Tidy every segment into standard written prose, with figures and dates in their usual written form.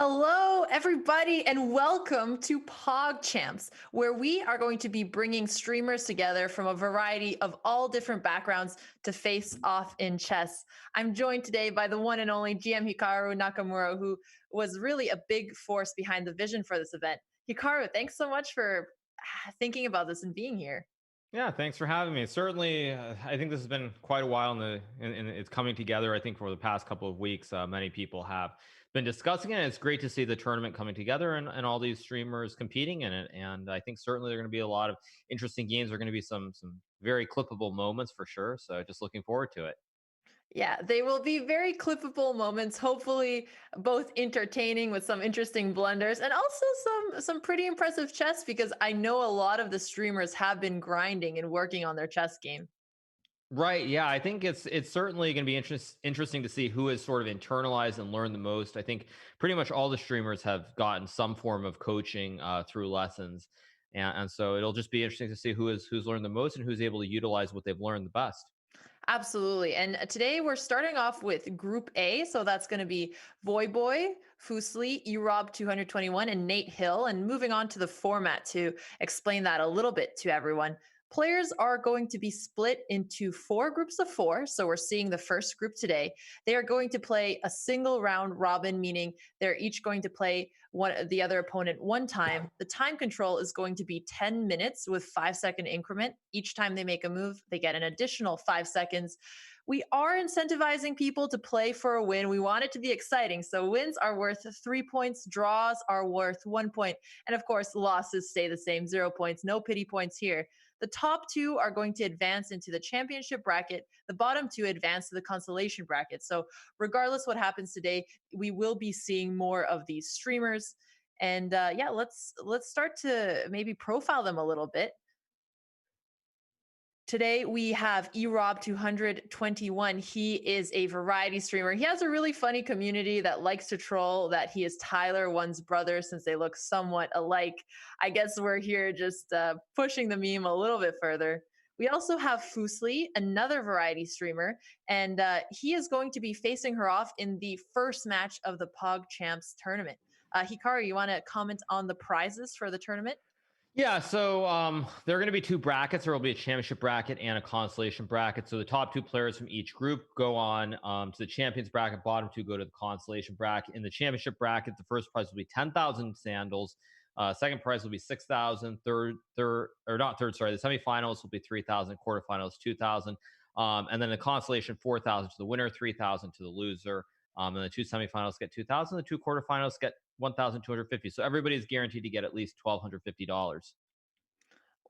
Hello, everybody, and welcome to Pogchamps, where we are going to be bringing streamers together from a variety of all different backgrounds to face off in chess. I'm joined today by the one and only GM Hikaru Nakamura, who was really a big force behind the vision for this event. Hikaru, thanks so much for thinking about this and being here. Yeah, thanks for having me. Certainly, I think this has been quite a while in it's coming together. I think for the past couple of weeks, many people have been discussing it. It's great to see the tournament coming together and all these streamers competing in it. And I think certainly there are going to be a lot of interesting games. There are going to be some very clippable moments for sure. So just looking forward to it. Yeah, they will be very clippable moments, hopefully both entertaining with some interesting blunders and also some pretty impressive chess because I know a lot of the streamers have been grinding and working on their chess game. Right. Yeah. I think it's certainly going to be interesting to see who has sort of internalized and learned the most. I think pretty much all the streamers have gotten some form of coaching through lessons, and so it'll just be interesting to see who's learned the most and who's able to utilize what they've learned the best. Absolutely. And today we're starting off with Group A. So that's going to be Voyboy, Fooslie, Erob 221, and Nate Hill. And moving on to the format to explain that a little bit to everyone. Players are going to be split into four groups of four. So we're seeing the first group today. They are going to play a single round robin, meaning they're each going to play the other opponent one time. The time control is going to be 10 minutes with 5 second increment. Each time they make a move, they get an additional 5 seconds. We are incentivizing people to play for a win. We want it to be exciting. So wins are worth 3 points, draws are worth 1 point. And of course, losses stay the same, 0 points, no pity points here. The top two are going to advance into the championship bracket. The bottom two advance to the consolation bracket. So, regardless what happens today, we will be seeing more of these streamers. And yeah, let's start to maybe profile them a little bit. Today we have Erob 221. He is a variety streamer. He has a really funny community that likes to troll that he is Tyler One's brother since they look somewhat alike. I guess we're here just pushing the meme a little bit further. We also have Fooslie, another variety streamer, and he is going to be facing her off in the first match of the Pogchamps tournament. Hikaru, you want to comment on the prizes for the tournament? Yeah, so there are going to be two brackets. There will be a championship bracket and a consolation bracket. So the top two players from each group go on to the champions bracket. Bottom two go to the consolation bracket. In the championship bracket, the first prize will be 10,000 sandals. Second prize will be 6,000. Third, or not third, sorry. The semifinals will be 3,000. Quarterfinals 2,000. And then the consolation 4,000 to the winner, 3,000 to the loser. And the two semifinals get 2,000. The two quarterfinals get 1,250. So everybody's guaranteed to get at least $1,250.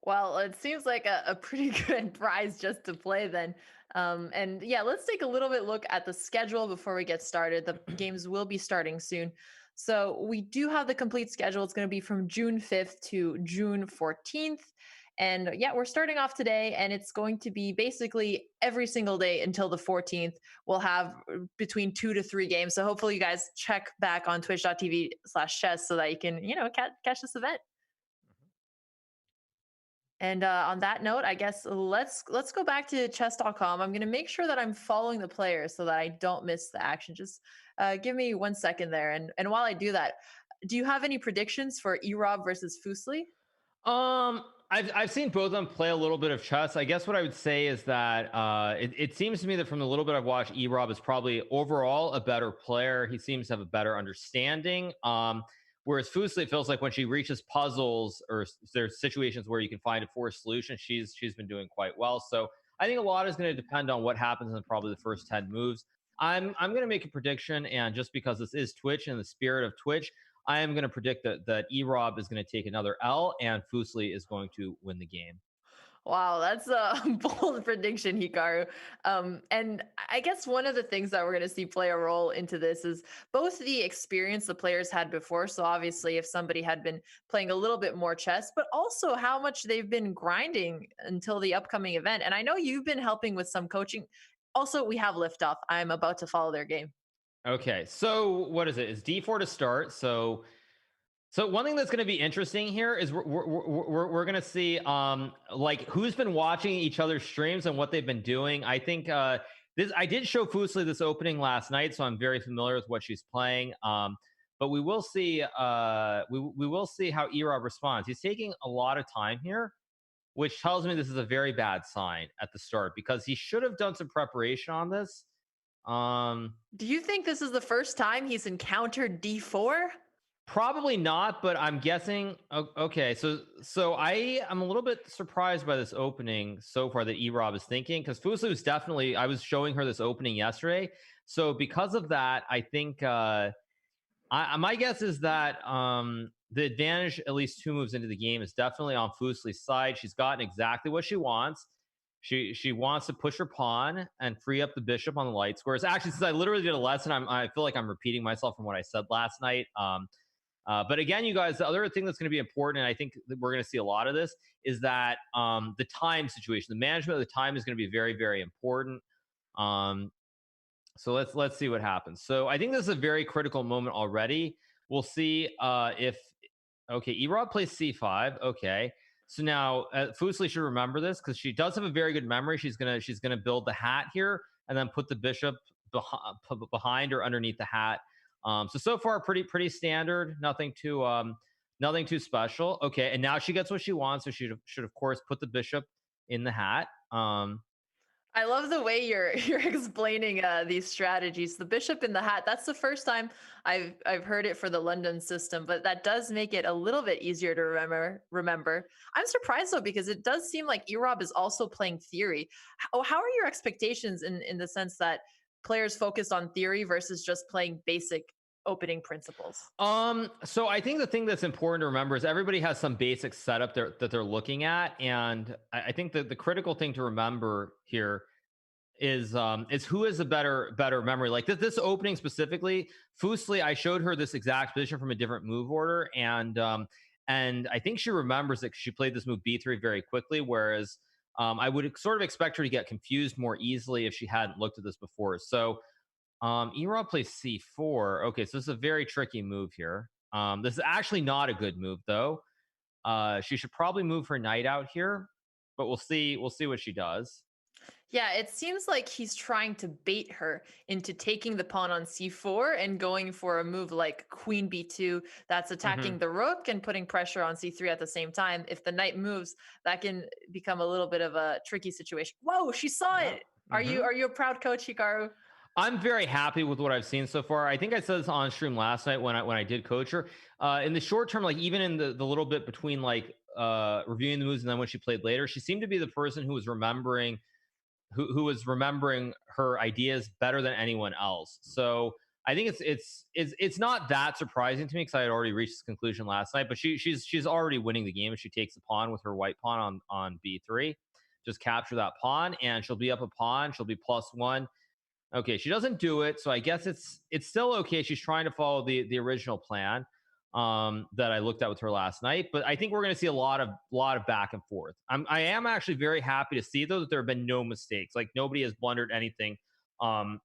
Well, it seems like a pretty good prize just to play then. And yeah, let's take a little bit look at the schedule before we get started. The games will be starting soon. So we do have the complete schedule. It's going to be from June 5th to June 14th. And yeah, we're starting off today, and it's going to be basically every single day until the 14th. We'll have between 2 to 3 games. So hopefully, you guys check back on twitch.tv/chess so that you can, catch this event. And on that note, I guess let's go back to chess.com. I'm going to make sure that I'm following the players so that I don't miss the action. Just give me 1 second there. And while I do that, do you have any predictions for Erob versus Fooslie? I've seen both of them play a little bit of chess. I guess what I would say is that it seems to me that from the little bit I've watched, Erob is probably overall a better player. He seems to have a better understanding. Whereas Foosli, it feels like when she reaches puzzles or there's situations where you can find a forced solution, she's been doing quite well. So I think a lot is going to depend on what happens in probably the first 10 moves. I'm going to make a prediction, and just because this is Twitch and the spirit of Twitch, I am going to predict that Erob is going to take another L and Foosli is going to win the game. Wow, that's a bold prediction, Hikaru. And I guess one of the things that we're going to see play a role into this is both the experience the players had before. So, obviously, if somebody had been playing a little bit more chess, but also how much they've been grinding until the upcoming event. And I know you've been helping with some coaching. Also, we have liftoff. I'm about to follow their game. Okay, so what is it? It's D4 to start. So one thing that's going to be interesting here is we're going to see like who's been watching each other's streams and what they've been doing. I think this I did show Foosli this opening last night, so I'm very familiar with what she's playing. But we will see. We will see how Erob responds. He's taking a lot of time here, which tells me this is a very bad sign at the start because he should have done some preparation on this. Um, Do you think this is the first time he's encountered D4? Probably not, but I'm guessing. Okay, so I am a little bit surprised by this opening so far that Erob is thinking because Fooslie was definitely. I was showing her this opening yesterday, so because of that, I think my guess is that the advantage, at least two moves into the game, is definitely on Fooslie's side. She's gotten exactly what she wants. She wants to push her pawn and free up the bishop on the light squares. Actually, since I literally did a lesson, I feel like I'm repeating myself from what I said last night. But again, you guys, the other thing that's going to be important, and I think that we're going to see a lot of this, is that the time situation, the management of the time is going to be very, very important. Um, so let's see what happens. So I think this is a very critical moment already. We'll see if okay, Erod plays c5. Okay, so now Fooslie should remember this because she does have a very good memory. She's gonna build the hat here and then put the bishop behind or underneath the hat. So far pretty standard. Nothing too special. Okay, and now she gets what she wants. So she should of course put the bishop in the hat. I love the way you're you're explaining these strategies. The bishop in the hat. That's the first time I've heard it for the London system, but that does make it a little bit easier to remember. I'm surprised though because it does seem like Erob is also playing theory. How are your expectations in the sense that players focus on theory versus just playing basic opening principles? So I think the thing that's important to remember is everybody has some basic setup that they're looking at, and I think that the critical thing to remember here is who has a better memory. Like this opening specifically, Fooslie, I showed her this exact position from a different move order, and I think she remembers it because she played this move b3 very quickly, whereas I would sort of expect her to get confused more easily if she hadn't looked at this before. So Erod plays c4. Okay, so this is a very tricky move here. This is actually not a good move though. She should probably move her knight out here, but we'll see. We'll see what she does. Yeah, it seems like he's trying to bait her into taking the pawn on c4 and going for a move like queen b2 that's Hmm. attacking the rook and putting pressure on c3 at the same time. If the knight moves, that can become a little bit of a tricky situation. Whoa, she saw Yeah. it. Hmm. Are you a proud coach, Hikaru? I'm very happy with what I've seen so far. I think I said this on stream last night when I did coach her. In the short term, like even in the little bit between like reviewing the moves and then when she played later, she seemed to be the person who was remembering who was remembering her ideas better than anyone else. So I think it's not that surprising to me because I had already reached this conclusion last night. But she's already winning the game if she takes the pawn with her white pawn on b3. Just capture that pawn, and she'll be up a pawn. She'll be +1. Okay, she doesn't do it, so I guess it's still okay. She's trying to follow the original plan that I looked at with her last night, but I think we're going to see a lot of back and forth. I am actually very happy to see though that there have been no mistakes. Like nobody has blundered anything. Um,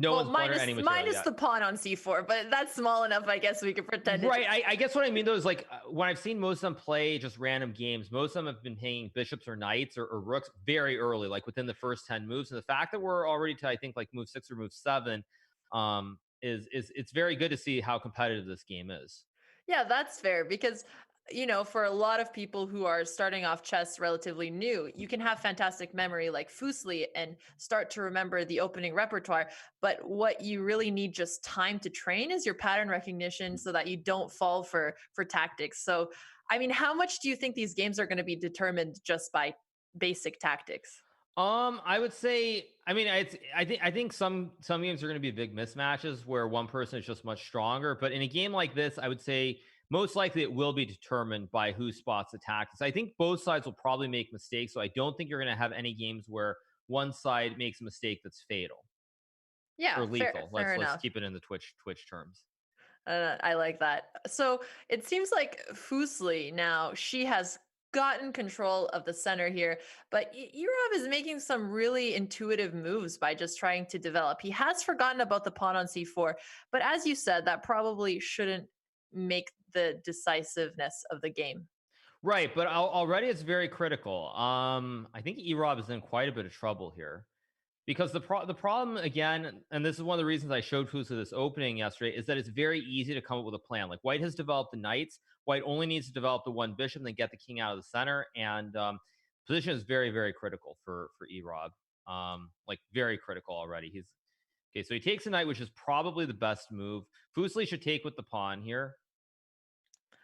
no Well, one's blundered any material minus yet. the pawn on c4, but that's small enough. I guess we could pretend it's Right. I guess what I mean though is like when I've seen most of them play just random games, most of them have been playing bishops or knights or rooks very early, like within the first 10 moves. And the fact that we're already to I think like move 6 or move 7 is it's very good to see how competitive this game is. Yeah, that's fair because for a lot of people who are starting off chess relatively new, you can have fantastic memory like Fooslie and start to remember the opening repertoire. But what you really need just time to train is your pattern recognition so that you don't fall for tactics. So, I mean, how much do you think these games are going to be determined just by basic tactics? I would say, I mean, I think some games are going to be big mismatches where one person is just much stronger. But in a game like this, I would say most likely it will be determined by who spots the tactics. I think both sides will probably make mistakes, so I don't think you're going to have any games where one side makes a mistake that's fatal Yeah, or lethal. fair Let's enough. keep it in the Twitch terms. I like that. So it seems like Fooslie now she has gotten control of the center here, but Yurov is making some really intuitive moves by just trying to develop. He has forgotten about the pawn on c4, but as you said, that probably shouldn't make the decisiveness of the game. Right, but already it's very critical. I think Erob is in quite a bit of trouble here Because the problem again, and this is one of the reasons I showed Fusa this opening yesterday, is that it's very easy to come up with a plan. Like White has developed the knights, White only needs to develop the one bishop, and then get the king out of the center. And position is very, very critical for Erob. Like very critical already. He's okay. So he takes a knight, which is probably the best move. Fooslie should take with the pawn here.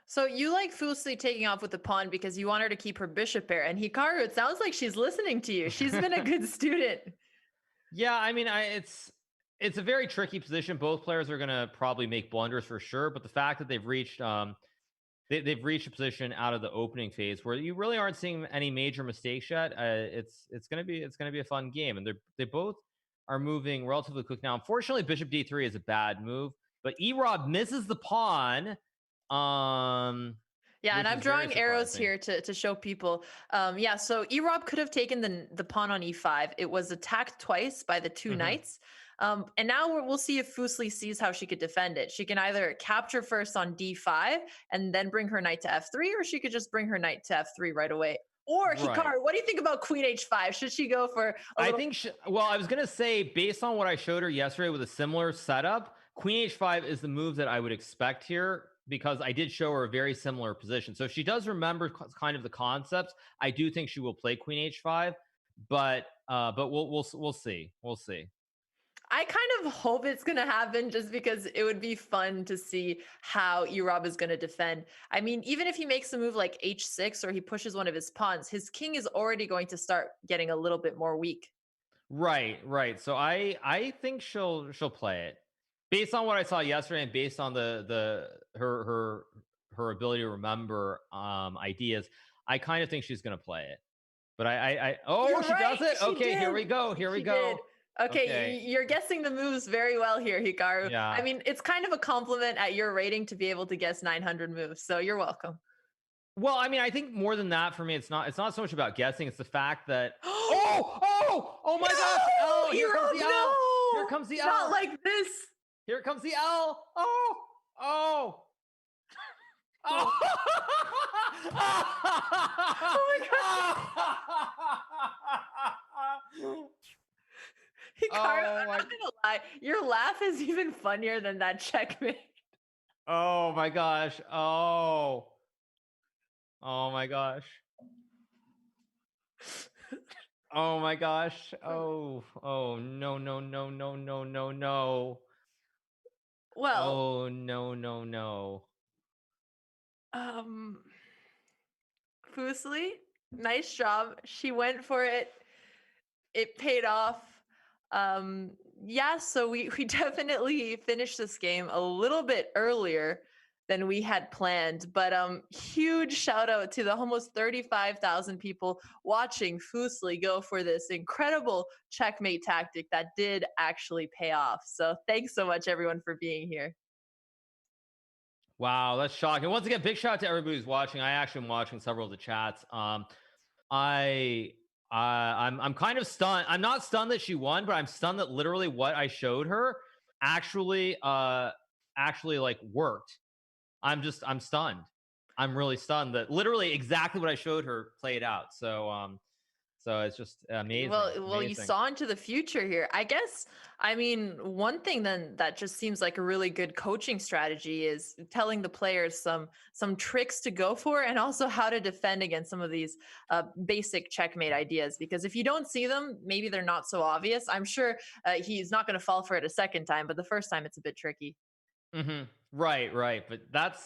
So you like Fooslie taking off with the pawn because you want her to keep her bishop pair. And Hikaru, it sounds like she's listening to you. She's been a good student. Yeah, I mean, it's a very tricky position. Both players are going to probably make blunders for sure, but the fact that they've reached they've reached a position out of the opening phase where you really aren't seeing any major mistakes yet. It's going to be a fun game, and they both are moving relatively quick now. Unfortunately, Bishop D3 is a bad move, but Erob misses the pawn. Yeah, and Which I'm is very drawing arrows surprising. here to show people. Yeah, so Erob could have taken the pawn on e5. It was attacked twice by the two Mhm. knights. And now we'll see if Fooslie sees how she could defend it. She can either capture first on d5 and then bring her knight to f3, or she could just bring her knight to f3 right away. Or Right. Hikaru, what do you think about queen h5? Should she go for a I little? think, well, I was going to say, based on what I showed her yesterday with a similar setup, Queen H5 is the move that I would expect here because I did show her a very similar position. So if she does remember kind of the concepts, I do think she will play Queen H5, but we'll see. We'll see. I kind of hope it's going to happen just because it would be fun to see how Erob is going to defend. I mean, even if he makes a move like h6 or he pushes one of his pawns, his king is already going to start getting a little bit more weak. Right, right. So I think she'll play it based on what I saw yesterday and based on the her ability to remember ideas. I kind of think she's gonna play it. But oh, You're she does right. it. She Okay, here did. we go. Here we She did. go. Okay, Okay. you're guessing the moves very well here, Hikaru. I Yeah. mean, it's kind of a compliment at your rating to be able to guess 900 moves. So you're welcome. Well, I mean, I think more than that for me, it's not so much about guessing, it's the fact that oh my gosh. No, Oh, here comes the Erob, L. Here no, comes the not L. like this. Here comes the L. Oh, oh. Oh. Oh my god. Hikaru, Oh I'm my, not gonna lie. Your laugh is even funnier than that checkmate. oh my gosh. Oh. Oh my gosh. Oh my gosh. Oh. Oh no no no no no no no. Well, Oh no no no. um, Fooslie, nice job. She went for it. It paid off. Yeah, so we definitely finished this game a little bit earlier than we had planned, but huge shout out to the almost 35,000 people watching Fooslie go for this incredible checkmate tactic that did actually pay off. So thanks so much everyone for being here. Wow, that's shocking. Once again, big shout out to everybody who's watching. I actually am watching several of the chats. I I'm kind of stunned. I'm not stunned that she won, but I'm stunned that literally what I showed her actually actually like worked. I'm stunned. I'm really stunned that literally exactly what I showed her played out. So it's just amazing. Well, you Amazing. saw into the future here. I guess, I mean, one thing then that just seems like a really good coaching strategy is telling the players some tricks to go for and also how to defend against some of these basic checkmate ideas. Because if you don't see them, maybe they're not so obvious. I'm sure he's not going to fall for it a second time, but the first time it's a bit tricky. Right, right. But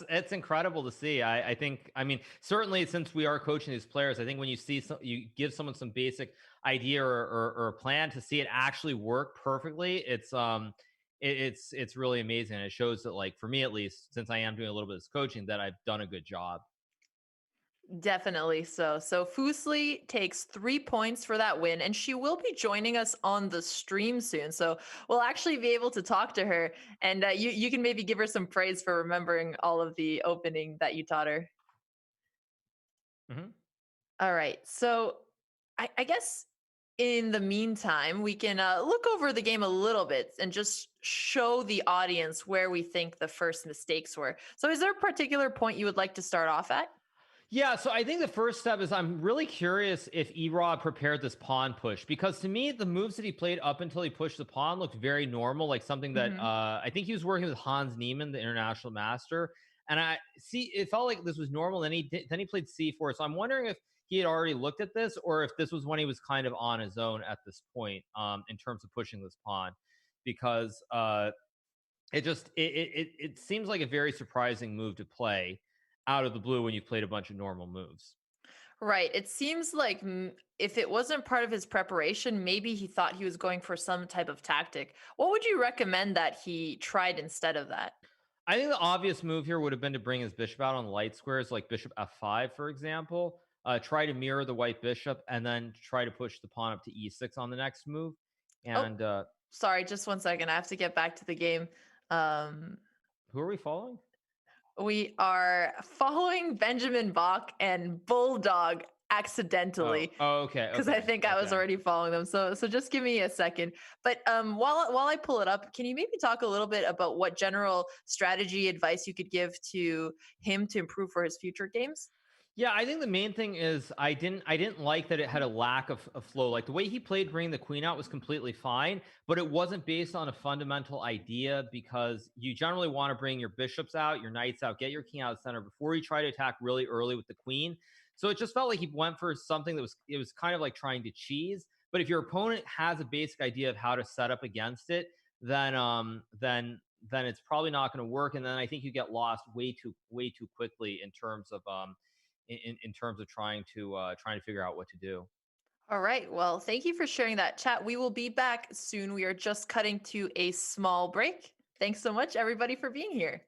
it's incredible to see. I think, I mean, certainly since we are coaching these players, I think when you see you give someone some basic idea or a plan to see it actually work perfectly, it's really amazing. And it shows that, like, for me at least, since I am doing a little bit of this coaching, that I've done a good job. Definitely so. So Fooslie takes 3 points for that win, and she will be joining us on the stream soon. So we'll actually be able to talk to her, and you can maybe give her some praise for remembering all of the opening that you taught her. Mhm. All right. So I guess in the meantime, we can look over the game a little bit and just show the audience where we think the first mistakes were. So is there a particular point you would like to start off at? Yeah, so I think the first step is I'm really curious if Erod prepared this pawn push, because to me the moves that he played up until he pushed the pawn looked very normal, like something that Hmm. I think he was working with Hans Niemann, the international master, and I see it felt like this was normal. Then he played c4, so I'm wondering if he had already looked at this or if this was when he was kind of on his own at this point in terms of pushing this pawn, because it seems like a very surprising move to play out of the blue when you've played a bunch of normal moves. Right. It seems like if it wasn't part of his preparation, maybe he thought he was going for some type of tactic. What would you recommend that he tried instead of that? I think the obvious move here would have been to bring his bishop out on light squares, like bishop f5, for example. Try to mirror the white bishop and then try to push the pawn up to e6 on the next move. Oh, And sorry, just one second. I have to get back to the game. Um, who are we following? we are following Benjamin Bach and Bulldog accidentally Okay, because I okay, think I was okay. already following them. So just give me a second. But while I pull it up, can you maybe talk a little bit about what general strategy advice you could give to him to improve for his future games? Yeah, I think the main thing is I didn't like that it had a lack of flow. Like the way he played bringing the queen out was completely fine, but it wasn't based on a fundamental idea, because you generally want to bring your bishops out, your knights out, get your king out of the center before you try to attack really early with the queen. So it just felt like he went for something that was kind of like trying to cheese. But if your opponent has a basic idea of how to set up against it, then it's probably not going to work, and then I think you get lost way too quickly in terms of in terms of trying to figure out what to do. All right. Well, thank you for sharing that chat. We will be back soon. We are just cutting to a small break. Thanks so much, everybody, for being here.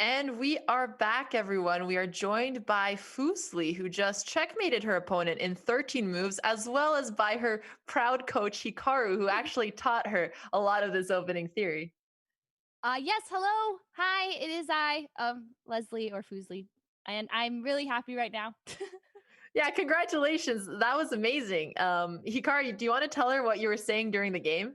And we are back, everyone. We are joined by Fooslie, who just checkmated her opponent in 13 moves, as well as by her proud coach, Hikaru, who actually taught her a lot of this opening theory. Yes, hello. Hi, it is I, Leslie or Fooslie. And I'm really happy right now. Yeah, congratulations. That was amazing. Hikaru, do you want to tell her what you were saying during the game?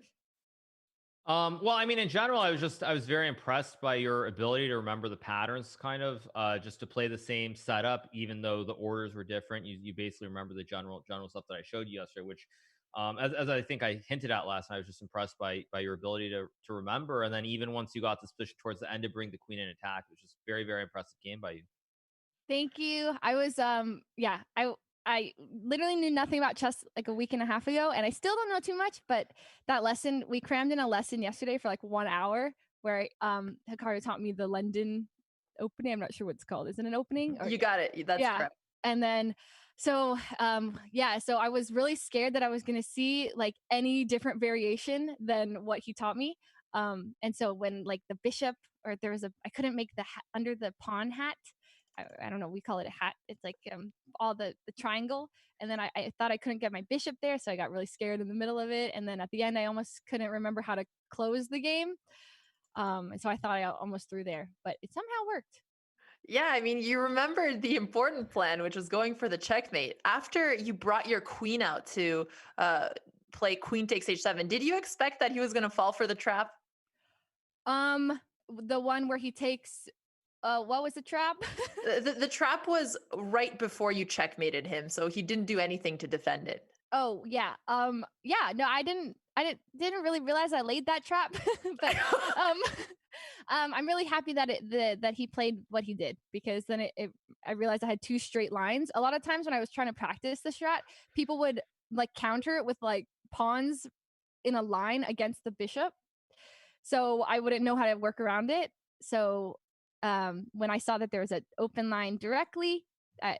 Well, I mean, in general, I was very impressed by your ability to remember the patterns, kind of, just to play the same setup, even though the orders were different. You basically remember the general stuff that I showed you yesterday, which, as I think I hinted at last night, I was just impressed by your ability to remember. And then even once you got this position towards the end to bring the queen in attack, it was just very impressive game by you. Thank you. I was yeah, I literally knew nothing about chess like a week and a half ago, and I still don't know too much, but that lesson, we crammed in a lesson yesterday for like 1 hour where Hikaru taught me the London opening. I'm not sure what it's called. Is it an opening? Or You got it. That's yeah. correct. And then so I was really scared that I was gonna see like any different variation than what he taught me. And so when like the bishop or there was a I couldn't make the under the pawn hat. I don't know, we call it a hat. It's like all the triangle. And then I thought I couldn't get my bishop there, so I got really scared in the middle of it. And then at the end I almost couldn't remember how to close the game. And so I thought I almost threw there, but it somehow worked. Yeah, I mean, you remembered the important plan, which was going for the checkmate. After you brought your queen out to uh, play queen takes h7, did you expect that he was going to fall for the trap? The one where he takes what was the trap? The trap was right before you checkmated him, so he didn't do anything to defend it. Oh, yeah. Yeah, no, I didn't really realize I laid that trap. But um I'm really happy that that he played what he did, because then I realized I had two straight lines. A lot of times when I was trying to practice the strat, people would like counter it with like pawns in a line against the bishop. So I wouldn't know how to work around it. So when I saw that there was an open line directly,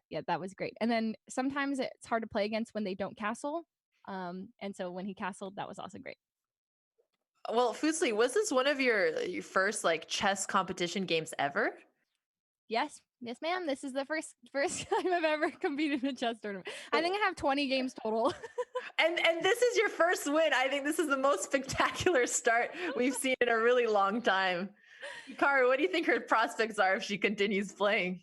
yeah, that was great. And then sometimes it's hard to play against when they don't castle. And so when he castled, that was also great. Well, Fusli, was this one of your first like chess competition games ever? Yes, yes, ma'am. This is the first time I've ever competed in a chess tournament. I think Oh, I have 20 games total. and this is your first win. I think this is the most spectacular start we've seen in a really long time. Hikaru, what do you think her prospects are if she continues playing?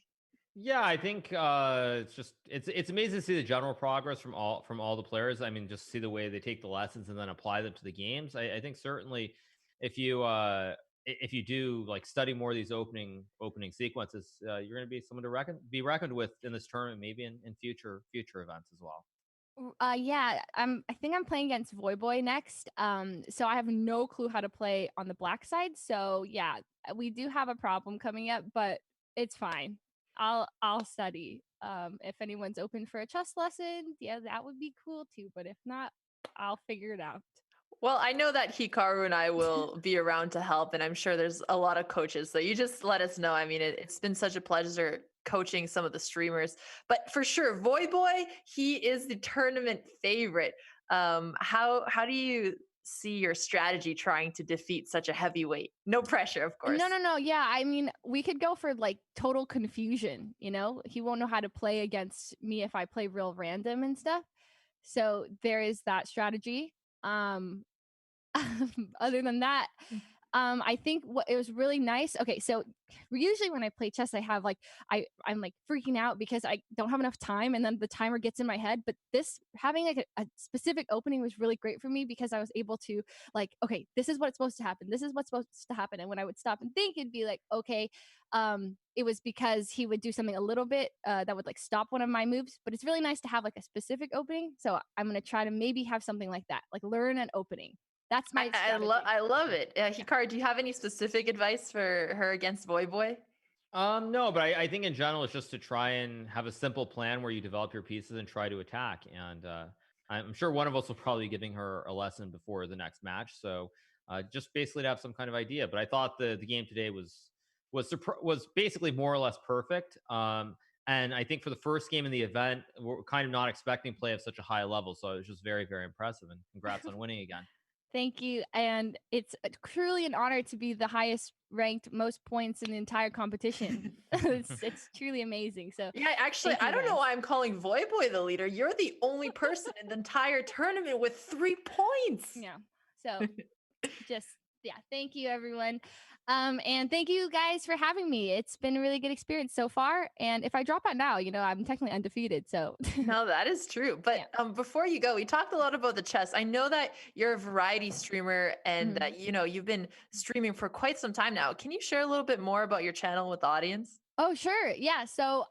Yeah, I think it's amazing to see the general progress from all the players. I mean, just see the way they take the lessons and then apply them to the games. I think certainly if you if you do like study more of these opening sequences, you're going to be someone to be reckoned with in this tournament, maybe in future events as well. Yeah, I think I'm playing against Voyboy next. So I have no clue how to play on the black side. So yeah, we do have a problem coming up, but it's fine. I'll study. If anyone's open for a chess lesson, yeah, that would be cool too. But if not, I'll figure it out. Well, I know that Hikaru and I will be around to help, and I'm sure there's a lot of coaches. So you just let us know. I mean, it's been such a pleasure coaching some of the streamers, but for sure, Voyboy, he is the tournament favorite. How do you see your strategy trying to defeat such a heavyweight? No pressure, of No, course. no, no. Yeah, I mean, we could go for like total confusion, you know? He won't know how to play against me if I play real random and stuff. So there is that strategy. Um Other than that, I think what it was really nice. Okay, so usually when I play chess, I have like I'm like freaking out because I don't have enough time, and then the timer gets in my head. But this having like a specific opening was really great for me because I was able to like, okay, this is what's supposed to happen. This is what's supposed to happen. And when I would stop and think, it'd be like, okay, it was because he would do something a little bit that would like stop one of my moves. But it's really nice to have like a specific opening. So I'm gonna try to maybe have something like that, like learn an opening. That's my strategy. I love it. Yeah. Hikaru, do you have any specific advice for her against Voyboy? No, but I think in general it's just to try and have a simple plan where you develop your pieces and try to attack. And I'm sure one of us will probably be giving her a lesson before the next match. So just basically to have some kind of idea. But I thought the game today was basically more or less perfect. And I think for the first game in the event, we're kind of not expecting play of such a high level. So it was just very impressive. And congrats on winning again. Thank you. And it's truly an honor to be the highest ranked, most points in the entire competition. It's truly amazing. So Yeah, actually, thank you I don't know guys. why I'm calling Voyboy the leader. You're the only person in the entire tournament with 3 points. Yeah. So just yeah, thank you everyone. And thank you guys for having me. It's been a really good experience so far. And if I drop out now, I'm technically undefeated. So No, that is true. But before you go, we talked a lot about the chess. I know that you're a variety streamer and that you've been streaming for quite some time now. Can you share a little bit more about your channel with the audience? Oh, sure. Yeah. So,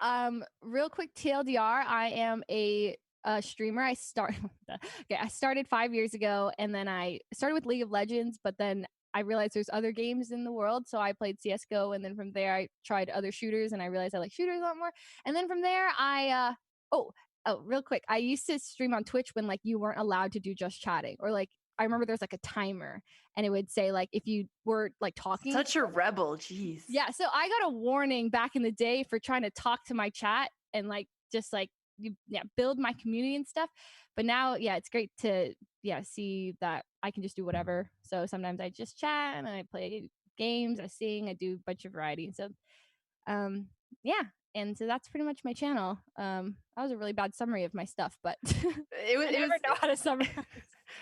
real quick TLDR, I am a streamer. I started 5 years ago, and then I started with League of Legends, but then I realized there's other games in the world, so I played CS:GO, and then from there I tried other shooters, and I realized I like shooters a lot more. And then from there, real quick, I used to stream on Twitch when like you weren't allowed to do just chatting, or like I remember there's like a timer, and it would say like if you were like talking. Such a rebel, jeez. Yeah, so I got a warning back in the day for trying to talk to my chat and like just like build my community and stuff. But now, yeah, it's great to see that I can just do whatever. So sometimes I just chat and I play games, I sing, I do a bunch of variety. So yeah, and so that's pretty much my channel. That was a really bad summary of my stuff, but I never know how to summarize.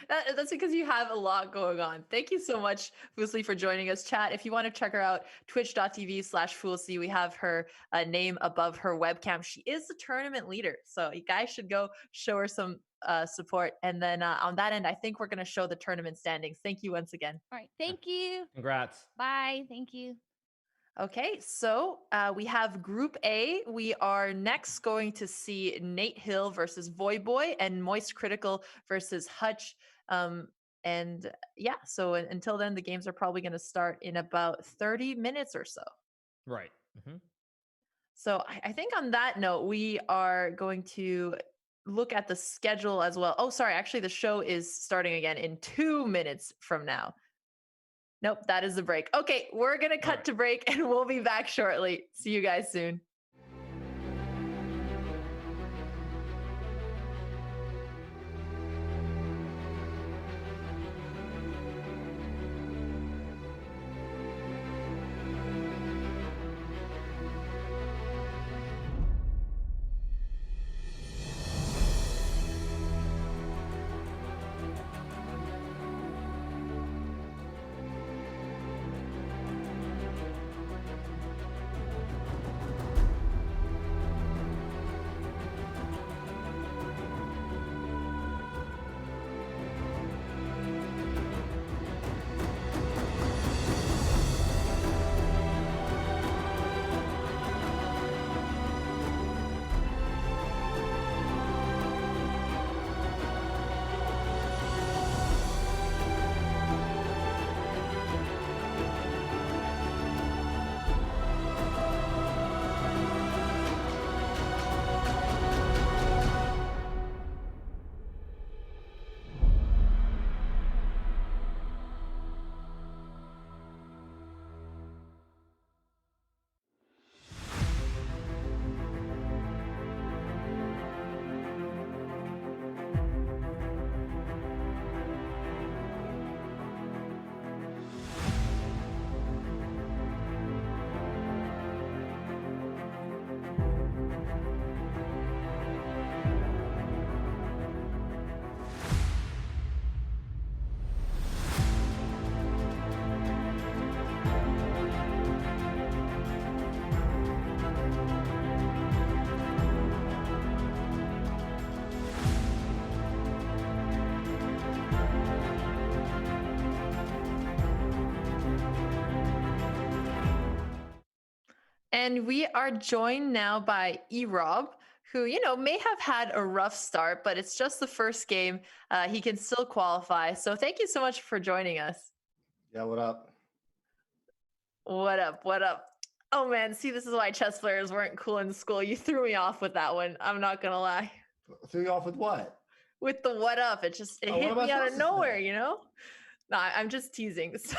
That's because you have a lot going on. Thank you so much, Fooslie, for joining us. Chat, if you want to check her out, twitch.tv/Fooslie. We have her name above her webcam. She is the tournament leader. So you guys should go show her some support. And then on that end, I think we're going to show the tournament standings. Thank you once again. All right. Thank you. Congrats. Bye. Thank you. Okay, so we have Group A. We are next going to see Nate Hill versus Voyboy and Moist Critical versus Hutch. And yeah, so until then, the games are probably going to start in about 30 minutes or so. Right. So I think on that note, we are going to look at the schedule as well. Oh, sorry, actually, the show is starting again in 2 minutes from now. Nope, that is the break. Okay, we're going to cut to break and we'll be back shortly. See you guys soon. And we are joined now by Erob, who, may have had a rough start, but it's just the first game. He can still qualify. So thank you so much for joining us. Yeah, what up? What up? What up? Oh, man. See, this is why chess players weren't cool in school. You threw me off with that one. I'm not going to lie. Threw you off with what? With the what up. It hit me out of nowhere, No, I'm just teasing. So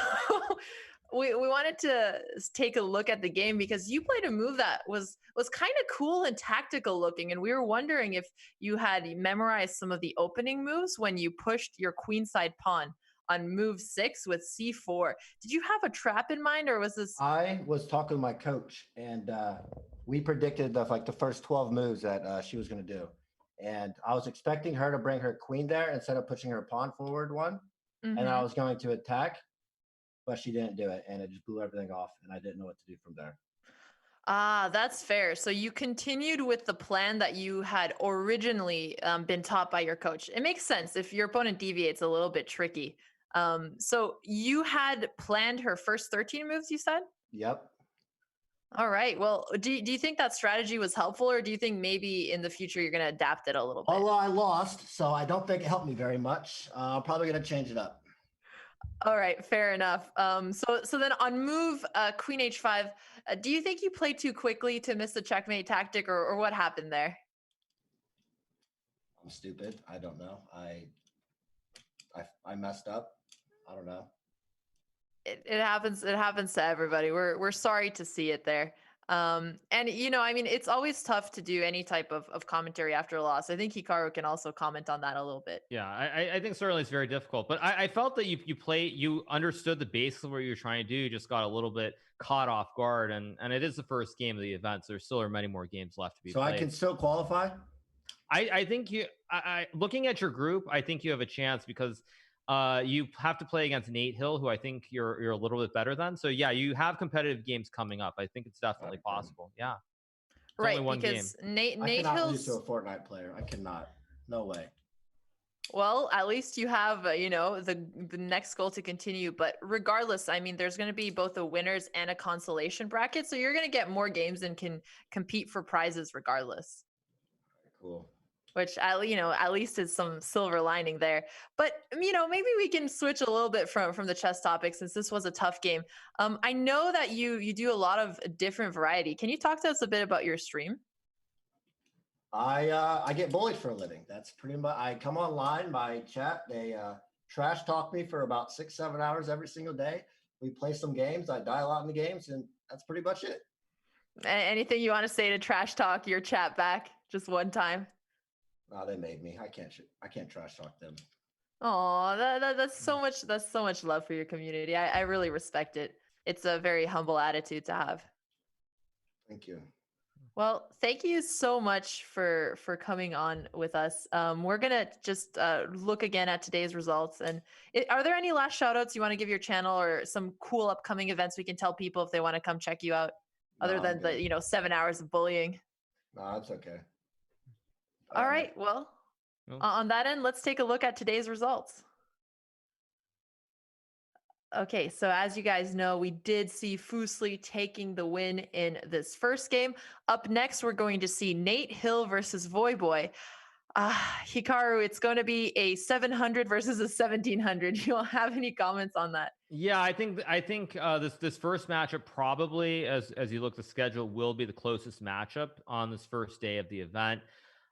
we wanted to take a look at the game because you played a move that was kind of cool and tactical looking, and we were wondering if you had memorized some of the opening moves when you pushed your queenside pawn on move 6 with c4. Did you have a trap in mind, or was this? I was talking to my coach, and we predicted the first 12 moves that she was going to do. And I was expecting her to bring her queen there instead of pushing her pawn forward one. And I Mhm. was going to attack, but she didn't do it, and it just blew everything off, and I didn't know what to do from there. Ah, that's fair. So you continued with the plan that you had originally been taught by your coach. It makes sense if your opponent deviates a little bit tricky. So you had planned her first 13 moves, you said? Yep. All right. Well, do you think that strategy was helpful, or do you think maybe in the future you're going to adapt it a little bit? Although I lost, so I don't think it helped me very much. I'm probably going to change it up. All right, fair enough. So then on move Queen H5, do you think you played too quickly to miss the checkmate tactic, or what happened there? I'm stupid. I don't know. I messed up. I don't know. It happens. It happens to everybody. We're sorry to see it there. And I mean, it's always tough to do any type of commentary after a loss. I think Hikaru can also comment on that a little bit. Yeah, I think certainly it's very difficult, but I felt that you understood the basics of what you were trying to do. You just got a little bit caught off guard, and it is the first game of the event, so there still are many more games left to be So played. I can still qualify? I think looking at your group, I think you have a chance because you have to play against Nate Hill, who I think you're a little bit better than. So yeah, you have competitive games coming up. I think it's definitely possible. Yeah, it's only Right, one game. because Nate I cannot lose to a Hill's. Fortnite player. I cannot. No way. Well, at least you have the next goal to continue. But regardless, I mean, there's going to be both a winners and a consolation bracket, so you're going to get more games and can compete for prizes regardless. Cool. Which at least is some silver lining there. But maybe we can switch a little bit from the chess topic, since this was a tough game. I know that you do a lot of different variety. Can you talk to us a bit about your stream? I get bullied for a living. That's pretty much. I come online, my chat, they trash talk me for about 6-7 hours every single day. We play some games. I die a lot in the games, and that's pretty much it. Anything you want to say to trash talk your chat back just one time? Oh, they made me. I can't trash talk them. Oh, that's so much. That's so much love for your community. I really respect it. It's a very humble attitude to have. Thank you. Well, thank you so much for coming on with us. We're gonna just look again at today's results. And are there any last shout outs you want to give your channel, or some cool upcoming events we can tell people if they want to come check you out, other No, I'm than the good. 7 hours of bullying? No, it's okay. All right. Well, Well, on that end, let's take a look at today's results. Okay, so as you guys know, we did see Fooslie taking the win in this first game. Up next, we're going to see Nate Hill versus Voyboy. Hikaru, it's going to be a 700 versus a 1700. You don't have any comments on that? yeah, I think this first matchup probably, as you look at the schedule, will be the closest matchup on this first day of the event.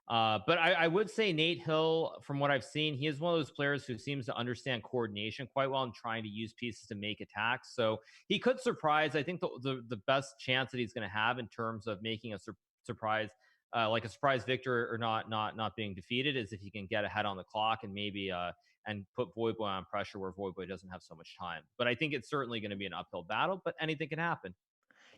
But I would say Nate Hill, from what I've seen, he is one of those players who seems to understand coordination quite well and trying to use pieces to make attacks. So he could surprise. I think the best chance that he's going to have in terms of making a surprise, like a surprise victor or not being defeated, is if he can get ahead on the clock and maybe and put Voyboy on pressure where Voyboy doesn't have so much time. But I think it's certainly going to be an uphill battle, but anything can happen.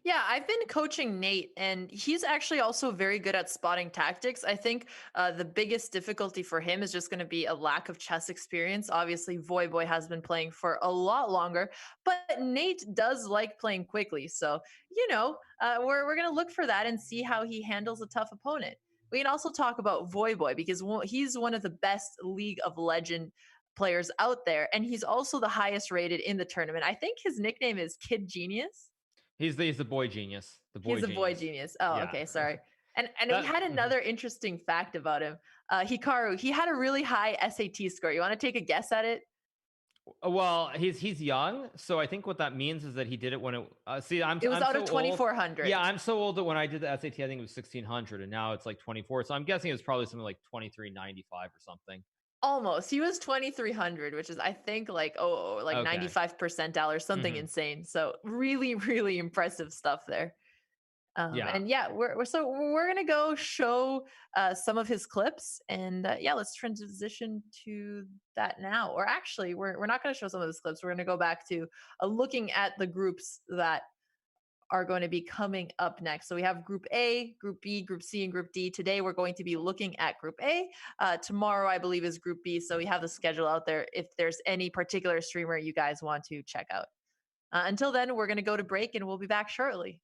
Yeah, I've been coaching Nate, and he's actually also very good at spotting tactics. I think the biggest difficulty for him is just going to be a lack of chess experience. Obviously, Voyboy has been playing for a lot longer, but Nate does like playing quickly. So, we're going to look for that and see how he handles a tough opponent. We can also talk about Voyboy, because he's one of the best League of Legend players out there, and he's also the highest rated in the tournament. I think his nickname is Kid Genius. He's the boy genius. The boy He's a boy genius. genius. Oh, Yeah. okay, sorry. And we That had another interesting fact about him. Hikaru, he had a really high SAT score. You want to take a guess at it? well, he's young, so I think what that means is that he did it when it. See, It was I'm out so of old. 2400. Yeah, I'm so old that when I did the SAT, I think it was 1600, and now it's like 24. So I'm guessing it was probably something like 2395 or something. Almost. He was 2300, which is I think like like Okay. 95 percentile or something Mhm. insane. So really really impressive stuff there. And yeah, we're gonna go show some of his clips, and yeah, let's transition to that now. Or actually, we're not gonna show some of his clips. We're gonna go back to looking at the groups that are going to be coming up next. So we have Group A, Group B, Group C, and Group D. Today we're going to be looking at Group A. Tomorrow, I believe, is Group B. So we have the schedule out there if there's any particular streamer you guys want to check out. Until then, we're going to go to break and we'll be back shortly.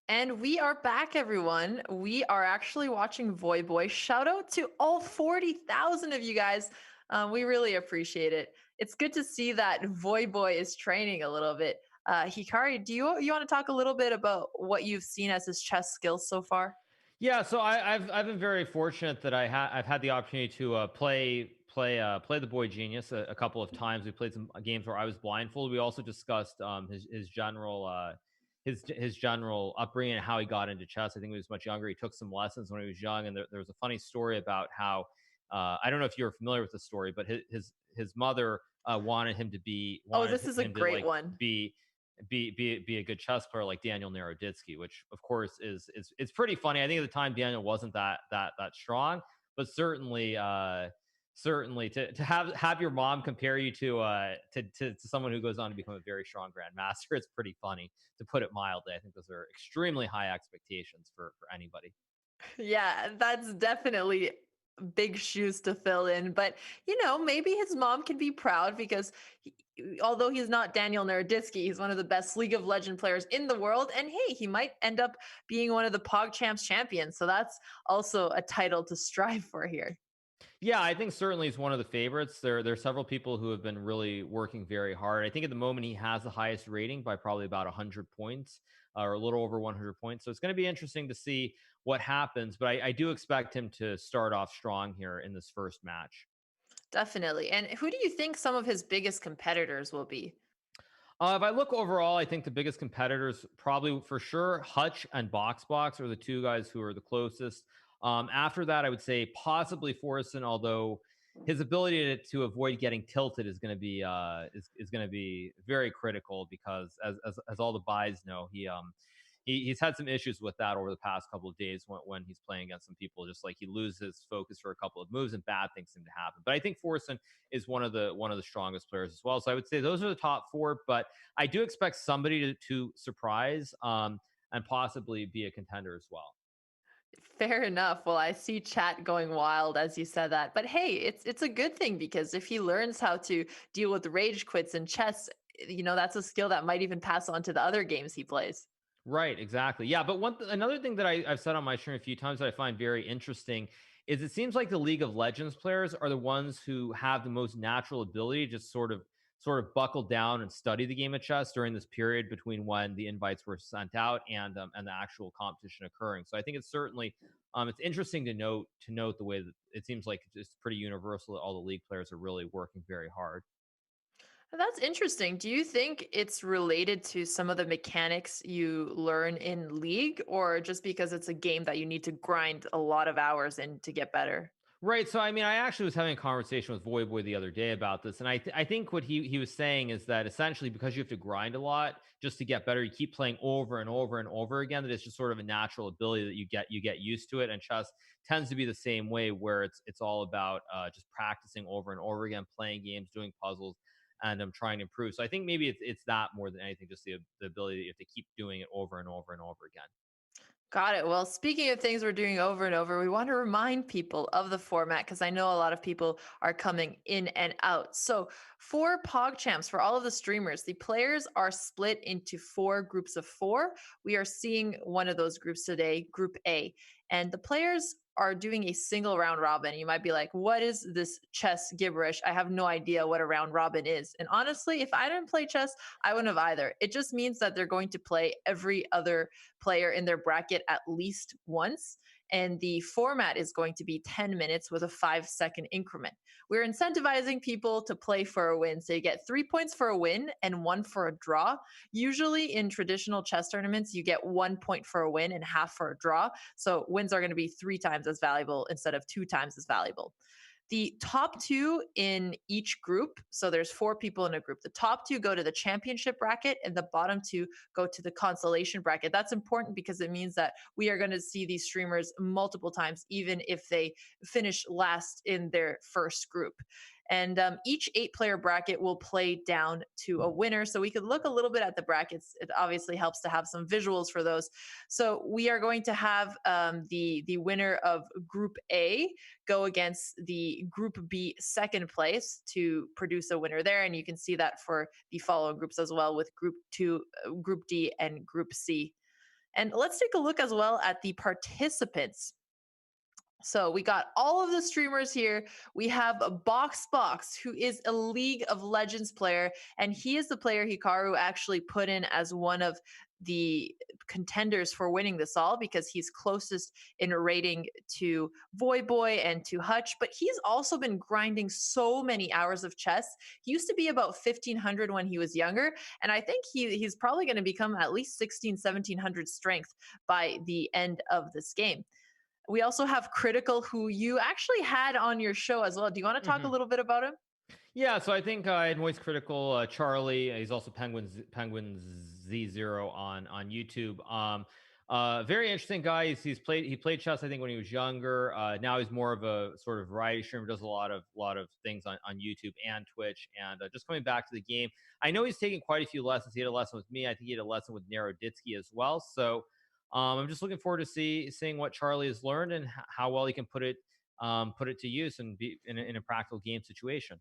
And we are back, everyone. We are actually watching Voyboy. Shout out to all 40,000 of you guys. We really appreciate it. It's good to see that Voyboy is training a little bit. Hikari, do you want to talk a little bit about what you've seen as his chess skills so far? Yeah, so I've been very fortunate that I've had the opportunity to play the Boy Genius a couple of times. We played some games where I was blindfolded. We also discussed his general upbringing and how he got into chess. I think he was much younger. He took some lessons when he was young, and there was a funny story about how I don't know if you're familiar with the story, but his mother wanted him to be. Oh, this is a great one. Be a good chess player like Daniel Naroditsky, which of course is it's pretty funny. I think at the time Daniel wasn't that strong, but certainly Certainly, to have your mom compare you to someone who goes on to become a very strong grandmaster, it's pretty funny, to put it mildly. I think those are extremely high expectations for anybody. Yeah, that's definitely big shoes to fill in. But, maybe his mom can be proud because although he's not Daniel Naroditsky, he's one of the best League of Legend players in the world. And hey, he might end up being one of the Pogchamps champions. So that's also a title to strive for here. Yeah, I think certainly he's one of the favorites. There are several people who have been really working very hard. I think at the moment he has the highest rating by probably about 100 points, or a little over 100 points. So it's going to be interesting to see what happens. But I do expect him to start off strong here in this first match. Definitely. And who do you think some of his biggest competitors will be? If I look overall, I think the biggest competitors, probably for sure, Hutch and Box are the two guys who are the closest. After that, I would say possibly Forreston, although his ability to avoid getting tilted is going to be is going to be very critical, because as all the buys know, he's had some issues with that over the past couple of days when he's playing against some people. Just like he loses focus for a couple of moves and bad things seem to happen. But I think Forreston is one of the strongest players as well. So I would say those are the top four. But I do expect somebody to surprise, and possibly be a contender as well. Fair enough. Well, I see chat going wild as you said that. But hey, it's a good thing because if he learns how to deal with rage quits in chess, that's a skill that might even pass on to the other games he plays. Right, exactly. Yeah, but another thing that I've said on my stream a few times that I find very interesting is it seems like the League of Legends players are the ones who have the most natural ability to just sort of buckle down and study the game of chess during this period between when the invites were sent out and the actual competition occurring. So I think it's certainly it's interesting to note the way that it seems like it's pretty universal that all the league players are really working very hard. That's interesting. Do you think it's related to some of the mechanics you learn in League, or just because it's a game that you need to grind a lot of hours in to get better? Right. So, I mean, I actually was having a conversation with Voyboy the other day about this, and I think what he was saying is that essentially because you have to grind a lot just to get better, you keep playing over and over and over again. That it's just sort of a natural ability that you get used to it. And chess tends to be the same way, where it's all about just practicing over and over again, playing games, doing puzzles, and I'm trying to improve. So I think maybe it's that more than anything, just the ability that you have to keep doing it over and over and over again. Got it. Well, speaking of things we're doing over and over, we want to remind people of the format because I know a lot of people are coming in and out. So, for PogChamps, for all of the streamers, the players are split into four groups of four. We are seeing one of those groups today, Group A, and the players are doing a single round robin. You might be like, what is this chess gibberish? I have no idea what a round robin is. And honestly, if I didn't play chess, I wouldn't have either. It just means that they're going to play every other player in their bracket at least once. And the format is going to be 10 minutes with a 5-second increment. We're incentivizing people to play for a win. So you get 3 points for a win and one for a draw. Usually in traditional chess tournaments, you get 1 point for a win and half for a draw. So wins are going to be 3 times as valuable instead of 2 times as valuable. The top two in each group, so there's four people in a group. The top two go to the championship bracket and the bottom two go to the consolation bracket. That's important because it means that we are going to see these streamers multiple times, even if they finish last in their first group. And each 8-player bracket will play down to a winner. So we could look a little bit at the brackets. It obviously helps to have some visuals for those. So we are going to have the winner of Group A go against the Group B second place to produce a winner there. And you can see that for the following groups as well with Group 2, Group D, and Group C. And let's take a look as well at the participants. So we got all of the streamers here. We have Box, who is a League of Legends player, and he is the player Hikaru actually put in as one of the contenders for winning this all because he's closest in rating to Voyboy and to Hutch, but he's also been grinding so many hours of chess. He used to be about 1,500 when he was younger, and I think he's probably going to become at least 1,700 strength by the end of this game. We also have Critical, who you actually had on your show as well. Do you want to talk a little bit about him? Yeah, so I think I had Voice Critical, Charlie. He's also Penguin Z0 on YouTube. Very interesting guy. He played chess, I think, when he was younger. Now he's more of a sort of variety streamer, does a lot of things on YouTube and Twitch. And just coming back to the game, I know he's taken quite a few lessons. He had a lesson with me. I think he had a lesson with Naroditsky as well. So I'm just looking forward to seeing what Charlie has learned and how well he can put it to use and be in a practical game situation.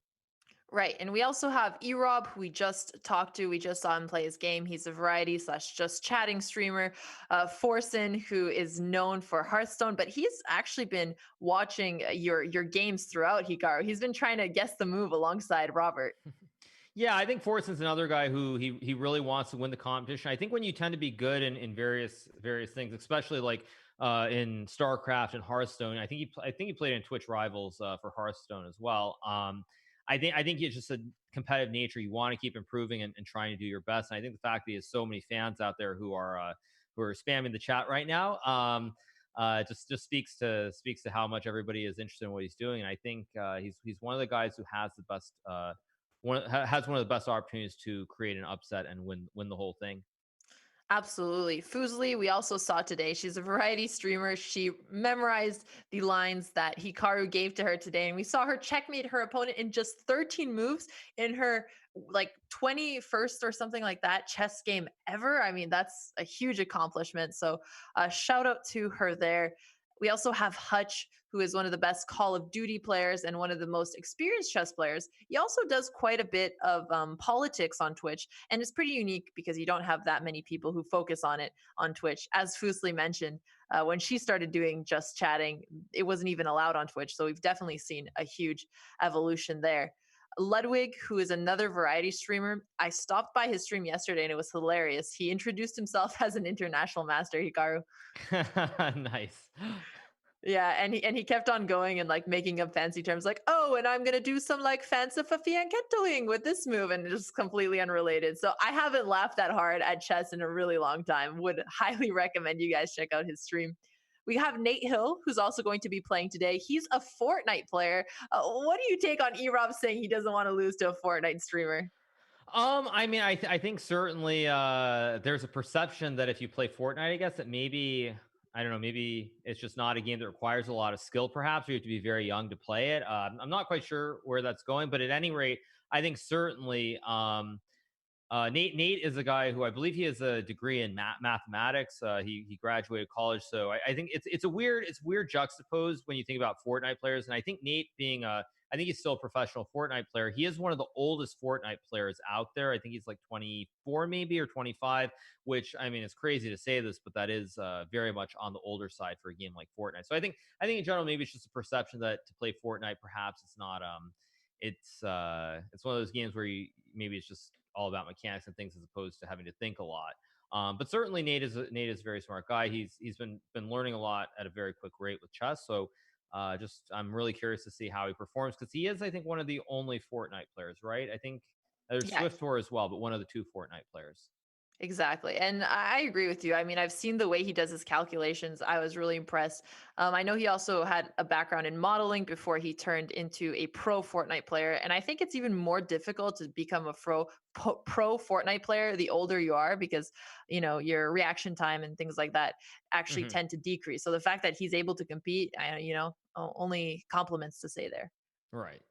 Right. And we also have Erob, who we just talked to. We just saw him play his game. He's a variety slash just chatting streamer. Forsen, who is known for Hearthstone, but he's actually been watching your games throughout, Hikaru. He's been trying to guess the move alongside Robert. Yeah, I think Forsen's another guy who he really wants to win the competition. I think when you tend to be good in various things, especially like in StarCraft and Hearthstone, I think he played in Twitch Rivals for Hearthstone as well. I think it's just a competitive nature. You want to keep improving and trying to do your best. And I think the fact that he has so many fans out there who are spamming the chat right now, just speaks to how much everybody is interested in what he's doing. And I think he's one of the guys who has the best has one of the best opportunities to create an upset and win the whole thing. Absolutely. Fooslie, we also saw today. She's a variety streamer. She memorized the lines that Hikaru gave to her today. And we saw her checkmate her opponent in just 13 moves in her like 21st or something like that chess game ever. I mean, that's a huge accomplishment. So shout out to her there. We also have Hutch, who is one of the best Call of Duty players and one of the most experienced chess players. He also does quite a bit of politics on Twitch, and it's pretty unique because you don't have that many people who focus on it on Twitch. As Fooslie mentioned, when she started doing just chatting, it wasn't even allowed on Twitch. So we've definitely seen a huge evolution there. Ludwig, who is another variety streamer, I stopped by his stream yesterday and it was hilarious. He introduced himself as an international master, Hikaru. Nice. Yeah, and he kept on going and like making up fancy terms like, oh, and I'm gonna do some like fancifying with this move, and just completely unrelated. So I haven't laughed that hard at chess in a really long time. Would highly recommend you guys check out his stream. We have Nate Hill, who's also going to be playing today. He's a Fortnite player. What do you take on Erob saying he doesn't want to lose to a Fortnite streamer? I mean, I think certainly there's a perception that if you play Fortnite, I guess that maybe I don't know, maybe it's just not a game that requires a lot of skill, perhaps, or you have to be very young to play it. I'm not quite sure where that's going, but at any rate, I think certainly Nate is a guy who I believe he has a degree in mathematics. He graduated college, so I think it's weird juxtaposed when you think about Fortnite players. And I think Nate being I think he's still a professional Fortnite player. He is one of the oldest Fortnite players out there. I think he's like 24 maybe or 25, which I mean it's crazy to say this, but that is very much on the older side for a game like Fortnite. So I think in general maybe it's just a perception that to play Fortnite perhaps it's not it's one of those games where maybe it's just all about mechanics and things as opposed to having to think a lot. But certainly Nate is a very smart guy. He's been learning a lot at a very quick rate with chess. So just I'm really curious to see how he performs because he is I think one of the only Fortnite players, right? I think there's Yeah, Swift Tour as well, but one of the two Fortnite players. exactly. And I agree with you. I mean, I've seen the way he does his calculations. I was really impressed. I know he also had a background in modeling before he turned into a pro Fortnite player. And I think it's even more difficult to become a pro Fortnite player the older you are because, you know, your reaction time and things like that actually Hmm. tend to decrease. So the fact that he's able to compete, only compliments to say there. Right.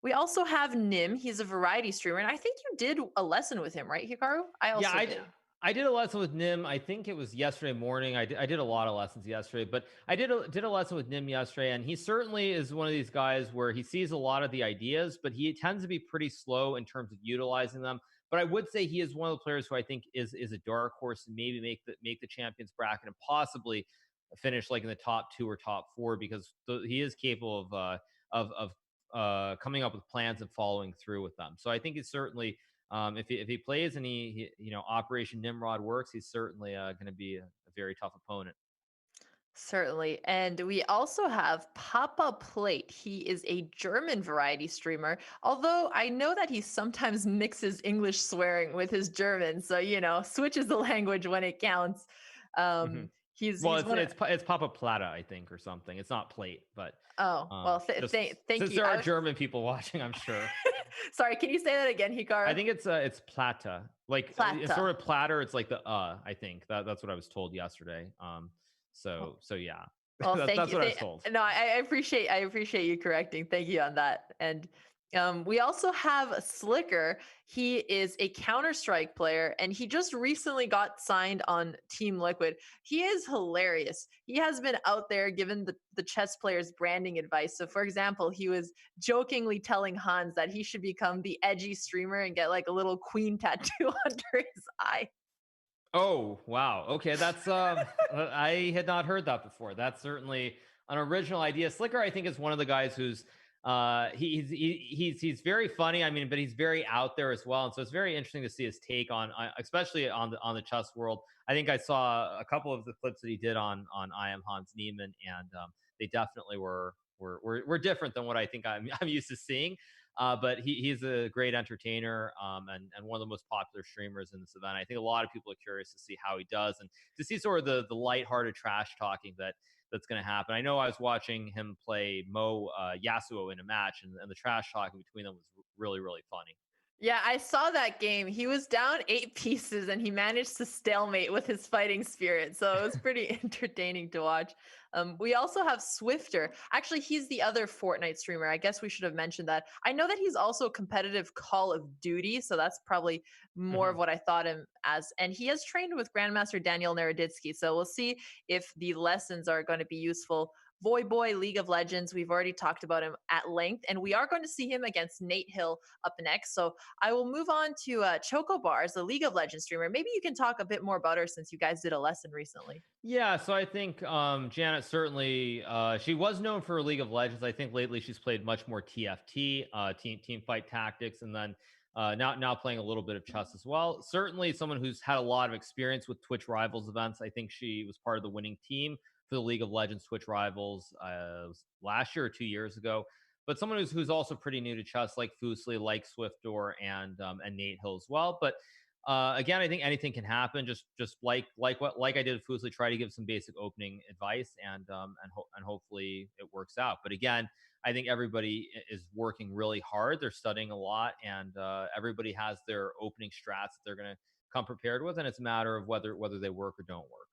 We also have Nim. He's a variety streamer, and I think you did a lesson with him, right, Hikaru? I Yeah, also did. I did a lesson with Nim. I think it was yesterday morning. I did a lot of lessons yesterday, but I did a lesson with Nim yesterday, and he certainly is one of these guys where he sees a lot of the ideas, but he tends to be pretty slow in terms of utilizing them. But I would say he is one of the players who I think is a dark horse and maybe make the champions bracket and possibly finish like in the top 2 or top 4 because he is capable of coming up with plans and following through with them. So I think it's certainly if he plays and Operation Nimrod works, he's certainly going to be a very tough opponent. Certainly. And we also have Papa Plate. He is a German variety streamer, although I know that he sometimes mixes English swearing with his German. So, switches the language when it counts. Hmm. Well, He's one of, it's Papa Plata, I think, or something. It's not plate, but oh, well, just thank since you. there are German people watching, I'm sure. Sorry, can you say that again, Hikaru? I think it's plata. Like it's Plata. sort of platter. It's like the I think that's what I was told yesterday. So yeah, Well, thank that's you. what I was told. No, I appreciate you correcting. Thank you on that. And we also have Slicker. He is a Counter-Strike player, and he just recently got signed on Team Liquid. He is hilarious. He has been out there giving the chess players branding advice. So, for example, he was jokingly telling Hans that he should become the edgy streamer and get like a little queen tattoo under his eye. Oh, wow. Okay, that's I had not heard that before. That's certainly an original idea. Slicker, I think, is one of the guys who's he's very funny. I mean, but he's very out there as well, and so it's very interesting to see his take on, especially on the chess world. I think I saw a couple of the clips that he did on I Am Hans Niemann, and they definitely were different than what I think I'm used to seeing. But he's a great entertainer, and one of the most popular streamers in this event. I think a lot of people are curious to see how he does and to see sort of the lighthearted trash talking that's going to happen. I know I was watching him play Yasuo in a match, and the trash talking between them was really, really funny. Yeah, I saw that game. He was down 8 pieces and he managed to stalemate with his fighting spirit. So it was pretty entertaining to watch. We also have Swifter. Actually, he's the other Fortnite streamer. I guess we should have mentioned that. I know that he's also competitive Call of Duty. So that's probably more of Mhm. what I thought him as. And he has trained with Grandmaster Daniel Naroditsky. So we'll see if the lessons are going to be useful. Voyboy, League of Legends, we've already talked about him at length, and we are going to see him against Nate Hill up next. So I will move on to Choco Bars, the League of Legends streamer. Maybe you can talk a bit more about her since you guys did a lesson recently. Yeah, so I think Janet certainly she was known for League of Legends. I think lately she's played much more TFT, team fight tactics, and then now playing a little bit of chess as well. Certainly someone who's had a lot of experience with Twitch Rivals events. I think she was part of the winning team for the League of Legends Twitch Rivals last year or 2 years ago. But someone who's also pretty new to chess, like Fooslie, like Swiftdoor, and Nate Hill as well. But again, I think anything can happen. Just like I did with Fooslie, try to give some basic opening advice, and hopefully it works out. But again, I think everybody is working really hard. They're studying a lot, and everybody has their opening strats that they're going to come prepared with, and it's a matter of whether they work or don't work.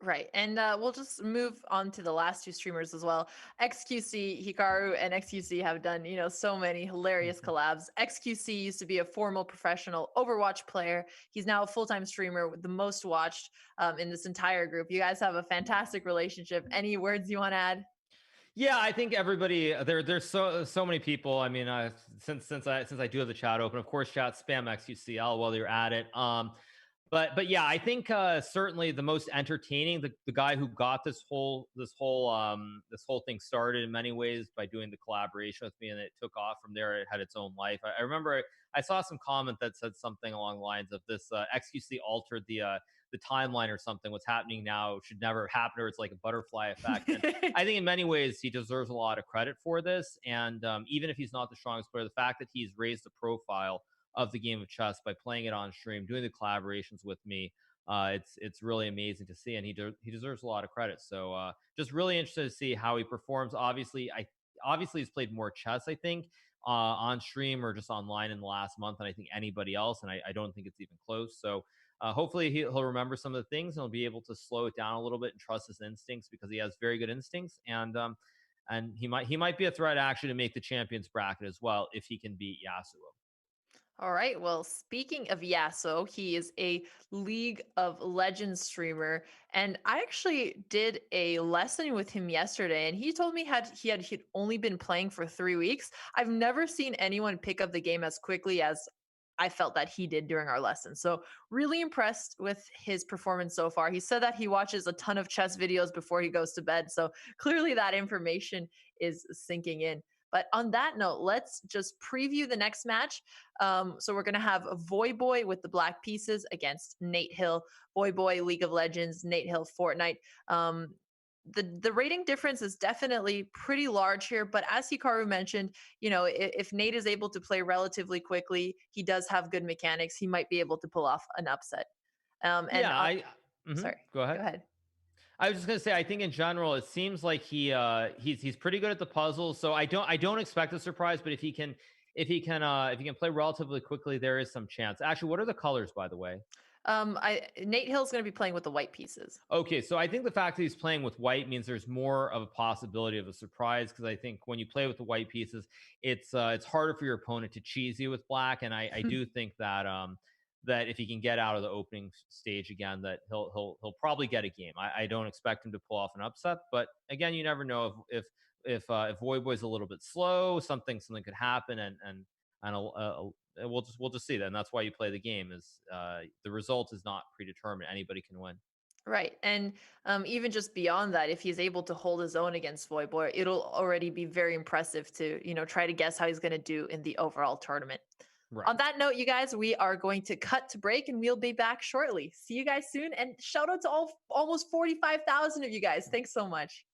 Right. And we'll just move on to the last two streamers as well. XQC, Hikaru, and XQC have done, so many hilarious collabs. XQC used to be a formal professional Overwatch player. He's now a full-time streamer with the most watched in this entire group. You guys have a fantastic relationship. Any words you want to add? Yeah, I think everybody there's so many people. I mean, since I do have the chat open, of course, chat spam XQCL while you're at it. But yeah, I think certainly the most entertaining, the guy who got this whole thing started in many ways by doing the collaboration with me, and it took off from there. It had its own life. I remember I saw some comment that said something along the lines of this XQC altered the timeline or something. What's happening now should never have happened, or it's like a butterfly effect. And I think in many ways he deserves a lot of credit for this. And even if he's not the strongest player, the fact that he's raised the profile of the game of chess by playing it on stream, doing the collaborations with me. It's really amazing to see, and he deserves a lot of credit. So just really interested to see how he performs. Obviously he's played more chess, I think, on stream or just online in the last month than I think anybody else, and I don't think it's even close. So hopefully he'll remember some of the things and he'll be able to slow it down a little bit and trust his instincts, because he has very good instincts, and he might be a threat actually to make the champions bracket as well if he can beat Yasuo. All right. Well, speaking of Yasuo, he is a League of Legends streamer, and I actually did a lesson with him yesterday, and he told me he'd only been playing for 3 weeks. I've never seen anyone pick up the game as quickly as I felt that he did during our lesson. So really impressed with his performance so far. He said that he watches a ton of chess videos before he goes to bed. So clearly that information is sinking in. But on that note, let's just preview the next match. So we're going to have Voyboy with the black pieces against Nate Hill. Voyboy, League of Legends, Nate Hill, Fortnite. The rating difference is definitely pretty large here, but as Hikaru mentioned, if Nate is able to play relatively quickly, he does have good mechanics. He might be able to pull off an upset. And Yeah, sorry, go go ahead. ahead. I was just gonna say, I think in general, it seems like he's pretty good at the puzzles. So I don't expect a surprise, but if he can play relatively quickly, there is some chance. Actually, what are the colors, by the way? Nate Hill's going to be playing with the white pieces. Okay, so I think the fact that he's playing with white means there's more of a possibility of a surprise, because I think when you play with the white pieces, it's harder for your opponent to cheese you with black, and I do think that that if he can get out of the opening stage again, that he'll probably get a game. I don't expect him to pull off an upset, but again, you never know if Voyboy's a little bit slow, something could happen, and we'll just see that. And that's why you play the game. Is the result is not predetermined. Anybody can win. Right. And even just beyond that, if he's able to hold his own against Voyboy, it'll already be very impressive to, try to guess how he's going to do in the overall tournament. Right. On that note, you guys, we are going to cut to break and we'll be back shortly. See you guys soon. And shout out to almost 45,000 of you guys. Thanks so much.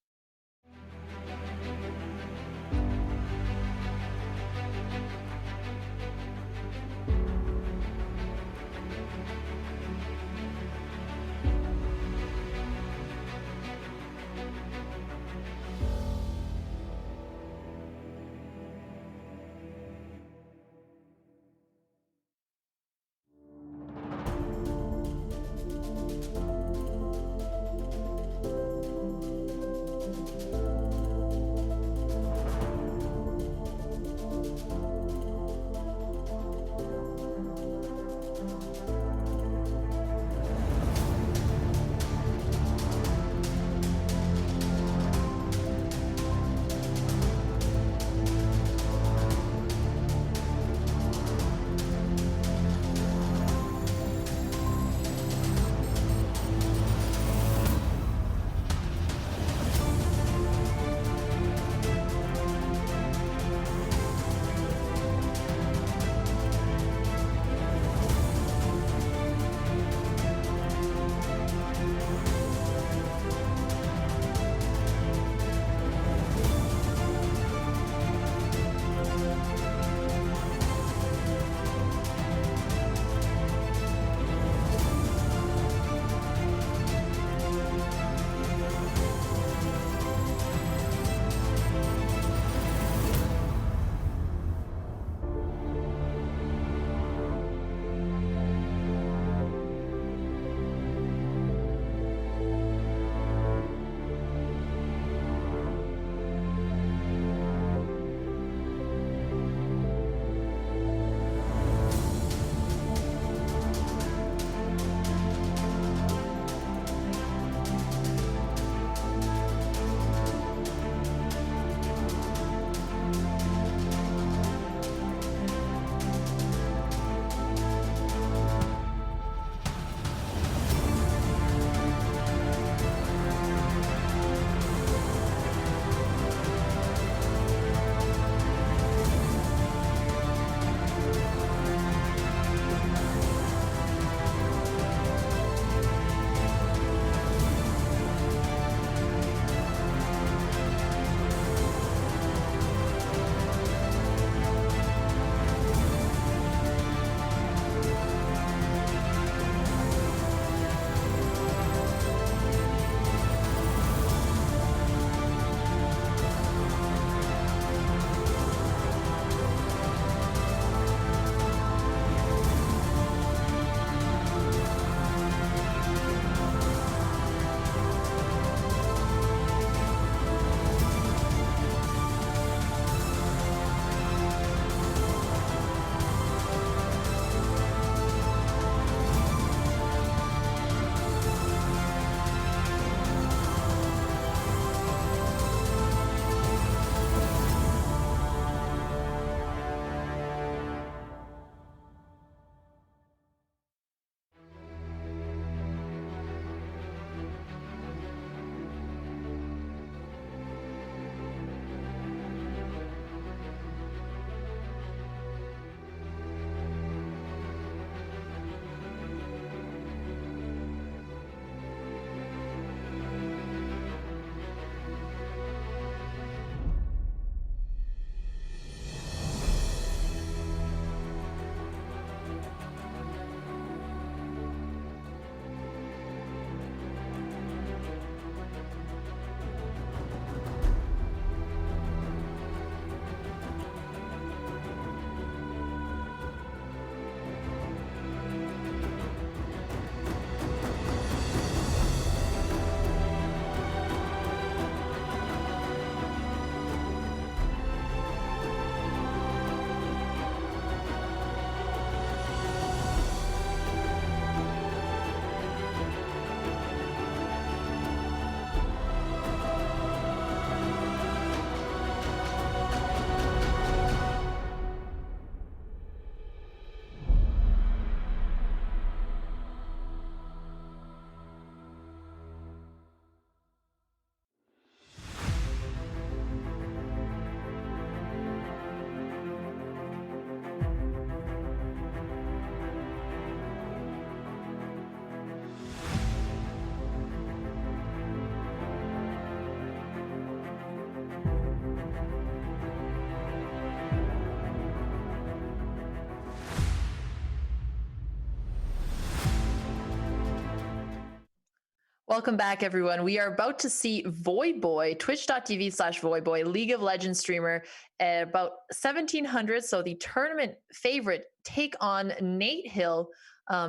Welcome back, everyone. We are about to see Voyboy, twitch.tv/Voyboy, League of Legends streamer, at about 1700. So the tournament favorite take on Nate Hill.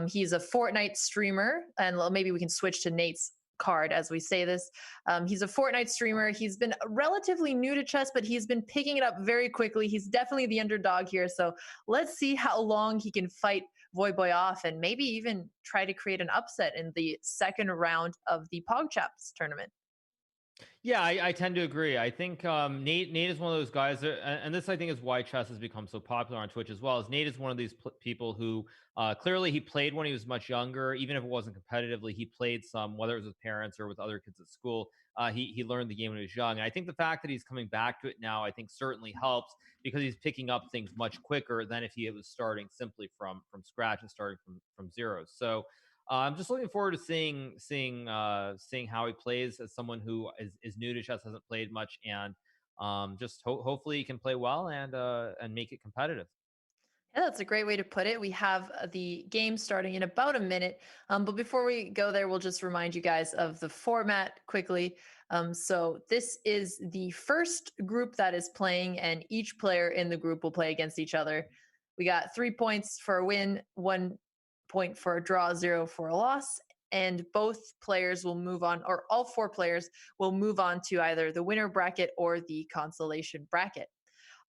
He's a Fortnite streamer, and maybe we can switch to Nate's card as we say this. He's a Fortnite streamer. He's been relatively new to chess, but he's been picking it up very quickly. He's definitely the underdog here. So let's see how long he can fight Voyboy off and maybe even try to create an upset in the second round of the Pogchamps tournament. Yeah, I tend to agree. I think Nate is one of those guys, and this I think is why chess has become so popular on Twitch as well. Is Nate is one of these people who clearly he played when he was much younger, even if it wasn't competitively. He played some, whether it was with parents or with other kids at school. He learned the game when he was young, and I think the fact that he's coming back to it now, I think certainly helps because he's picking up things much quicker than if he was starting simply from scratch and starting from zero. So. I'm just looking forward to seeing how he plays as someone who is new to chess, hasn't played much, and just hopefully he can play well and make it competitive. Yeah, that's a great way to put it. We have the game starting in about a minute. But before we go there, we'll just remind you guys of the format quickly. So this is the first group that is playing, and each player in the group will play against each other. We got 3 points for a win, 1 point for a draw, 0 for a loss. And both players will move on, or all 4 players will move on to either the winner bracket or the consolation bracket.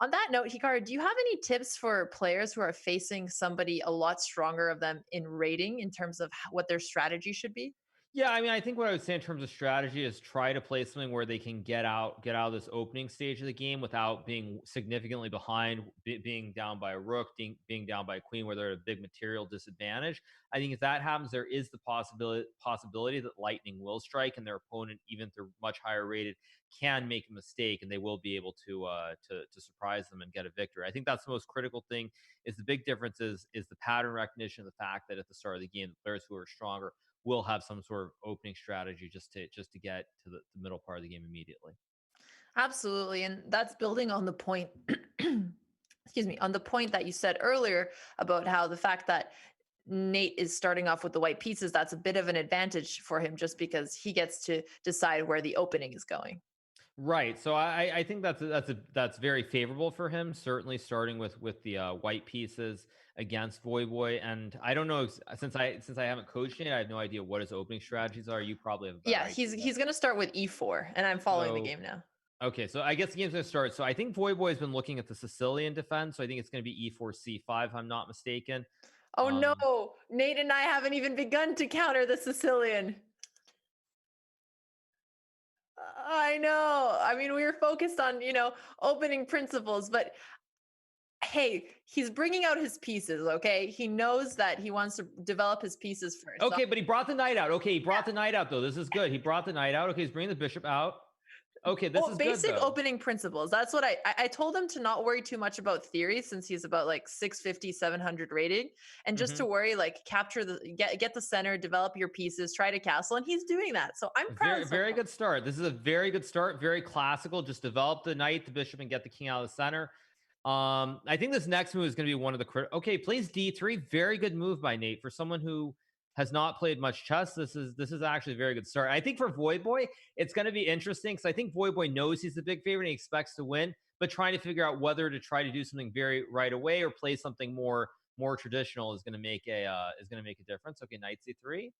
On that note, Hikaru, do you have any tips for players who are facing somebody a lot stronger of them in rating in terms of what their strategy should be? Yeah, I mean, I think what I would say in terms of strategy is try to play something where they can get out of this opening stage of the game without being significantly behind, being down by a rook, being down by a queen, where they're at a big material disadvantage. I think if that happens, there is the possibility that lightning will strike, and their opponent, even if they're much higher rated, can make a mistake, and they will be able to surprise them and get a victory. I think that's the most critical thing. Is the big difference is the pattern recognition, the fact that at the start of the game, the players who are stronger will have some sort of opening strategy just to get to the middle part of the game immediately. Absolutely. And that's building on the point, excuse me, on the point that you said earlier about how the fact that Nate is starting off with the white pieces, that's a bit of an advantage for him just because he gets to decide where the opening is going. Right. So I think that's very favorable for him. Certainly starting with the white pieces against Voyboy, and I don't know since I haven't coached it, I have no idea what his opening strategies are. You probably have a better Yeah, idea. he's going to start with e4, and I'm following the So game now. okay, so I guess the game's gonna start. So I think Voyboy has been looking at the Sicilian defense. So I think it's gonna be e4 c5. If I'm not mistaken. Oh Um, no, Nate and I haven't even begun to counter the Sicilian. I know. I mean, we were focused on, opening principles, but hey, he's bringing out his pieces, okay? He knows that he wants to develop his pieces first. Okay, but he brought the knight out. Okay, he brought the knight out though. This is good. He brought the knight out. Okay, he's bringing the bishop out. Okay, this is good basic though. opening principles. That's what I told him to not worry too much about theory since he's about like 650, 700 rating, and just to worry like capture get the center, develop your pieces, try to castle, and he's doing that. So I'm proud. Very good start. This is a very good start. Very classical. Just develop the knight, the bishop, and get the king out of the center. I think this next move is going to be one of the okay. Plays d3. Very good move by Nate for someone who has not played much chess. This is actually a very good start. I think for Voyboy, it's going to be interesting because I think Voyboy knows he's the big favorite and he expects to win, but trying to figure out whether to try to do something very right away or play something more traditional is going to make a difference. Okay, knight c3.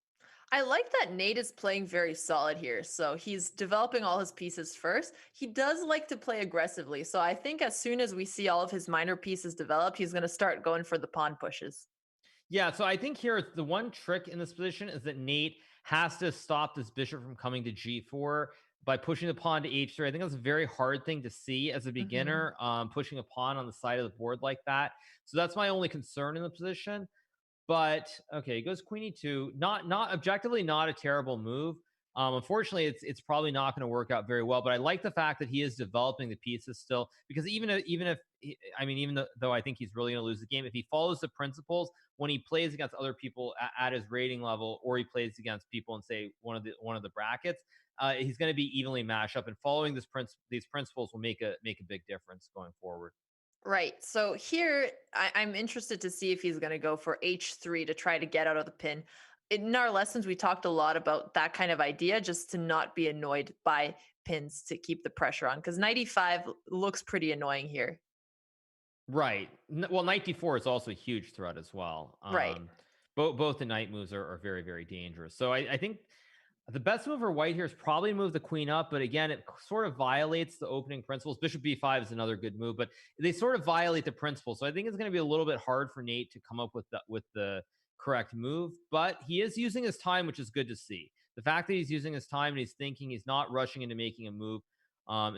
I like that Nate is playing very solid here. So he's developing all his pieces first. He does like to play aggressively. So I think as soon as we see all of his minor pieces developed, he's going to start going for the pawn pushes. Yeah, so I think here the one trick in this position is that Nate has to stop this bishop from coming to g4 by pushing the pawn to h3. I think that's a very hard thing to see as a beginner, pushing a pawn on the side of the board like that. So that's my only concern in the position. But okay, he goes queen e2. Not objectively not a terrible move. Unfortunately, it's probably not going to work out very well. But I like the fact that he is developing the pieces still, because even though I think he's really going to lose the game, if he follows the principles when he plays against other people at his rating level, or he plays against people in say one of the brackets, he's going to be evenly matched up. And following these principles will make a big difference going forward. Right. So here, I'm interested to see if he's going to go for h3 to try to get out of the pin. in our lessons, we talked a lot about that kind of idea, just to not be annoyed by pins to keep the pressure on. Because 95 looks pretty annoying here. Right. Well, knight d4 is also a huge threat as well. Right. Both the knight moves are very, very dangerous. So I think the best move for white here is probably move the queen up, but again, it sort of violates the opening principles. Bishop b5 is another good move, but they sort of violate the principle. So I think it's going to be a little bit hard for Nate to come up with the correct move. But he is using his time, which is good to see. The fact that he's using his time and he's thinking, he's not rushing into making a move,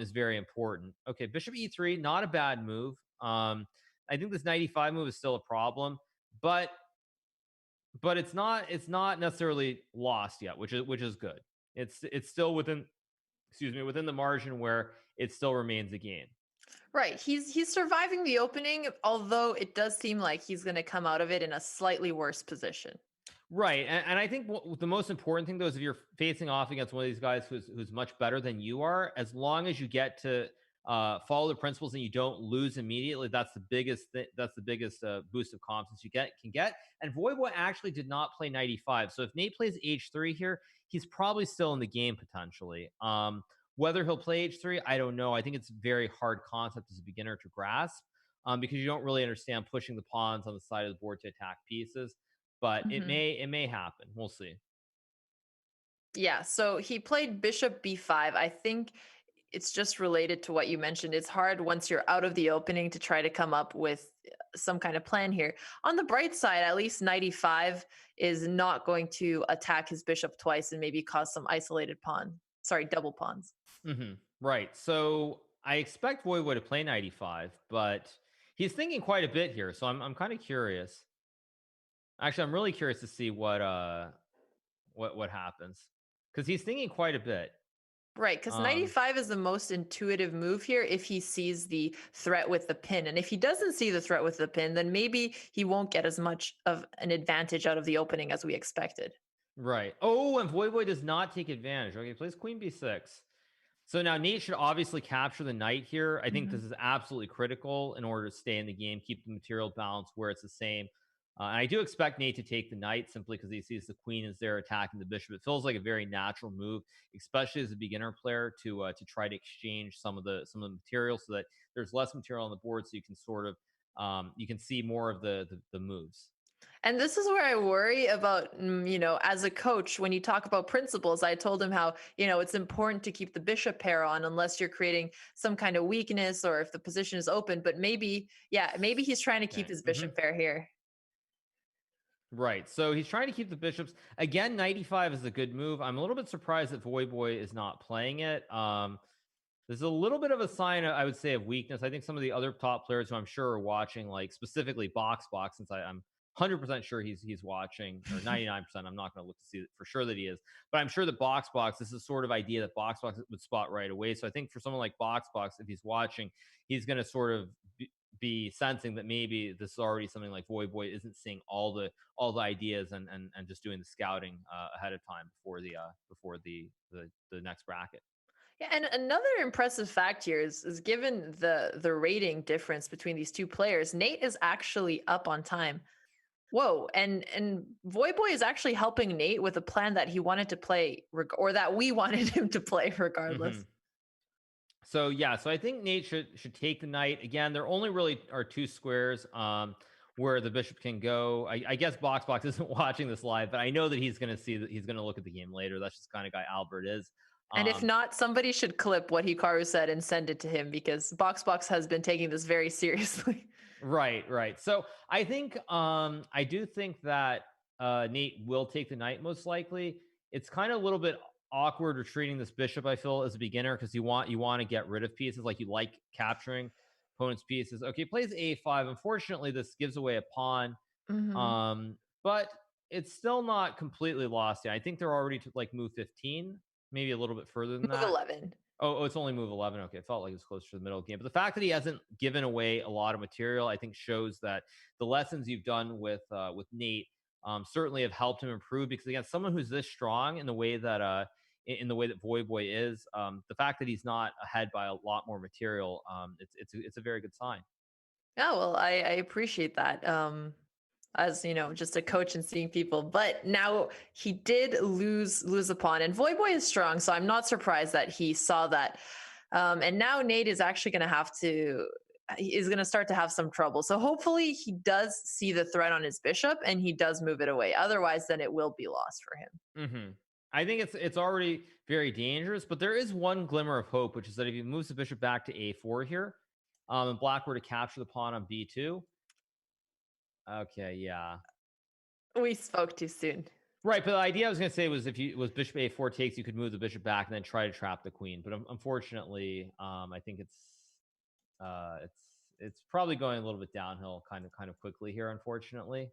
is very important. Okay, bishop e3, not a bad move. I think this 95 move is still a problem, but it's not necessarily lost yet, which is good. It's still within, excuse me, within the margin where it still remains a game. Right. He's surviving the opening, although it does seem like he's going to come out of it in a slightly worse position. Right, and I think the most important thing though is if you're facing off against one of these guys who's much better than you are, as long as you get to follow the principles and you don't lose immediately, that's the biggest boost of confidence you can get. And Voyboy actually did not play 95, so if Nate plays h3 here, he's probably still in the game potentially. Whether he'll play h3, I don't know. I think it's a very hard concept as a beginner to grasp, because you don't really understand pushing the pawns on the side of the board to attack pieces. But it may happen. We'll see. Yeah, so he played bishop b5. I think it's just related to what you mentioned. It's hard once you're out of the opening to try to come up with some kind of plan here. On the bright side, at least 95 is not going to attack his bishop twice and maybe cause some isolated double pawns. Right. So I expect Voyboy to play 95, but he's thinking quite a bit here. So I'm kind of curious. Actually, I'm really curious to see what happens, because he's thinking quite a bit. Right, because 95 is the most intuitive move here if he sees the threat with the pin. And if he doesn't see the threat with the pin, then maybe he won't get as much of an advantage out of the opening as we expected. Right. Oh, and Voyboy does not take advantage. Okay, he plays queen b6. So now Nate should obviously capture the knight here. I think this is absolutely critical in order to stay in the game, keep the material balance where it's the same. And I do expect Nate to take the knight simply because he sees the queen is there attacking the bishop. It feels like a very natural move, especially as a beginner player, to try to exchange some of the material so that there's less material on the board, so you can sort of you can see more of the moves. And this is where I worry about, as a coach, when you talk about principles, I told him how, it's important to keep the bishop pair on unless you're creating some kind of weakness or if the position is open. But maybe he's trying to keep his bishop pair here. Right. So he's trying to keep the bishops. Again, 95 is a good move. I'm a little bit surprised that Voyboy is not playing it. There's a little bit of a sign, I would say, of weakness. I think some of the other top players who I'm sure are watching, like specifically Box, since I'm 100% sure he's watching, or 99%. I'm not going to look to see for sure that he is, but I'm sure that Box, this is the sort of idea that Box would spot right away. So I think for someone like Box, if he's watching, he's going to sort of be sensing that maybe this is already something like Voyboy isn't seeing all the ideas and just doing the scouting ahead of time before the next bracket. Yeah, and another impressive fact here is given the rating difference between these two players, Nate is actually up on time. Whoa, and Voyboy is actually helping Nate with a plan that he wanted to play, or that we wanted him to play regardless. So yeah, so I think Nate should take the knight. Again, there only really are two squares where the bishop can go. I guess Box isn't watching this live, but I know that he's going to see that he's going to look at the game later. That's just the kind of guy Albert is. And if not, somebody should clip what Hikaru said and send it to him, because Box has been taking this very seriously. Right. So I think I do think that Nate will take the knight most likely. It's kind of a little bit awkward retreating this bishop, I feel, as a beginner, because you want to get rid of pieces, like you like capturing opponent's pieces. Okay, plays a5. Unfortunately, this gives away a pawn. But it's still not completely lost yet. I think they're already to like move 15, maybe a little bit further than move that. 11. Oh, it's only move 11. Okay, it felt like it was closer to the middle of the game. But the fact that he hasn't given away a lot of material, I think, shows that the lessons you've done with Nate certainly have helped him improve. Because again, someone who's this strong in the way that Voyboy is, the fact that he's not ahead by a lot more material, it's a very good sign. Yeah, well, I appreciate that. as just a coach and seeing people. But now he did lose a pawn, and Voyboy is strong, so I'm not surprised that he saw that. And now Nate is actually going to have to. He is going to start to have some trouble. So hopefully he does see the threat on his bishop and he does move it away. Otherwise, then it will be lost for him. I think it's already very dangerous, but there is one glimmer of hope, which is that if he moves the bishop back to a4 here, and black were to capture the pawn on b2. Okay, yeah. We spoke too soon. Right, but the idea I was going to say was if you was bishop a4 takes, you could move the bishop back and then try to trap the queen. But unfortunately, I think it's probably going a little bit downhill kind of quickly here, unfortunately.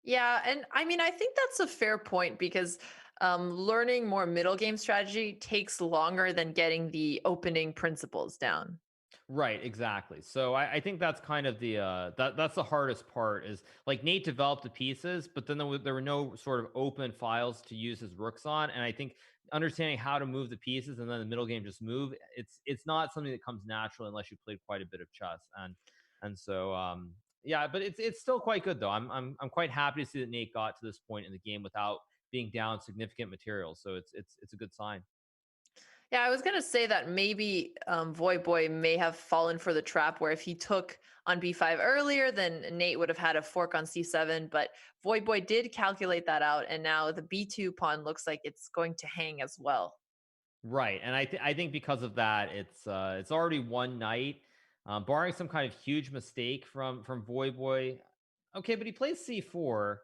Yeah, and I mean, I think that's a fair point because learning more middle game strategy takes longer than getting the opening principles down. Right, exactly. So I think that's kind of the that's the hardest part is like Nate developed the pieces, but then there were no sort of open files to use his rooks on, and I think understanding how to move the pieces and then the middle game just move, it's not something that comes naturally unless you played quite a bit of chess, and so yeah, but it's still quite good though. I'm quite happy to see that Nate got to this point in the game without being down significant material, so it's a good sign. Yeah, I was gonna say that maybe Voyboy may have fallen for the trap where if he took on b5 earlier, then Nate would have had a fork on c7. But Voyboy did calculate that out, and now the b2 pawn looks like it's going to hang as well. Right, and I think because of that, it's already one night, barring some kind of huge mistake from Voyboy. Okay, but he plays c4.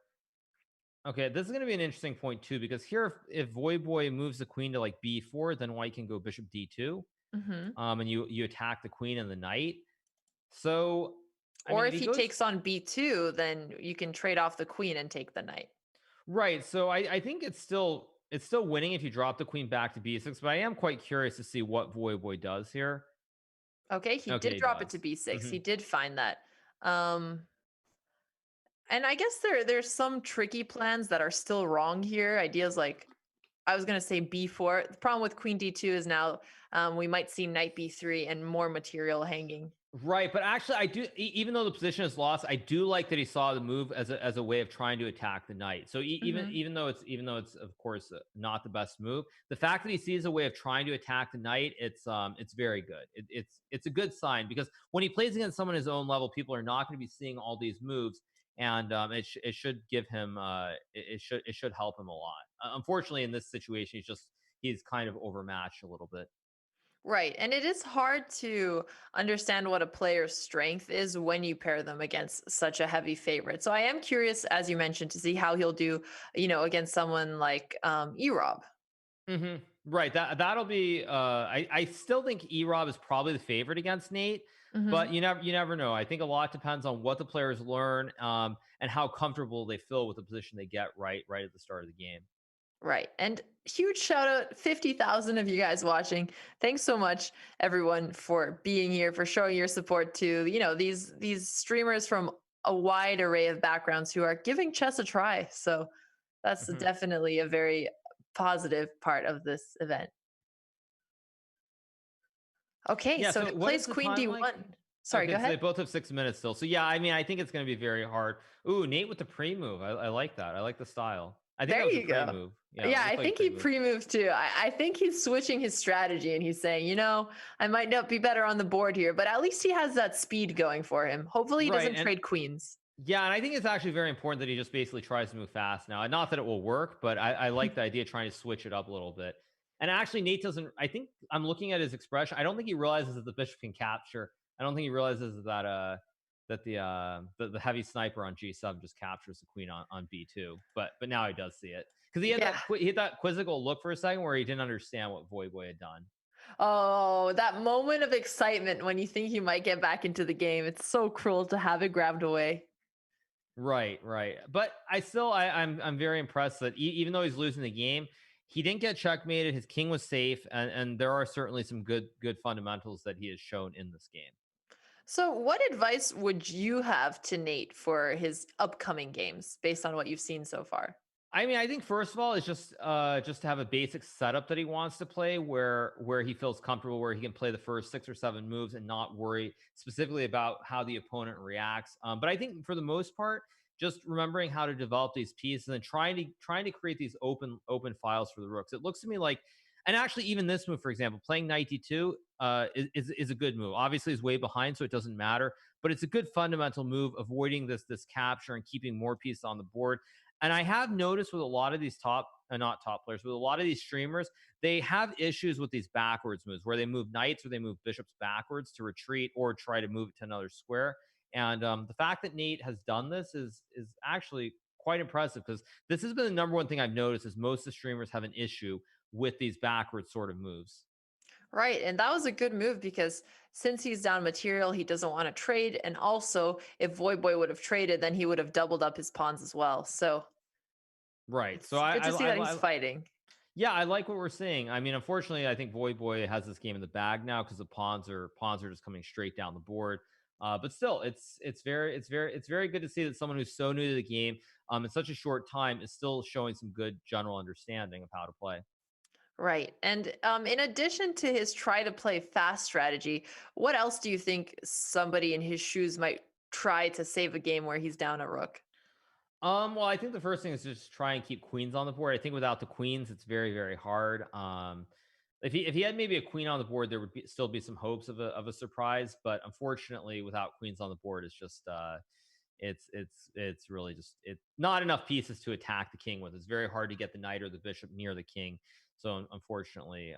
Okay, this is going to be an interesting point too because here, if Voyboy moves the queen to like b4, then White can go bishop d2, Hmm. and you attack the queen and the knight. So, I Or mean, if if he he goes takes on b2, then you can trade off the queen and take the knight. right, so I think it's still winning if you drop the queen back to b6, but I am quite curious to see what Voyboy does here. Okay, he Okay, did he drop it to does. b6. Hmm. He did find that. Um, and I guess there's some tricky plans that are still wrong here. Ideas like I was going to say b4. The problem with queen d2 is now we might see knight b3 and more material hanging. Right, but actually, I do. Even though the position is lost, I do like that he saw the move as a way of trying to attack the knight. So Hmm. even though it's of course not the best move, the fact that he sees a way of trying to attack the knight, it's very good. It's a good sign because when he plays against someone his own level, people are not going to be seeing all these moves, and it should give him it should help him a lot. Unfortunately, in this situation, he's kind of overmatched a little bit. Right. And it is hard to understand what a player's strength is when you pair them against such a heavy favorite. So I am curious, as you mentioned, to see how he'll do, against someone like Erob. Hmm. Right. That'll be. I still think Erob is probably the favorite against Nate, but Hmm. you never know. I think a lot depends on what the players learn, and how comfortable they feel with the position they get right at the start of the game. Right. And huge shout out, 50,000 of you guys watching. Thanks so much, everyone, for being here, for showing your support to, these streamers from a wide array of backgrounds who are giving chess a try. So that's Hmm. definitely a very positive part of this event. Okay, Yeah. so So he what is plays the queen time like? d1. Sorry, go Okay, so they ahead. both have 6 minutes still. So yeah, I mean, I think it's going to be very hard. Ooh, Nate with the pre move. I like that. I like the style. I think There that was a you pre go. move. Yeah, it Yeah, I looked like a think pre he move. pre-moved too. I think he's switching his strategy and he's saying, I might not be better on the board here, but at least he has that speed going for him. Hopefully he Right, doesn't and trade queens. yeah, and I think it's actually very important that he just basically tries to move fast now. And not that it will work, but I like the idea of trying to switch it up a little bit. And actually, Nate doesn't. I think I'm looking at his expression. I don't think he realizes that the bishop can capture. I don't think he realizes that the heavy sniper on G7 just captures the queen on B2. But now he does see it because Yeah. he had that quizzical look for a second where he didn't understand what Voyboy had done. Oh, that moment of excitement when you think you might get back into the game. It's so cruel to have it grabbed away. Right, right. But I'm very impressed that even though he's losing the game, he didn't get checkmated. His king was safe, and there are certainly some good fundamentals that he has shown in this game. So, what advice would you have to Nate for his upcoming games based on what you've seen so far? I mean, I think first of all, it's just to have a basic setup that he wants to play where he feels comfortable, where he can play the first 6 or 7 moves and not worry specifically about how the opponent reacts. But I think for the most part, just remembering how to develop these pieces and trying to create these open files for the rooks. It looks to me like, and actually even this move, for example, playing knight d2 is a good move. Obviously, he's way behind, so it doesn't matter. But it's a good fundamental move, avoiding this capture and keeping more pieces on the board. And I have noticed with a lot of these not top players, with a lot of these streamers, they have issues with these backwards moves where they move knights or they move bishops backwards to retreat or try to move it to another square. And the fact that Nate has done this is actually quite impressive, because this has been the number one thing I've noticed is most of the streamers have an issue with these backwards sort of moves. Right. And that was a good move because since he's down material, he doesn't want to trade. And also, if Voyboy would have traded, then he would have doubled up his pawns as well. So Right. So it's good to see that he's I fighting. yeah, I like what we're seeing. I mean, unfortunately, I think Voyboy has this game in the bag now because the pawns are just coming straight down the board. But still, it's very good to see that someone who's so new to the game, in such a short time, is still showing some good general understanding of how to play. Right. And in addition to his try to play fast strategy, what else do you think somebody in his shoes might try to save a game where he's down a rook? Well, I think the first thing is just try and keep queens on the board. I think without the queens, it's very, very hard. If he had maybe a queen on the board, there would still be some hopes of a surprise. But unfortunately, without queens on the board, it's just it's really just not enough pieces to attack the king with. It's very hard to get the knight or the bishop near the king. So unfortunately,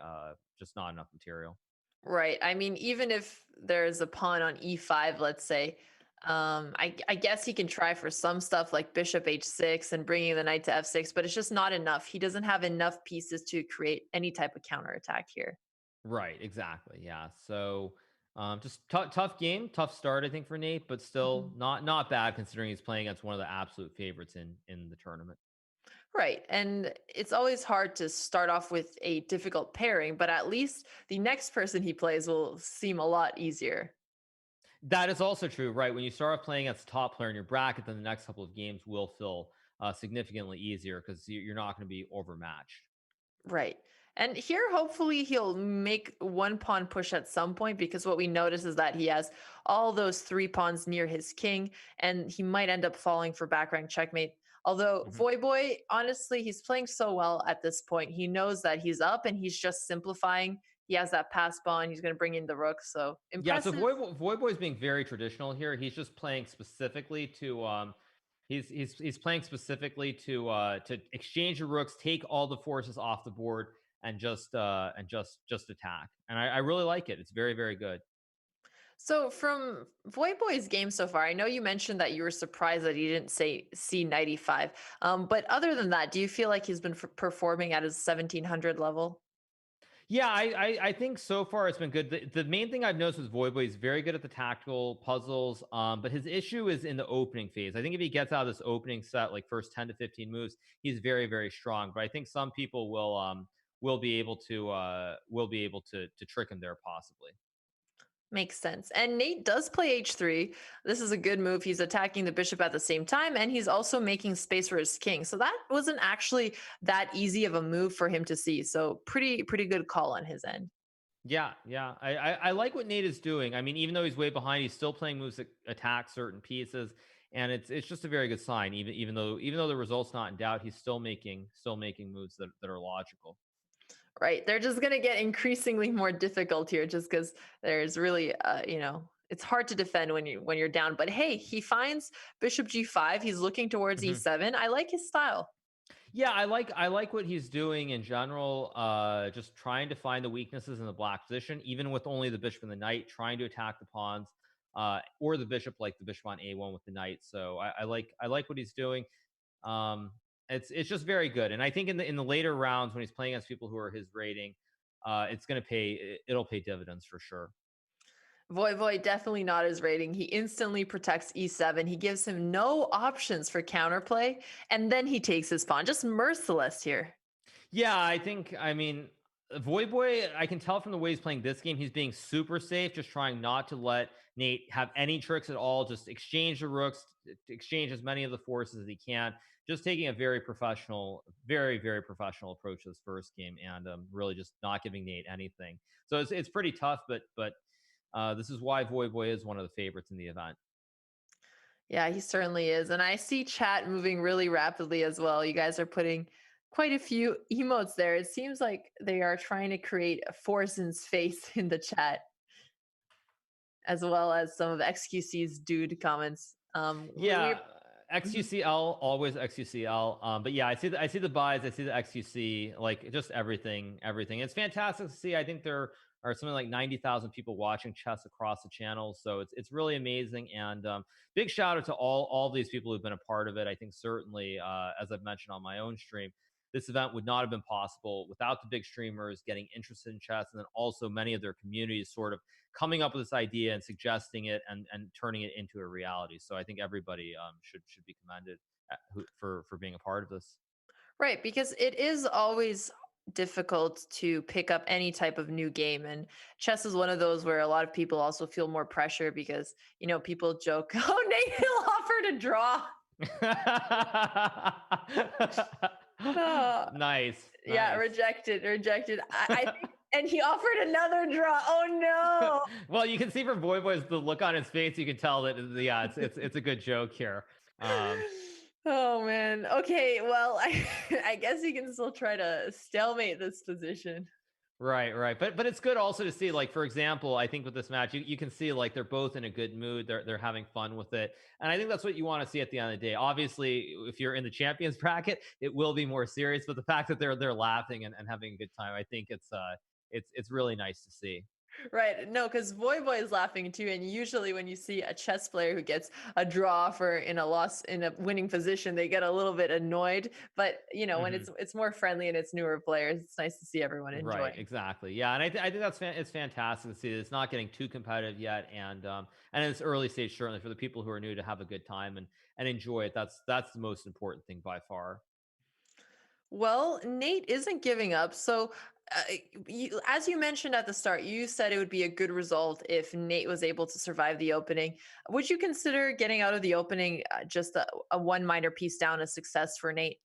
just not enough material. Right. I mean, even if there's a pawn on e5, let's say, I guess he can try for some stuff like bishop h6 and bringing the knight to f6, but it's just not enough. He doesn't have enough pieces to create any type of counterattack here. Right, exactly. Yeah. So just tough game, tough start, I think, for Nate, but still Mhm. not bad considering he's playing against one of the absolute favorites in the tournament. Right. And it's always hard to start off with a difficult pairing, but at least the next person he plays will seem a lot easier. That is also true, right? When you start off playing against the top player in your bracket, then the next couple of games will feel significantly easier because you're not going to be overmatched. Right. And here, hopefully, he'll make one pawn push at some point because what we notice is that he has all those three pawns near his king, and he might end up falling for back rank checkmate. Although Mhm. Voyboy, honestly, he's playing so well at this point. He knows that he's up and he's just simplifying. He has that pass pawn. He's going to bring in the rook. So Yeah, so impressive. Voyboy is being very traditional here. He's just playing specifically to he's playing specifically to exchange your rooks, take all the forces off the board, and just attack. And I really like it. It's very, very good. So from Voyboy's game so far, I know you mentioned that you were surprised that he didn't say C95. But other than that, do you feel like he's been performing at his 1700 level? Yeah, I think so far it's been good. The main thing I've noticed with Voivoy is very good at the tactical puzzles, but his issue is in the opening phase. I think if he gets out of this opening set, like first 10 to 15 moves, he's very, very strong. But I think some people will be able to trick him there possibly. Makes sense. And Nate does play h3. This is a good move. He's attacking the bishop at the same time, and he's also making space for his king. So that wasn't actually that easy of a move for him to see. So pretty good call on his end. Yeah, yeah. I like what Nate is doing. I mean, even though he's way behind, he's still playing moves that attack certain pieces, and it's just a very good sign. Even though the result's not in doubt, he's still making moves that are logical. Right. They're just going to get increasingly more difficult here just because there's really, it's hard to defend when you're down. But hey, he finds bishop g5. He's looking towards Mhm. e7. I like his style. Yeah, I like what he's doing in general. Just trying to find the weaknesses in the black position, even with only the bishop and the knight, trying to attack the pawns, or the bishop, like the bishop on a1 with the knight. So I like what he's doing. Um, it's just very good, and I think in the later rounds when he's playing against people who are his rating, it's gonna pay. It'll pay dividends for sure. Voy definitely not his rating. He instantly protects e7. He gives him no options for counterplay, and then he takes his pawn. Just merciless here. Yeah, I mean, Voyboy, I can tell from the way he's playing this game, he's being super safe, just trying not to let Nate have any tricks at all. Just exchange the rooks, exchange as many of the forces as he can. Just taking a very professional, very professional approach to this first game, and really just not giving Nate anything. So it's pretty tough, but this is why Voyboy is one of the favorites in the event. Yeah, he certainly is. And I see chat moving really rapidly as well. You guys are putting quite a few emotes there. It seems like they are trying to create a Forsen's face in the chat, as well as some of XQC's dude comments. Yeah, Mhm. XUCL, always XUCL. But yeah, I see the buys, I see the XUC, like just everything. It's fantastic to see. I think there are something like 90,000 people watching chess across the channel, so it's really amazing. And big shout out to all these people who've been a part of it. I think certainly, as I've mentioned on my own stream, this event would not have been possible without the big streamers getting interested in chess, and then also many of their communities sort of coming up with this idea and suggesting it and turning it into a reality. So I think everybody should be commended for being a part of this. Right, because it is always difficult to pick up any type of new game, and chess is one of those where a lot of people also feel more pressure because people joke, "Oh, Nate Hill offered a draw." Oh, Nice, yeah, nice. rejected. I think, and he offered another draw. Oh no! Well, you can see from Voyboy's the look on his face. You can tell that yeah, it's a good joke here. Oh man. Okay, well, I guess he can still try to stalemate this position. Right. But it's good also to see, like, for example, I think with this match, you can see like they're both in a good mood. They're having fun with it. And I think that's what you want to see at the end of the day. Obviously, if you're in the champions bracket, it will be more serious. But the fact that they're laughing and having a good time, I think it's really nice to see. Right. No, because Voyboy is laughing too. And usually when you see a chess player who gets a draw for in a winning position, they get a little bit annoyed. But when Hmm. it's more friendly and it's newer players, it's nice to see everyone Right, enjoying. exactly. Yeah, and I think it's fantastic to see that it's not getting too competitive yet, and in this early stage, certainly for the people who are new to have a good time and enjoy it. That's the most important thing by far. Well, Nate isn't giving up. So, uh, as you mentioned at the start, you said it would be a good result if Nate was able to survive the opening. Would you consider getting out of the opening just a one minor piece down a success for Nate?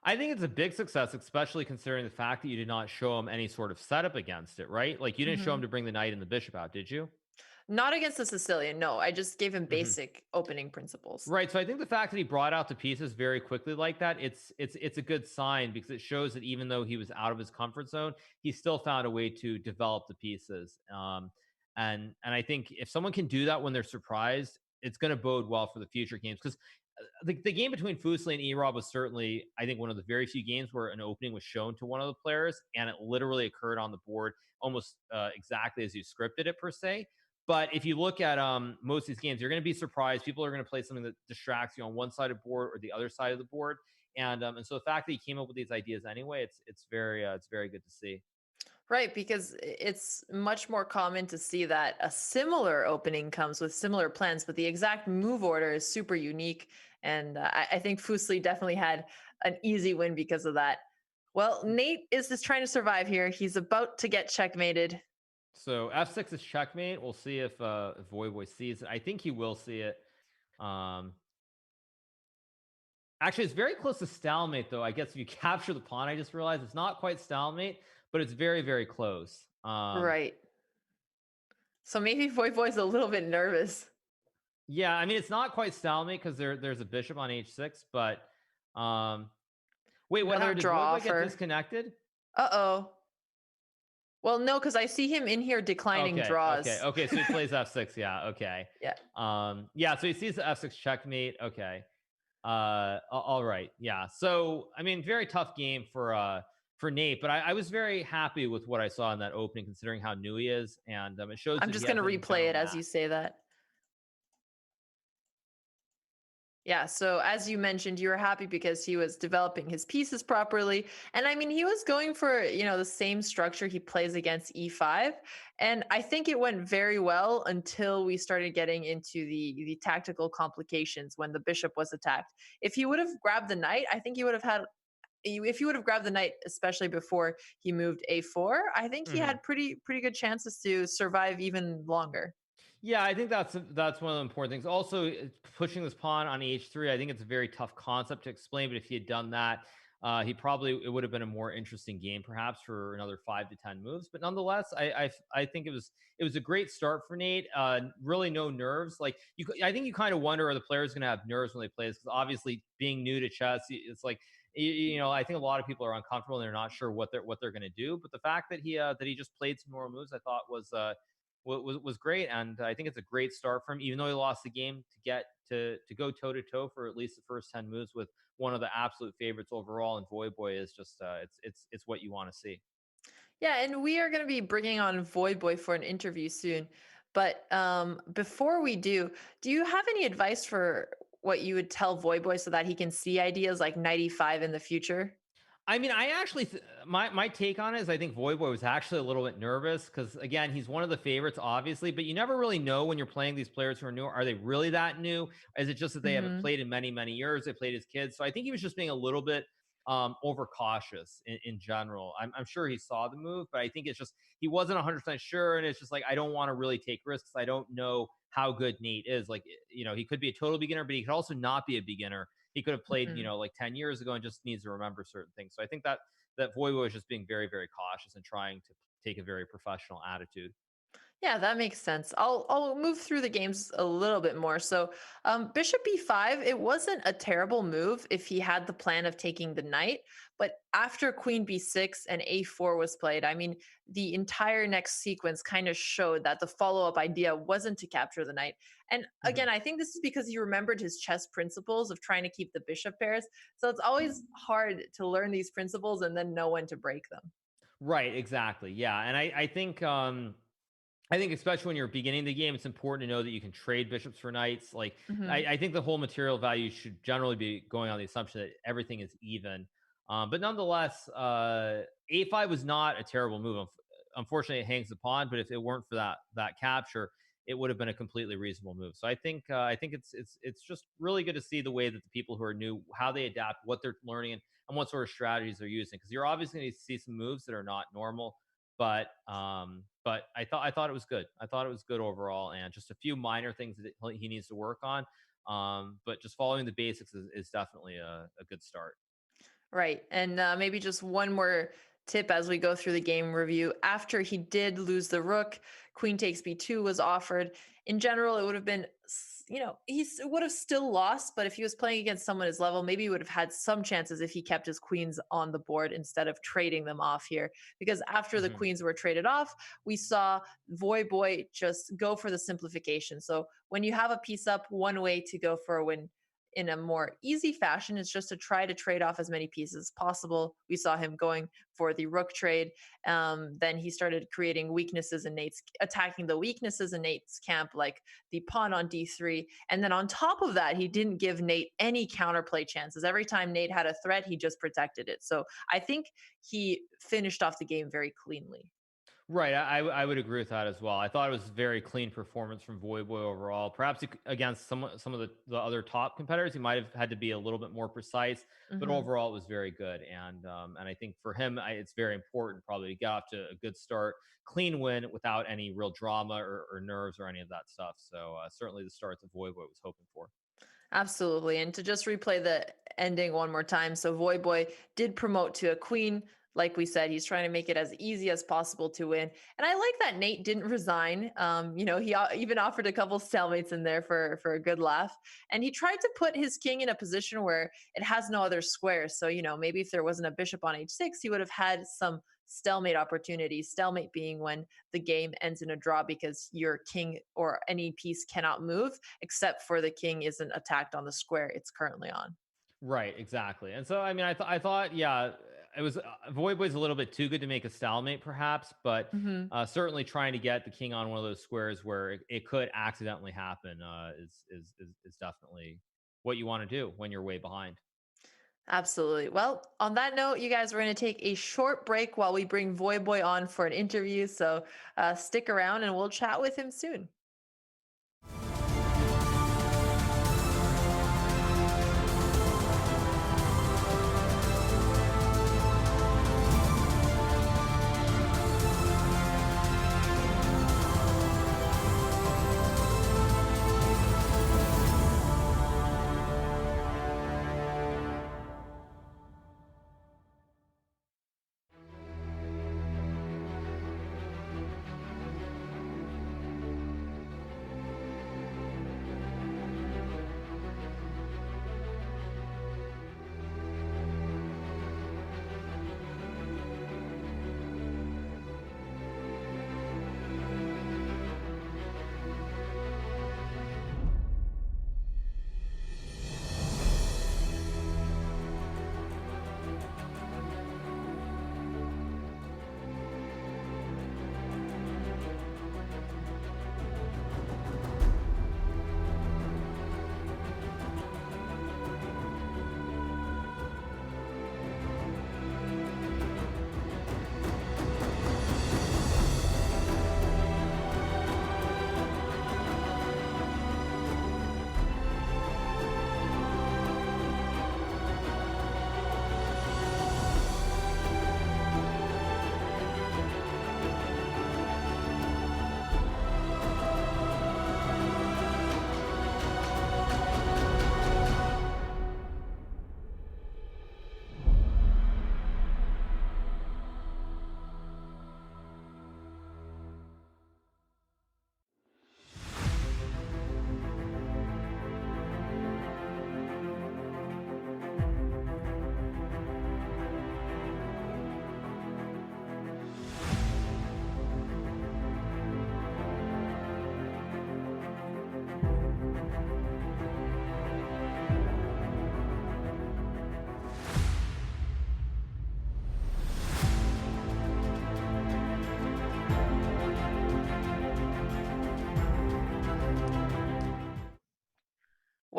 I think it's a big success, especially considering the fact that you did not show him any sort of setup against it, right? Like you didn't show him Hmm. to bring the knight and the bishop out, did you? Not against the Sicilian. No, I just gave him Hmm. basic opening principles. Right. So I think the fact that he brought out the pieces very quickly like that, it's a good sign because it shows that even though he was out of his comfort zone, he still found a way to develop the pieces. And I think if someone can do that when they're surprised, it's going to bode well for the future games because the game between Fooslie and Erob was certainly, I think, one of the very few games where an opening was shown to one of the players and it literally occurred on the board almost exactly as you scripted it per se. But if you look at most of these games, you're going to be surprised. People are going to play something that distracts you on one side of the board or the other side of the board, and so the fact that he came up with these ideas anyway, it's very good to see. Right, because it's much more common to see that a similar opening comes with similar plans, but the exact move order is super unique. And I think Fooslie definitely had an easy win because of that. Well, Nate is just trying to survive here. He's about to get checkmated. So f6 is checkmate. We'll see if Voyboy sees it. I think he will see it. Um, Actually, it's very close to stalemate, though. I guess if you capture the pawn, I just realized it's not quite stalemate, but it's very close. Right. So maybe Voyboy's a little bit nervous. Yeah, I mean it's not quite stalemate because there's a bishop on h6, but um, wait, what? Another Did draw Voyboy get offer. disconnected? Uh-oh. Well, no, because I see him in here declining draws. Okay. So he plays f6. Yeah. Okay. Yeah. Yeah. So he sees the f6 checkmate. Okay. All right. Yeah. So I mean, very tough game for Nate, but I was very happy with what I saw in that opening, considering how new he is, and it shows I'm that he just going to hasn't replay down it as that. you say that. Yeah, so as you mentioned, you were happy because he was developing his pieces properly. And I mean, he was going for, the same structure he plays against e5. And I think it went very well until we started getting into the tactical complications when the bishop was attacked. If he would have grabbed the knight, I think he would have had if he would have grabbed the knight, especially before he moved a4, I think he Mhm. had pretty good chances to survive even longer. Yeah, I think that's one of the important things. Also, pushing this pawn on h3, I think it's a very tough concept to explain. But if he had done that, it would have been a more interesting game, perhaps for another 5 to 10 moves. But nonetheless, I think it was a great start for Nate. Really, no nerves. Like I think you kind of wonder, are the players going to have nerves when they play this? Because obviously, being new to chess, it's like I think a lot of people are uncomfortable and they're not sure what they're going to do. But the fact that he just played some normal moves, I thought was great, and I think it's a great start for him. Even though he lost the game, to get to go toe to toe for at least the first 10 moves with one of the absolute favorites overall, and Voyboy is just it's what you want to see. Yeah, and we are going to be bringing on Voyboy for an interview soon. But before we do you have any advice for what you would tell Voyboy so that he can see ideas like 95 in the future? I mean, I actually my take on it is I think Voyboy was actually a little bit nervous because again, he's one of the favorites, obviously, but you never really know when you're playing these players who are new. Are they really that new? Is it just that they haven't Hmm. played in many years? They played as kids, so I think he was just being a little bit overcautious in general. I'm sure he saw the move, but I think it's just he wasn't 100% sure, and it's just like I don't want to really take risks. I don't know how good Nate is. Like he could be a total beginner, but he could also not be a beginner. He could have played, Hmm. like 10 years ago and just needs to remember certain things. So I think that Voivo is just being very, very cautious and trying to take a very professional attitude. Yeah, that makes sense. I'll move through the games a little bit more. So, Bishop E5, it wasn't a terrible move if he had the plan of taking the knight. But after Queen B6 and A4 was played, I mean, the entire next sequence kind of showed that the follow-up idea wasn't to capture the knight. And Mhm. again, I think this is because he remembered his chess principles of trying to keep the bishop pairs. So it's always hard to learn these principles and then know when to break them. Right, exactly. Yeah. And I think especially when you're beginning the game, it's important to know that you can trade bishops for knights. Like Hmm. I think the whole material value should generally be going on the assumption that everything is even. But nonetheless, a5 was not a terrible move. Unfortunately, it hangs the pawn, but if it weren't for that capture, it would have been a completely reasonable move. So I think it's just really good to see the way that the people who are new, how they adapt, what they're learning, and what sort of strategies they're using. Because you're obviously going to see some moves that are not normal, but I thought it was good. I thought it was good overall, and just a few minor things that he needs to work on. But just following the basics is definitely a good start. Right. And maybe just one more tip as we go through the game review. After he did lose the rook, queen takes b2 was offered. In general, it would have been, he would have still lost, but if he was playing against someone his level, maybe he would have had some chances if he kept his queens on the board instead of trading them off here. Because after the Mhm. queens were traded off, we saw Voyboy just go for the simplification. So when you have a piece up, one way to go for a win in a more easy fashion is just to try to trade off as many pieces as possible. We saw him going for the rook trade. Then he started creating weaknesses in Nate's, attacking the weaknesses in Nate's camp, like the pawn on d3. And then on top of that, he didn't give Nate any counterplay chances. Every time Nate had a threat, he just protected it. So I think he finished off the game very cleanly. Right, I would agree with that as well. I thought it was a very clean performance from Voyboy overall. Perhaps against some of the other top competitors, he might have had to be a little bit more precise, but Hmm. overall it was very good. And I think for him, it's very important probably to get off to a good start, clean win without any real drama or nerves or any of that stuff. So certainly the start that Voyboy was hoping for. Absolutely. And to just replay the ending one more time. So Voyboy did promote to a queen. Like we said, he's trying to make it as easy as possible to win. And I like that Nate didn't resign. He even offered a couple stalemates in there for a good laugh. And he tried to put his king in a position where it has no other squares. So, maybe if there wasn't a bishop on h6, he would have had some stalemate opportunities. Stalemate being when the game ends in a draw because your king or any piece cannot move except for the king isn't attacked on the square it's currently on. Right, exactly. And so, I mean, I thought, yeah, it was Voyboy's a little bit too good to make a stalemate, perhaps, but Hmm. certainly trying to get the king on one of those squares where it could accidentally happen is definitely what you want to do when you're way behind. Absolutely. Well, on that note, you guys, we're going to take a short break while we bring Voyboy on for an interview. So stick around and we'll chat with him soon.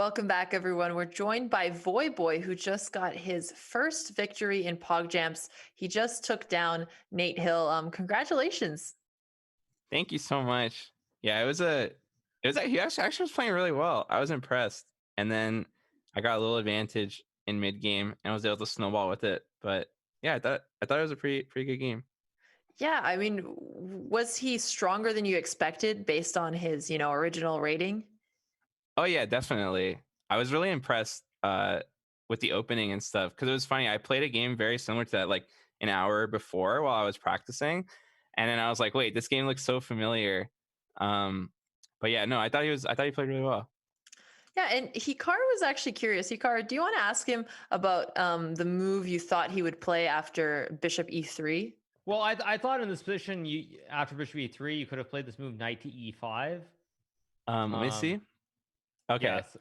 Welcome back, everyone. We're joined by Voyboy, who just got his first victory in Pogchamps. He just took down Nate Hill. Congratulations. Thank you so much. Yeah, he actually was playing really well. I was impressed. And then I got a little advantage in mid game and was able to snowball with it. But yeah, I thought it was a pretty good game. Yeah, I mean, was he stronger than you expected based on his, original rating? Oh yeah, definitely. I was really impressed with the opening and stuff because it was funny. I played a game very similar to that like an hour before while I was practicing, and then I was like, wait, this game looks so familiar. But yeah, no, I thought he played really well. Yeah, and Hikaru was actually curious. Hikaru, do you want to ask him about the move you thought he would play after Bishop E3? Well, I thought in this position, after Bishop E3, you could have played this move Knight to E5. Let me see. Okay. Yes.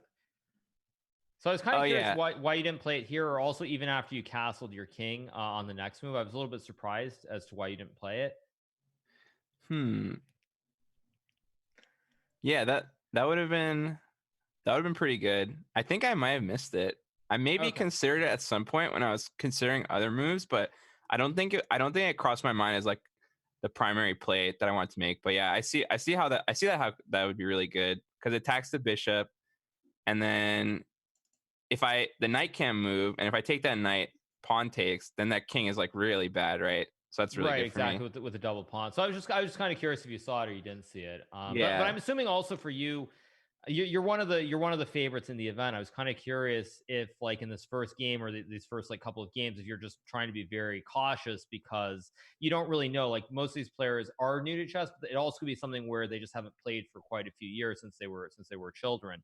So I was kind of curious yeah. why you didn't play it here, or also even after you castled your king on the next move. I was a little bit surprised as to why you didn't play it. Yeah, that would have been pretty good. I think I might have missed it. I maybe considered it at some point when I was considering other moves, but I don't think it crossed my mind as like the primary play that I wanted to make. But yeah, I see how that would be really good because it attacks the bishop, and then if the knight can move, and if I take that knight, pawn takes, then that king is like really bad, right? So that's really good for me. With the double pawn. So I was just kind of curious if you saw it or you didn't see it. Yeah. But I'm assuming also for you, you're one of the favorites in the event. I was kind of curious if like in this first game or these first like couple of games, if you're just trying to be very cautious because you don't really know. Like most of these players are new to chess, but it also could be something where they just haven't played for quite a few years since they were children.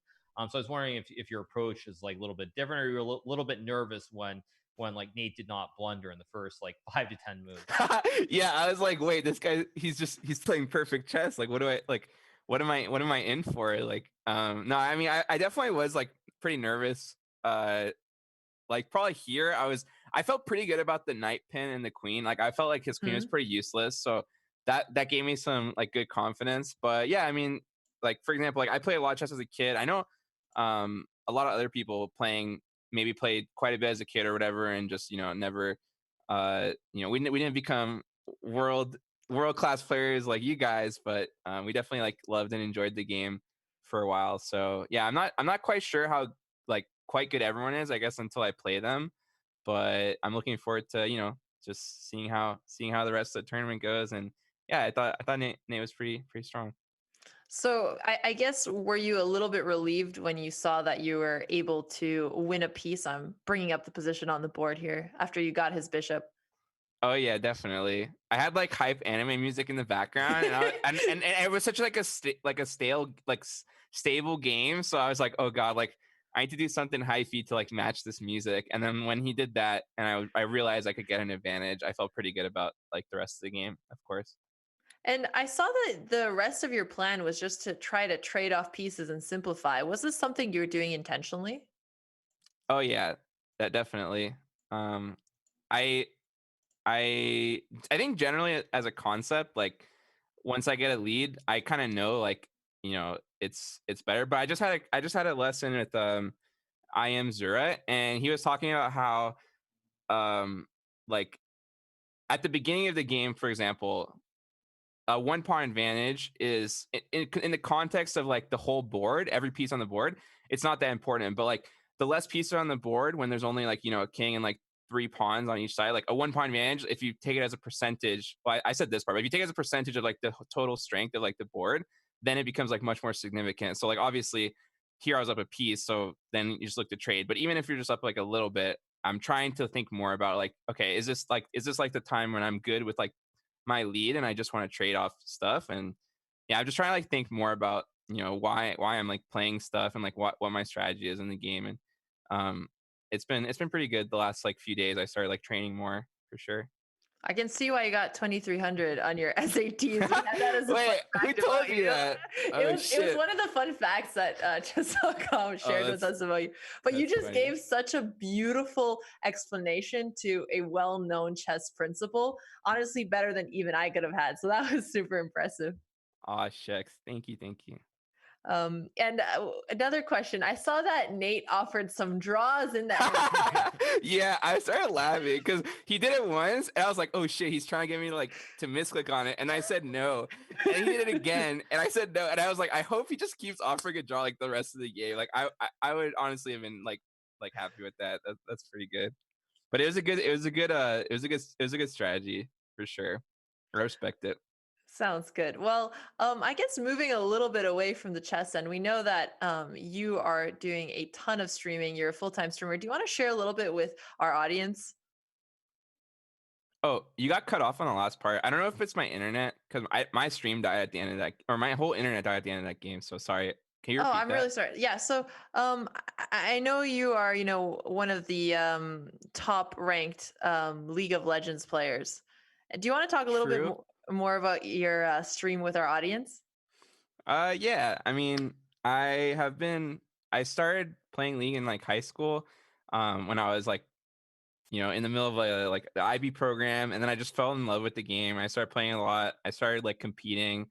So I was wondering if your approach is like a little bit different, or you're a little bit nervous when like Nate did not blunder in the first like 5 to 10 moves. Yeah, I was like, wait, this guy, he's playing perfect chess. Like, what am I in for? Like, no, I mean, I definitely was like pretty nervous. Like probably here, I felt pretty good about the knight pin and the queen. Like I felt like his queen was pretty useless. So that gave me some like good confidence. But yeah, I mean, like for example, like I played a lot of chess as a kid. I know a lot of other people maybe played quite a bit as a kid or whatever, and just never we didn't become world class players like you guys, but we definitely like loved and enjoyed the game for a while. So yeah, I'm not quite sure how like quite good everyone is, I guess, until I play them. But I'm looking forward to just seeing how the rest of the tournament goes. And yeah, I thought Nate was pretty strong. So I guess, were you a little bit relieved when you saw that you were able to win a piece? I'm bringing up the position on the board here after you got his bishop. Oh yeah, definitely. I had like hype anime music in the background, and it was such like a stable game. So I was like, oh god, like I need to do something hypey to like match this music. And then when he did that, and I realized I could get an advantage, I felt pretty good about like the rest of the game, of course. And I saw that the rest of your plan was just to try to trade off pieces and simplify. Was this something you were doing intentionally? Oh yeah, that definitely. I I think generally as a concept, like once I get a lead, I kind of know like it's better. But I just had a lesson with I am Zura, and he was talking about how like at the beginning of the game, for example, one pawn advantage is in the context of like the whole board, every piece on the board, it's not that important. But like the less pieces on the board, when there's only like a king and like 3 pawns on each side, like a 1 pawn advantage, if you take it as a percentage, well, I said this part, but if you take it as a percentage of like the total strength of like the board, then it becomes like much more significant. So like obviously here I was up a piece, so then you just look to trade. But even if you're just up like a little bit, I'm trying to think more about like, okay, is this like the time when I'm good with like my lead and I just want to trade off stuff? And yeah, I'm just trying to like think more about why I'm like playing stuff and like what my strategy is in the game. And it's been pretty good the last like few days. I started like training more for sure. I can see why you got 2300 on your SATs. We had that as a Wait, fun who fact told about me you. that? It was one of the fun facts that Chess.com shared with us about you. But you just funny. gave such a beautiful explanation to a well-known chess principle. Honestly, better than even I could have had. So that was super impressive. Aw, shucks. Thank you. And another question. I saw that Nate offered some draws in that. Yeah, I started laughing because he did it once, and I was like, "Oh shit, he's trying to get me to misclick on it," and I said no, and he did it again, and I said no, and I was like, "I hope he just keeps offering a draw like the rest of the game." Like I would honestly have been like happy with that. That's pretty good. But it was a good strategy for sure. I respect it. Sounds good. Well, I guess moving a little bit away from the chess end, we know that you are doing a ton of streaming. You're a full-time streamer. Do you want to share a little bit with our audience? Oh, you got cut off on the last part. I don't know if it's my internet because my stream died at the end of that, or my whole internet died at the end of that game. So sorry. Can you Oh, repeat I'm that? really sorry. Yeah, so I know you are, one of the top ranked League of Legends players. Do you want to talk a little bit True. more about your stream with our audience? Yeah. I mean, I started playing League in like high school, when I was like, in the middle of like the IB program, and then I just fell in love with the game. I started playing a lot. I started like competing,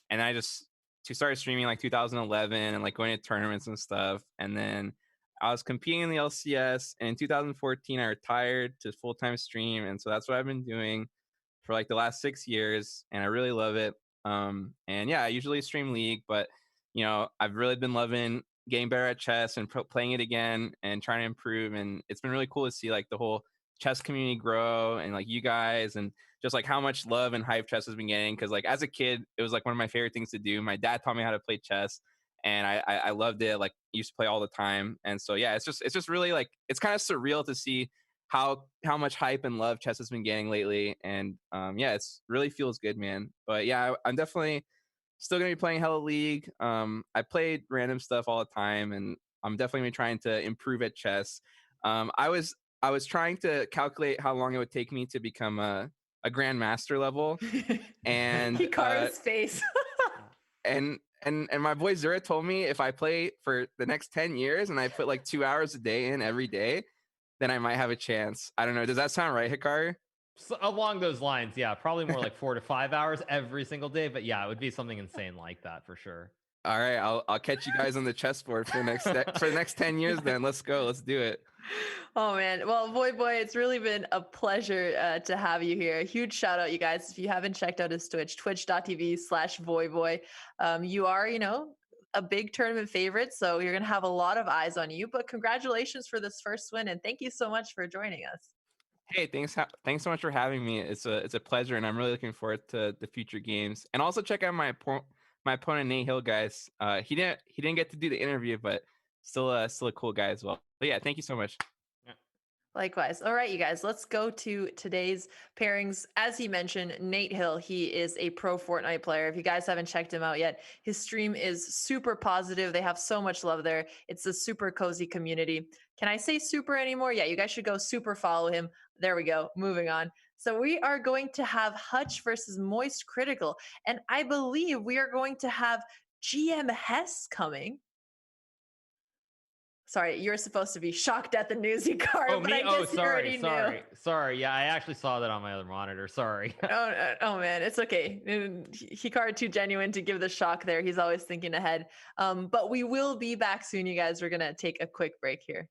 and I just started streaming like 2011 and like going to tournaments and stuff. And then I was competing in the LCS, and in 2014 I retired to full-time stream, and so that's what I've been doing for like the last 6 years, and I really love it. And yeah, I usually stream League, but I've really been loving getting better at chess and playing it again and trying to improve. And it's been really cool to see like the whole chess community grow, and like you guys, and just like how much love and hype chess has been getting. Because like as a kid, it was like one of my favorite things to do. My dad taught me how to play chess, and I loved it. Like used to play all the time. And so yeah, it's just really like it's kind of surreal to see how much hype and love chess has been getting lately. And yeah, it's really feels good, man. But yeah, I'm definitely still gonna be playing Hella League. I played random stuff all the time, and I'm definitely gonna be trying to improve at chess. I was trying to calculate how long it would take me to become a grandmaster level, and Hikaru's face. and my boy Zura told me if I play for the next 10 years and I put like 2 hours a day in every day, then I might have a chance. I don't know. Does that sound right, Hikaru? So along those lines, yeah, probably more like 4 to 5 hours every single day. But yeah, it would be something insane like that for sure. All right, I'll catch you guys on the chessboard for the next 10 years. Then let's go. Let's do it. Oh man, well, Voyboy, it's really been a pleasure to have you here. A huge shout out, you guys. If you haven't checked out his Twitch, twitch.tv/Voyboy. You are, a big tournament favorite, so you're gonna have a lot of eyes on you. But congratulations for this first win, and thank you so much for joining us. Hey, thanks so much for having me. It's a pleasure, and I'm really looking forward to the future games. And also check out my opponent Nate Hill, guys. He didn't get to do the interview, but still a cool guy as well. But yeah, thank you so much. Likewise. All right, you guys, let's go to today's pairings. As he mentioned, Nate Hill, he is a pro Fortnite player. If you guys haven't checked him out yet, his stream is super positive. They have so much love there. It's a super cozy community. Can I say super anymore? Yeah, you guys should go super follow him. There we go. Moving on. So we are going to have Hutch versus Moist Critical. And I believe we are going to have GM Hess coming. Sorry, you're supposed to be shocked at the news, Hikaru. Oh, but me? I guess you already knew. Sorry. Yeah, I actually saw that on my other monitor. Sorry. Oh man, it's okay. Hikaru too genuine to give the shock there. He's always thinking ahead. But we will be back soon, you guys. We're gonna take a quick break here.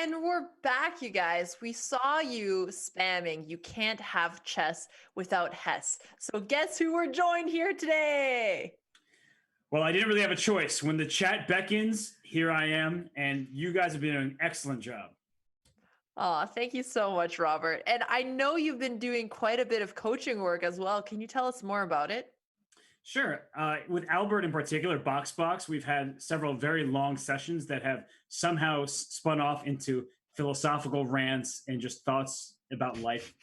And we're back, you guys. We saw you spamming. You can't have chess without Hess. So guess who we're joined here today? Well, I didn't really have a choice. When the chat beckons, here I am, and you guys have been doing an excellent job. Oh, thank you so much, Robert. And I know you've been doing quite a bit of coaching work as well. Can you tell us more about it? Sure. With Albert in particular, Box, we've had several very long sessions that have somehow spun off into philosophical rants and just thoughts about life,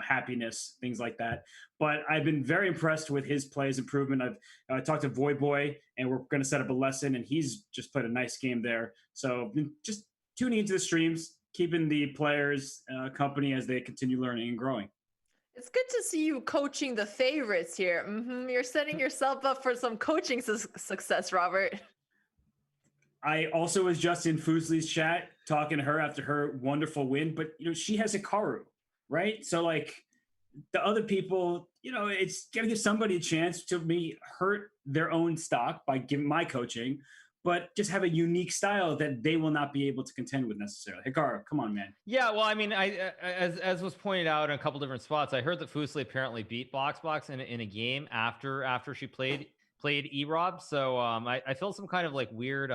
happiness, things like that. But I've been very impressed with his play's improvement. I've talked to Voyboy, and we're going to set up a lesson, and he's just played a nice game there. So just tuning into the streams, keeping the players company as they continue learning and growing. It's good to see you coaching the favorites here. You're setting yourself up for some coaching success, Robert. I also was just in Fooslie's chat talking to her after her wonderful win, but she has Hikaru, right? So like the other people, it's gotta give somebody a chance to maybe hurt their own stock by giving my coaching, but just have a unique style that they will not be able to contend with necessarily. Hikaru, come on, man. Yeah, well, I mean, as was pointed out in a couple different spots, I heard that Fooslie apparently beat Box in a game after she played E-Rob. So I feel some kind of like weird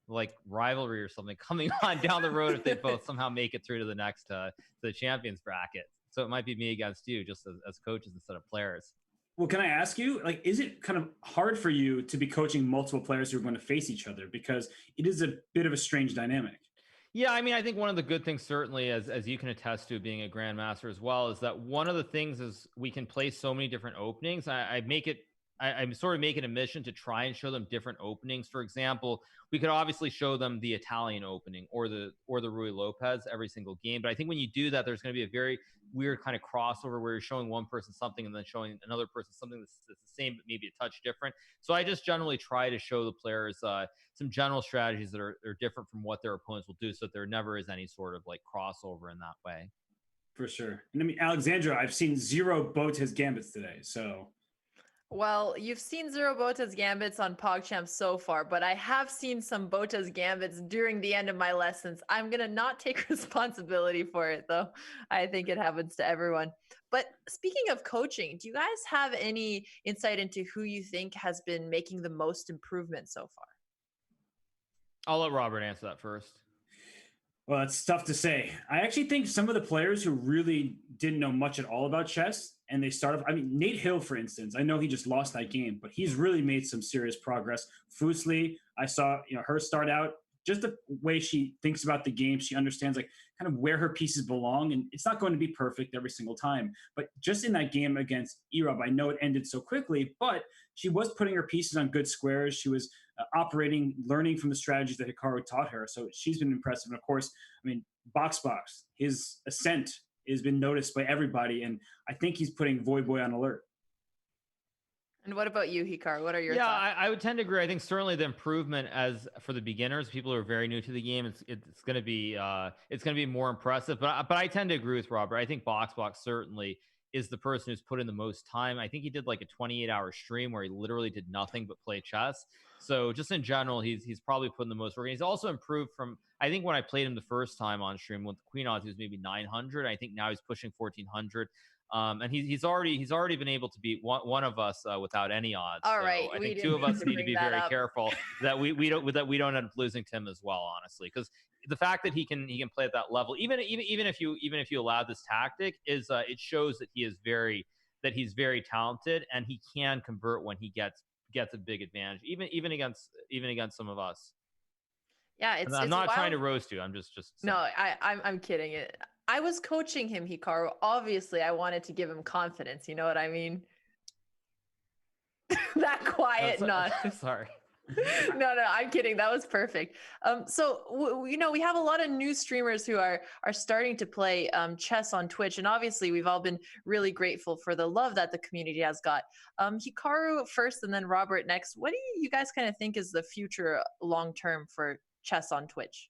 like rivalry or something coming on down the road if they both somehow make it through to the next to the champions bracket. So it might be me against you, just as coaches instead of players. Well, can I ask you, like, is it kind of hard for you to be coaching multiple players who are going to face each other? Because it is a bit of a strange dynamic. Yeah, I mean, I think one of the good things, certainly, as you can attest to being a grandmaster as well, is that one of the things is we can play so many different openings. I'm sort of making a mission to try and show them different openings. For example, we could obviously show them the Italian opening or the Rui Lopez every single game. But I think when you do that, there's going to be a very weird kind of crossover where you're showing one person something and then showing another person something that's the same, but maybe a touch different. So I just generally try to show the players some general strategies that are different from what their opponents will do, so that there never is any sort of like crossover in that way. For sure. And I mean, Alexandra, I've seen 0 Botes gambits today, so... Well, you've seen 0 Botes gambits on Pogchamps so far, but I have seen some Botes gambits during the end of my lessons. I'm going to not take responsibility for it, though. I think it happens to everyone. But speaking of coaching, do you guys have any insight into who you think has been making the most improvement so far? I'll let Robert answer that first. Well, it's tough to say. I actually think some of the players who really didn't know much at all about chess, and they started, I mean, Nate Hill, for instance, I know he just lost that game, but he's really made some serious progress. Fooslie, I saw, her start out, just the way she thinks about the game. She understands like kind of where her pieces belong, and it's not going to be perfect every single time. But just in that game against Erob, I know it ended so quickly, but she was putting her pieces on good squares. She was operating, learning from the strategies that Hikaru taught her. So she's been impressive. And of course, I mean, Box, his ascent has been noticed by everybody. And I think he's putting Voyboy on alert. And what about you, Hikaru? What are your thoughts? thoughts? I would tend to agree. I think certainly the improvement as for the beginners, people who are very new to the game, it's going to be more impressive. But I tend to agree with Robert. I think Box certainly is the person who's put in the most time. I think he did like a 28-hour stream where he literally did nothing but play chess. So just in general, he's probably put in the most work. And he's also improved from, I think when I played him the first time on stream with the Queen odds, he was maybe 900. I think now he's pushing 1400. And he's already been able to beat one of us without any odds. All right, I think two of us need to be very careful that we don't end up losing to him as well, honestly, because the fact that he can play at that level, even if you allow this tactic, is it shows that he's very talented and he can convert when he gets a big advantage, even against some of us. Yeah, I'm not trying to roast you. I'm just saying. No, I'm kidding. I was coaching him, Hikaru. Obviously, I wanted to give him confidence. You know what I mean? That quiet nod. Sorry. No, I'm kidding. That was perfect. So we have a lot of new streamers who are starting to play chess on Twitch, and obviously we've all been really grateful for the love that the community has got. Hikaru first, and then Robert next. What do you guys kind of think is the future long term for chess on Twitch?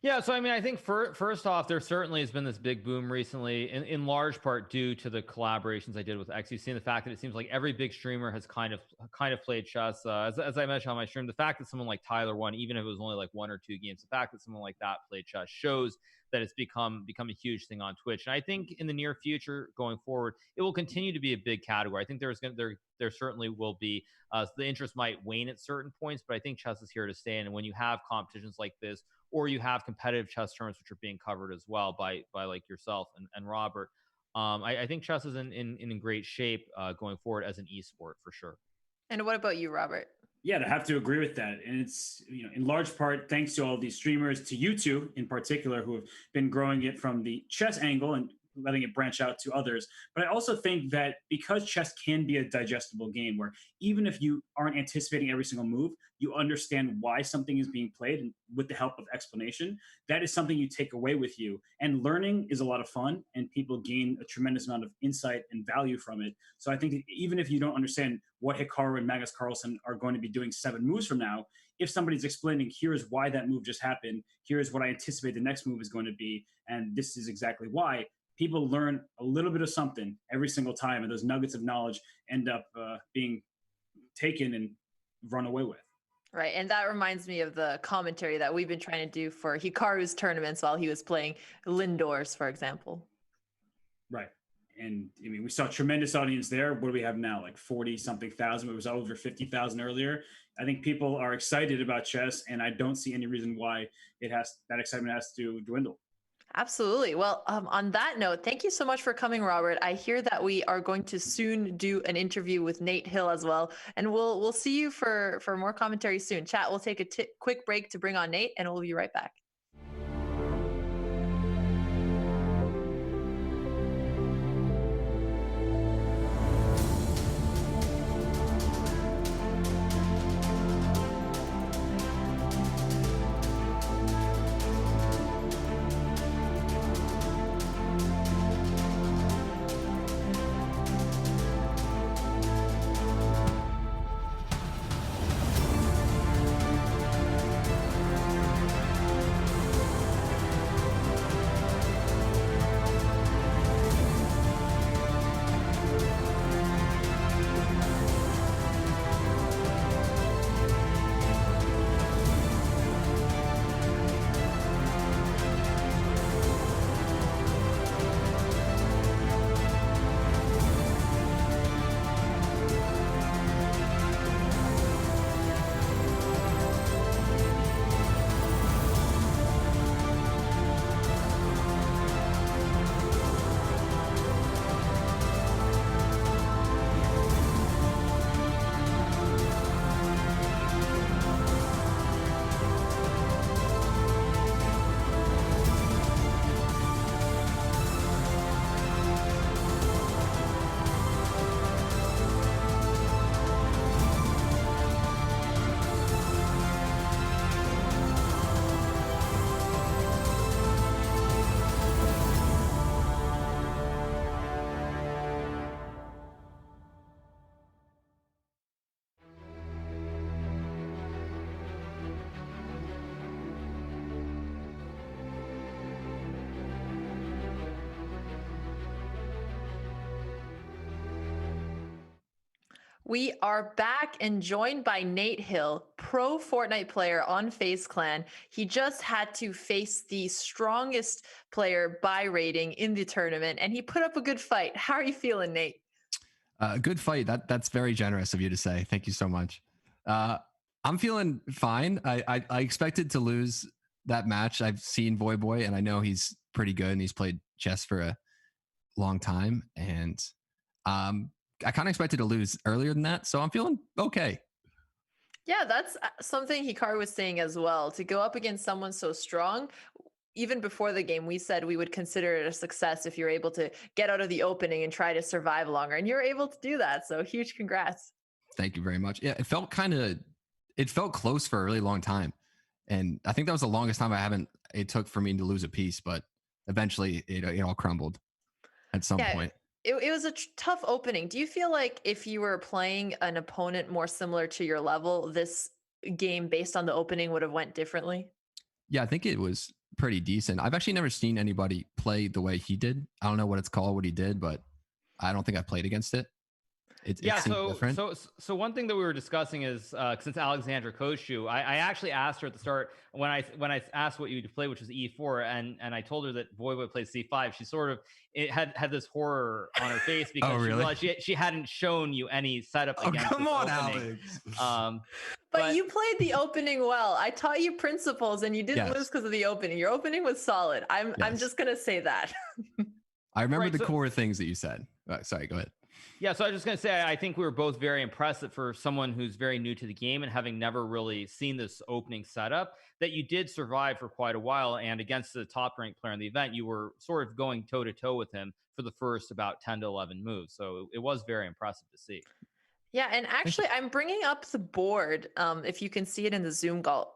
Yeah, so I mean, I think first off, there certainly has been this big boom recently, in large part due to the collaborations I did with X. You've seen the fact that it seems like every big streamer has kind of played chess. As I mentioned on my stream, the fact that someone like Tyler won, even if it was only like 1 or 2 games, the fact that someone like that played chess shows that it's become a huge thing on Twitch. And I think in the near future, going forward, it will continue to be a big category. I think there certainly will be the interest might wane at certain points, but I think chess is here to stay. And when you have competitions like this, or you have competitive chess tournaments which are being covered as well by like yourself and Robert. I think chess is in great shape going forward as an esport for sure. And what about you, Robert? Yeah, I have to agree with that. And it's, in large part, thanks to all of these streamers, to you two in particular, who have been growing it from the chess angle and letting it branch out to others. But I also think that because chess can be a digestible game where even if you aren't anticipating every single move, you understand why something is being played, and with the help of explanation, that is something you take away with you. And learning is a lot of fun, and people gain a tremendous amount of insight and value from it. So I think that even if you don't understand what Hikaru and Magnus Carlsen are going to be doing 7 moves from now, if somebody's explaining, here's why that move just happened, here's what I anticipate the next move is going to be, and this is exactly why, people learn a little bit of something every single time, and those nuggets of knowledge end up being taken and run away with. Right. And that reminds me of the commentary that we've been trying to do for Hikaru's tournaments while he was playing Lindor's, for example. Right. And I mean, we saw a tremendous audience there. What do we have now? Like 40 something thousand. It was over 50,000 earlier. I think people are excited about chess, and I don't see any reason why that excitement has to dwindle. Absolutely. Well, on that note, thank you so much for coming, Robert. I hear that we are going to soon do an interview with Nate Hill as well, and we'll see you for more commentary soon. Chat, we'll take a quick break to bring on Nate, and we'll be right back. We are back and joined by Nate Hill, pro Fortnite player on FaZe Clan. He just had to face the strongest player by rating in the tournament, and he put up a good fight. How are you feeling, Nate? Good fight. That's very generous of you to say. Thank you so much. I'm feeling fine. I expected to lose that match. I've seen Voyboy, and I know he's pretty good, and he's played chess for a long time. And I kind of expected to lose earlier than that, so I'm feeling okay. Yeah, that's something Hikaru was saying as well. To go up against someone so strong, even before the game, we said we would consider it a success if you're able to get out of the opening and try to survive longer. And you're able to do that. So huge congrats. Thank you very much. Yeah, it felt close for a really long time. And I think that was the longest time it took for me to lose a piece, but eventually it all crumbled at some point. It was a tough opening. Do you feel like if you were playing an opponent more similar to your level, this game based on the opening would have went differently? Yeah, I think it was pretty decent. I've actually never seen anybody play the way he did. I don't know what it's called, what he did, but I don't think I played against it. It Yeah, seemed so different. so one thing that we were discussing is since Alexandra coached you, I actually asked her at the start when I asked what you would play, which was E4, and I told her that Voyboy plays C5. She sort of had this horror on her face because Oh, she really? realized she hadn't shown you any setup Oh, against come this on, opening. Alex. But you played the opening well. I taught you principles, and you didn't Yes. lose because of the opening. Your opening was solid. I'm Yes. just gonna say that. I remember Right, the so- core things that you said. Sorry, go ahead. Yeah, so I was just going to say, I think we were both very impressed that for someone who's very new to the game and having never really seen this opening setup, that you did survive for quite a while. And against the top ranked player in the event, you were sort of going toe to toe with him for the first about 10 to 11 moves. So it was very impressive to see. Yeah, and actually, I'm bringing up the board. If you can see it in the Zoom call,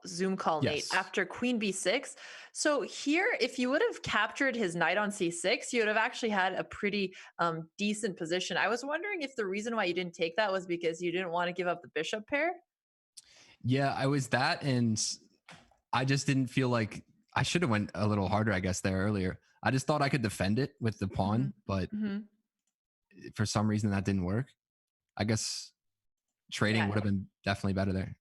Nate, Yes. after Queen B6. So here, if you would have captured his knight on C6, you would have actually had a pretty decent position. I was wondering if the reason why you didn't take that was because you didn't want to give up the bishop pair. Yeah, I was that, and I just didn't feel like I should have went a little harder, I guess, there earlier. I just thought I could defend it with the pawn, but for some reason that didn't work. I guess trading Yeah. would have been definitely better there.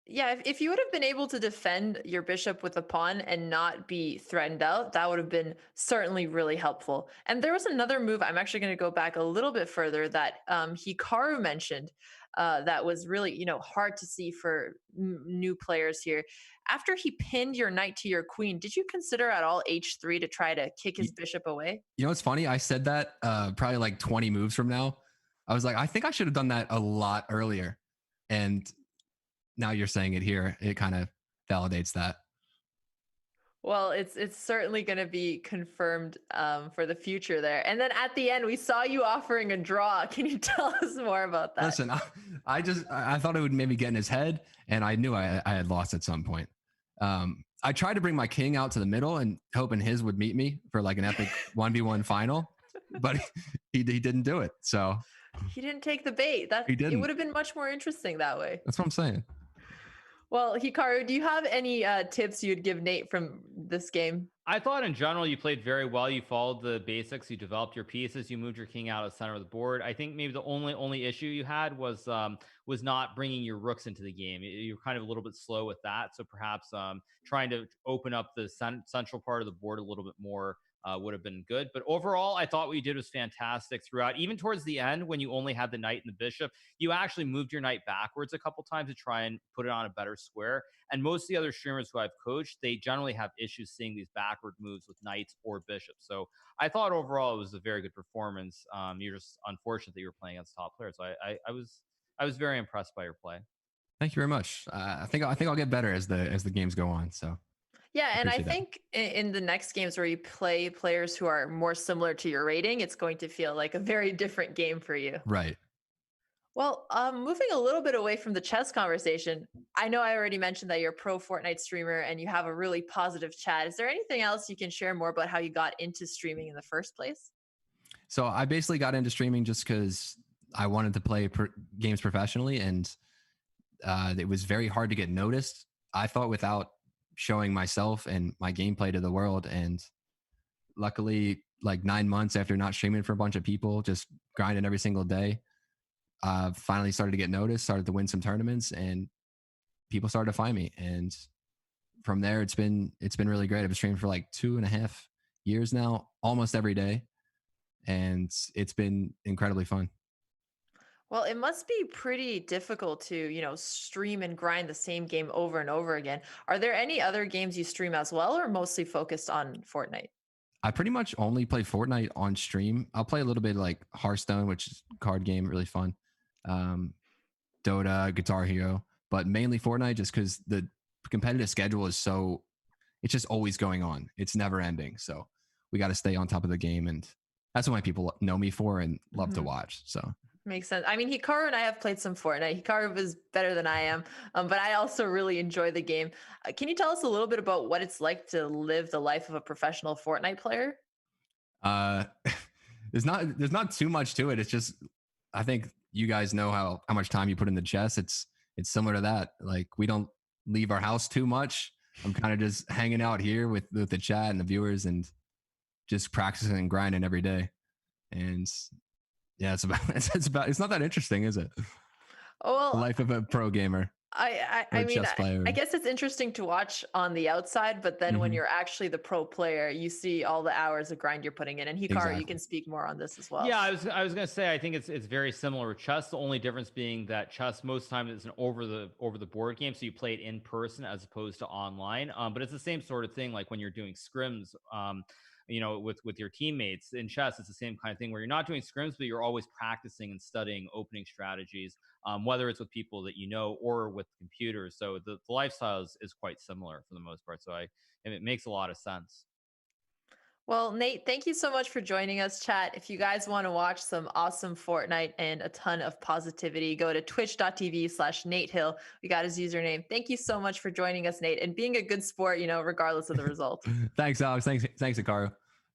Yeah, if you would have been able to defend your bishop with a pawn and not be threatened out, that would have been certainly really helpful. And there was another move, I'm actually going to go back a little bit further, that Hikaru mentioned that was really, hard to see for new players here. After he pinned your knight to your queen, did you consider at all H3 to try to kick his bishop away? You know what's funny? I said that probably like 20 moves from now. I was like, I think I should have done that a lot earlier. And now you're saying it here. It kind of validates that. Well, it's certainly going to be confirmed for the future there. And then at the end, we saw you offering a draw. Can you tell us more about that? Listen, I thought it would maybe get in his head, and I knew I had lost at some point. I tried to bring my king out to the middle and hoping his would meet me for like an epic 1v1 final, but he didn't do it. So he didn't take the bait. It would have been much more interesting that way. That's what I'm saying. Well, Hikaru, do you have any tips you'd give Nate from this game? I thought in general you played very well. You followed the basics. You developed your pieces. You moved your king out of the center of the board. I think maybe the only issue you had was not bringing your rooks into the game. You're kind of a little bit slow with that. So perhaps trying to open up the central part of the board a little bit more would have been good. But overall, I thought what you did was fantastic throughout. Even towards the end, when you only had the knight and the bishop, you actually moved your knight backwards a couple times to try and put it on a better square. And most of the other streamers who I've coached, they generally have issues seeing these backward moves with knights or bishops. So I thought overall it was a very good performance. You're just unfortunate that you were playing against top players. So I was very impressed by your play. Thank you very much. I think I'll get better as the games go on. So. Yeah, and I think in the next games where you play players who are more similar to your rating, it's going to feel like a very different game for you. Right. Well, moving a little bit away from the chess conversation, I know I already mentioned that you're a pro Fortnite streamer and you have a really positive chat. Is there anything else you can share more about how you got into streaming in the first place? So I basically got into streaming just because I wanted to play games professionally, and it was very hard to get noticed. I thought without showing myself and my gameplay to the world. And luckily, like 9 months after not streaming for a bunch of people, just grinding every single day, finally started to get noticed, started to win some tournaments, and people started to find me. And from there, it's been really great. I've been streaming for like 2.5 years now, almost every day. And it's been incredibly fun. Well, it must be pretty difficult to, stream and grind the same game over and over again. Are there any other games you stream as well, or mostly focused on Fortnite? I pretty much only play Fortnite on stream. I'll play a little bit like Hearthstone, which is a card game, really fun. Dota, Guitar Hero, but mainly Fortnite just because the competitive schedule is it's just always going on. It's never ending. So we got to stay on top of the game. And that's what my people know me for and love to watch. So. Makes sense. I mean, Hikaru and I have played some Fortnite. Hikaru is better than I am, but I also really enjoy the game. Can you tell us a little bit about what it's like to live the life of a professional Fortnite player? There's not too much to it. It's just, I think you guys know how much time you put into chess. It's similar to that. Like, we don't leave our house too much. I'm kind of just hanging out here with the chat and the viewers and just practicing and grinding every day. And yeah, it's not that interesting, is it? Oh, well, The life of a pro gamer. I mean, chess player. I guess it's interesting to watch on the outside, but then when Mhm. you're actually the pro player, you see all the hours of grind you're putting in. And Hikaru, you Exactly. can speak more on this as well. Yeah, I was gonna say I think it's very similar with chess. The only difference being that chess most of the time is an over the board game, so you play it in person as opposed to online. But it's the same sort of thing, like when you're doing scrims. With your teammates in chess, it's the same kind of thing where you're not doing scrims, but you're always practicing and studying opening strategies, whether it's with people that you know or with computers. So the lifestyle is quite similar for the most part. So it makes a lot of sense. Well, Nate, thank you so much for joining us, chat. If you guys want to watch some awesome Fortnite and a ton of positivity, go to twitch.tv/Nate Hill. We got his username. Thank you so much for joining us, Nate, and being a good sport, regardless of the result. Thanks, Alex. Thanks, Hikaru.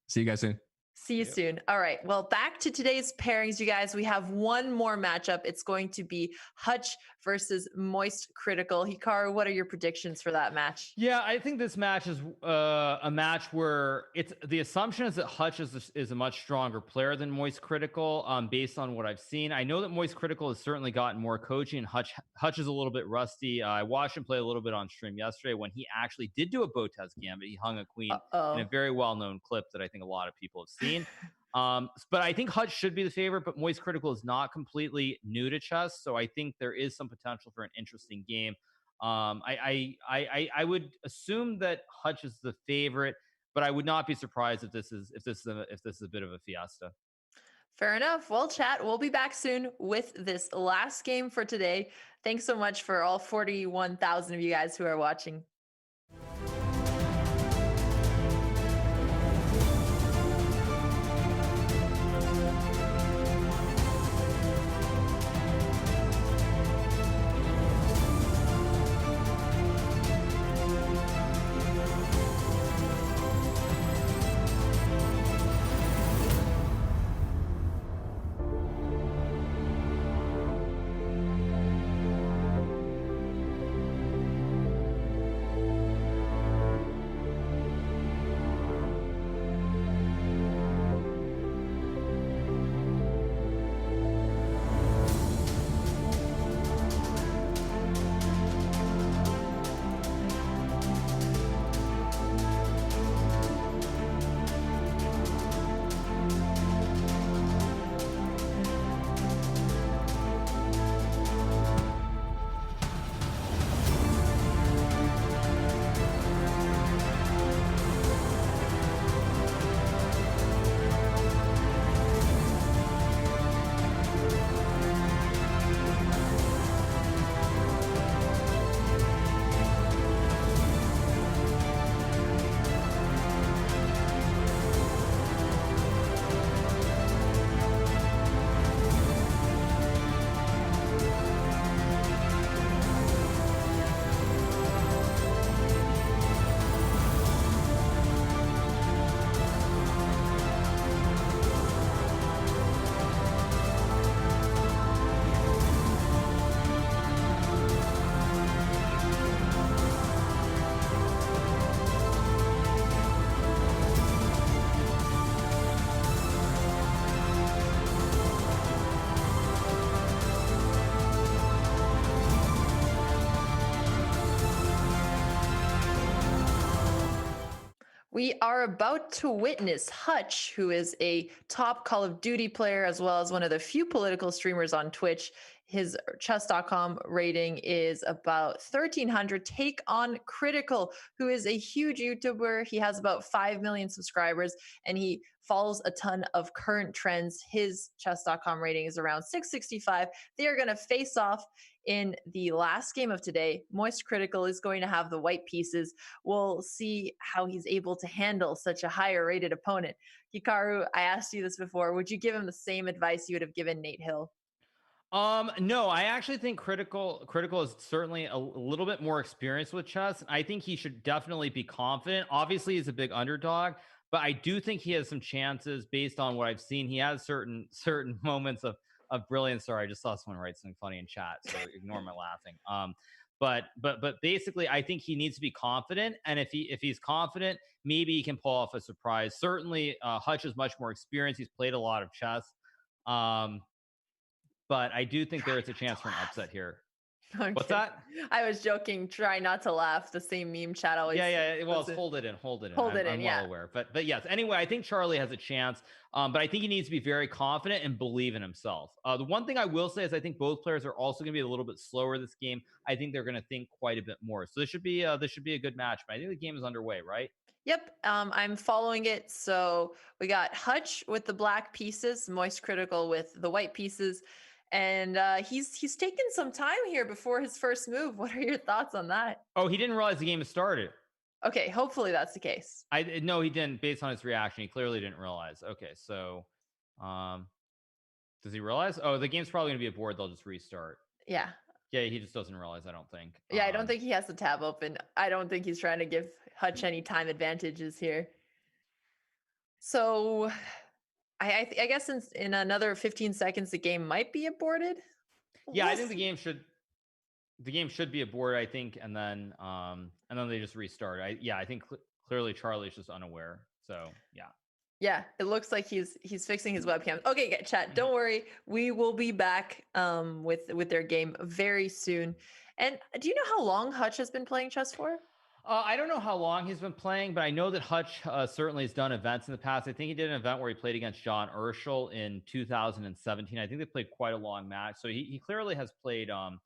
See you guys soon. See you soon. All right. Well, back to today's pairings, you guys. We have one more matchup. It's going to be Hutch versus Moist Critical. Hikaru, what are your predictions for that match? Yeah, I think this match is a match where the assumption is that Hutch is a much stronger player than Moist Critical, based on what I've seen. I know that Moist Critical has certainly gotten more coaching, and Hutch is a little bit rusty. I watched him play a little bit on stream yesterday when he actually did do a Botez gambit. He hung a queen in a very well-known clip that I think a lot of people have seen. But I think Hutch should be the favorite, but Moist Critical is not completely new to chess, so I think there is some potential for an interesting game. I would assume that Hutch is the favorite, but I would not be surprised if this is a bit of a fiesta. Fair enough. Well, chat, we'll be back soon with this last game for today. Thanks so much for all 41,000 of you guys who are watching. We are about to witness Hutch, who is a top Call of Duty player, as well as one of the few political streamers on Twitch. His Chess.com rating is about 1,300. Take on Critical, who is a huge YouTuber. He has about 5 million subscribers, and he follows a ton of current trends. His Chess.com rating is around 665. They are going to face off in the last game of today. Moist Critical is going to have the white pieces. We'll see how he's able to handle such a higher rated opponent. Hikaru, I asked you this before. Would you give him the same advice you would have given Nate Hill? No, I actually think Critical is certainly a little bit more experienced with chess. I think he should definitely be confident. Obviously, he's a big underdog, but I do think he has some chances based on what I've seen. He has certain moments of brilliance. Sorry, I just saw someone write something funny in chat, so ignore my laughing. But basically, I think he needs to be confident, and if he's confident, maybe he can pull off a surprise. Certainly, Hutch is much more experienced. He's played a lot of chess, but I do think there is a chance for an upset here. What's that? I was joking. Try not to laugh. The same meme chat always. Yeah. Well, it's hold it in. I'm well aware. But yes. Anyway, I think Charlie has a chance. But I think he needs to be very confident and believe in himself. The one thing I will say is I think both players are also going to be a little bit slower this game. I think they're going to think quite a bit more. So this should be a good match. But I think the game is underway, right? Yep, I'm following it. So we got Hutch with the black pieces, Moist Critical with the white pieces. And he's taken some time here before his first move. What are your thoughts on that? Oh, he didn't realize the game had started. Okay, hopefully that's the case. No, he didn't. Based on his reaction, he clearly didn't realize. Okay, so does he realize? Oh, the game's probably gonna be a board. They'll just restart. Yeah. Yeah, he just doesn't realize. I don't think. Yeah, I don't think he has the tab open. I don't think he's trying to give Hutch any time advantages here. So I guess in another 15 seconds, the game might be aborted. Yeah, I think the game should be aborted. I think, and then they just restart. I think clearly Charlie's just unaware. So yeah. Yeah, it looks like he's fixing his webcam. Okay, chat, don't worry. We will be back with their game very soon. And do you know how long Hutch has been playing chess for? I don't know how long he's been playing, but I know that Hutch certainly has done events in the past. I think he did an event where he played against John Urschel in 2017. I think they played quite a long match. So he clearly has played a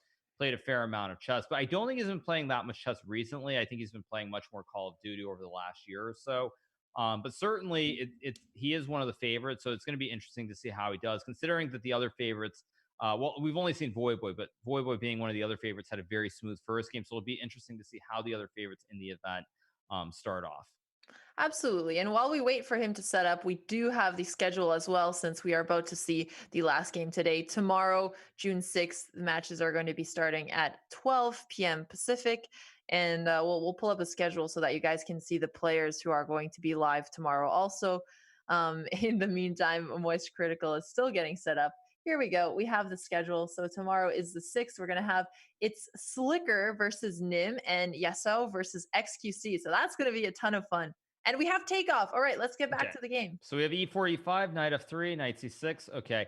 fair amount of chess, but I don't think he's been playing that much chess recently. I think he's been playing much more Call of Duty over the last year or so. But certainly he is one of the favorites. So it's going to be interesting to see how he does, considering that the other favorites, well, we've only seen Voyboy, but Voyboy being one of the other favorites had a very smooth first game. So it'll be interesting to see how the other favorites in the event start off. Absolutely. And while we wait for him to set up, we do have the schedule as well, since we are about to see the last game today. Tomorrow, June 6th, the matches are going to be starting at 12 p.m. Pacific. And we'll pull up a schedule so that you guys can see the players who are going to be live tomorrow. Also, in the meantime, Moist Critical is still getting set up. Here we go. We have the schedule. So tomorrow is the 6th. We're going to have it's Slicker versus Nim and Yasuo versus XQC. So that's going to be a ton of fun. And we have takeoff. All right, let's get back to the game. So we have E4, E5, Knight F3, Knight C6. Okay.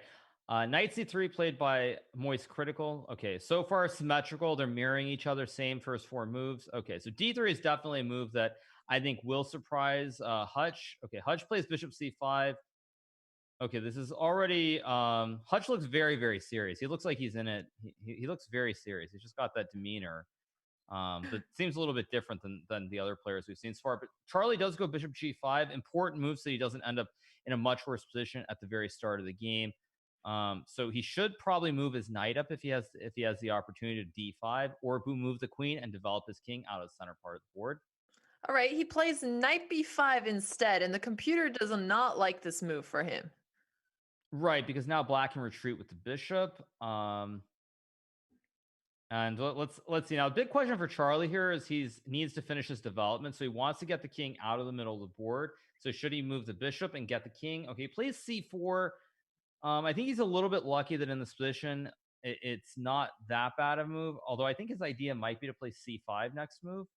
Knight C3 played by Moist Critical. Okay, so far symmetrical. They're mirroring each other. Same first four moves. Okay, so D3 is definitely a move that I think will surprise Hutch. Okay, Hutch plays Bishop C5. Okay, this is already Hutch looks very, very serious. He looks like he's in it. He looks very serious. He's just got that demeanor. But seems a little bit different than the other players we've seen so far. But Charlie does go Bishop G5. Important move so he doesn't end up in a much worse position at the very start of the game. So he should probably move his knight up if he has the opportunity to D5, or move the queen and develop his king out of the center part of the board. All right, he plays Knight B5 instead, and the computer does not like this move for him. Right, because now black can retreat with the bishop. And let's see now. Big question for Charlie here is he needs to finish his development, so he wants to get the king out of the middle of the board. So should he move the bishop and get the king? Okay, he plays C4. I think he's a little bit lucky that in this position it's not that bad of a move. Although I think his idea might be to play C5 next move.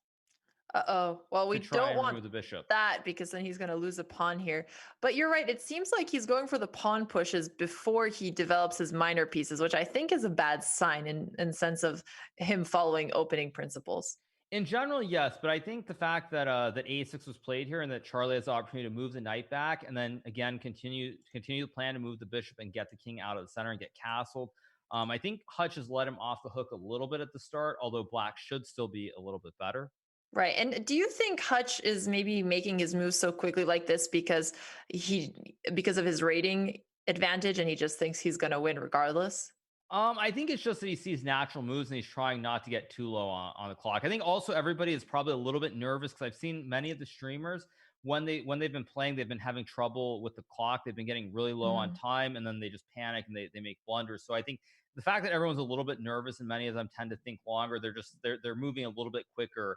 Well, we don't want the bishop. that because then he's going to lose a pawn here. But you're right. It seems like he's going for the pawn pushes before he develops his minor pieces, which I think is a bad sign in sense of him following opening principles. In general, yes, but I think the fact that that A6 was played here and that Charlie has the opportunity to move the knight back and then again continue the plan to move the bishop and get the king out of the center and get castled. I think Hutch has let him off the hook a little bit at the start, although black should still be a little bit better. Right. And do you think Hutch is maybe making his moves so quickly like this because of his rating advantage and he just thinks he's going to win regardless? I think it's just that he sees natural moves and he's trying not to get too low on the clock. I think also everybody is probably a little bit nervous because I've seen many of the streamers when they've been playing, they've been having trouble with the clock. They've been getting really low on time and then they just panic and they make blunders. So I think the fact that everyone's a little bit nervous and many of them tend to think longer, they're moving a little bit quicker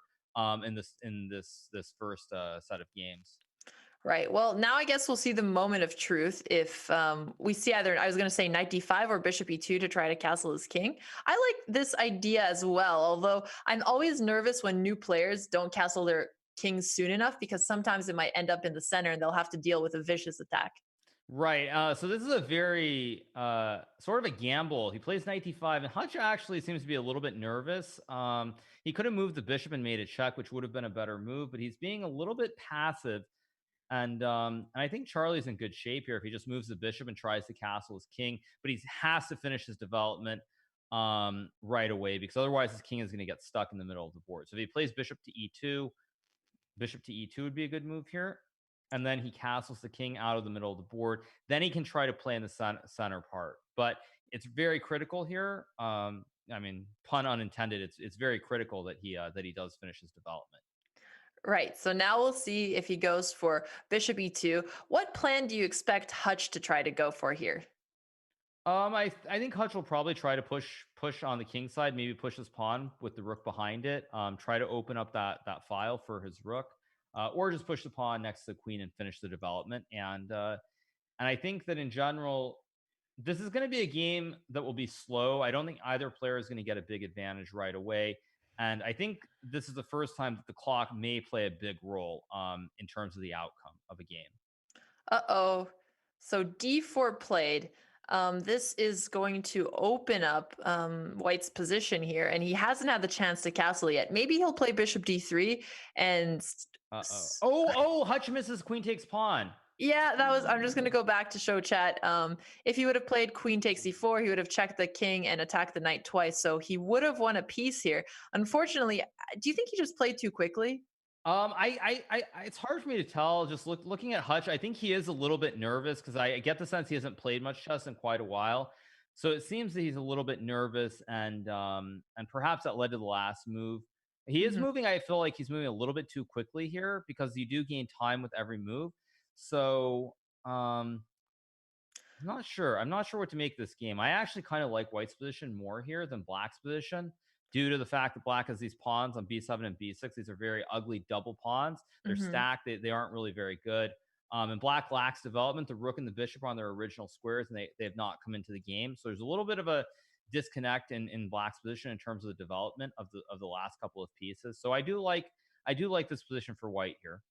in this first set of games. Right. Well, now I guess we'll see the moment of truth if we see either, I was going to say knight d5 or bishop e2 to try to castle his king. I like this idea as well, although I'm always nervous when new players don't castle their kings soon enough because sometimes it might end up in the center and they'll have to deal with a vicious attack. Right. So this is a very sort of a gamble. He plays knight d5, and Hutch actually seems to be a little bit nervous. He could have moved the bishop and made it check, which would have been a better move, but he's being a little bit passive. And I think Charlie's in good shape here if he just moves the bishop and tries to castle his king, but he has to finish his development right away because otherwise his king is going to get stuck in the middle of the board. So if he plays bishop to e2, bishop to e2 would be a good move here. And then he castles the king out of the middle of the board. Then he can try to play in the center part. But it's very critical here. I mean, pun unintended. It's very critical that he does finish his development. Right. So now we'll see if he goes for bishop e2. What plan do you expect Hutch to try to go for here? I think Hutch will probably try to push on the king side, maybe push his pawn with the rook behind it. Try to open up that file for his rook, or just push the pawn next to the queen and finish the development. And I think that in general, this is going to be a game that will be slow. I don't think either player is going to get a big advantage right away. And I think this is the first time that the clock may play a big role in terms of the outcome of a game. Uh-oh. So d4 played. This is going to open up White's position here, and he hasn't had the chance to castle yet. Maybe he'll play bishop d3 and... Hutch misses queen takes pawn. Yeah, that was. I'm just going to go back to show chat. If he would have played queen takes e4, he would have checked the king and attacked the knight twice. So he would have won a piece here. Unfortunately, do you think he just played too quickly? It's hard for me to tell. Just looking at Hutch, I think he is a little bit nervous because I get the sense he hasn't played much chess in quite a while. So it seems that he's a little bit nervous, and perhaps that led to the last move. He is moving. I feel like he's moving a little bit too quickly here because you do gain time with every move. So I'm not sure. I'm not sure what to make this game. I actually kind of like White's position more here than Black's position due to the fact that Black has these pawns on b7 and b6. These are very ugly double pawns. They're stacked. They aren't really very good. And Black lacks development. The rook and the bishop are on their original squares, and they have not come into the game. So there's a little bit of a disconnect in Black's position in terms of the development of the last couple of pieces. So I do like this position for White here.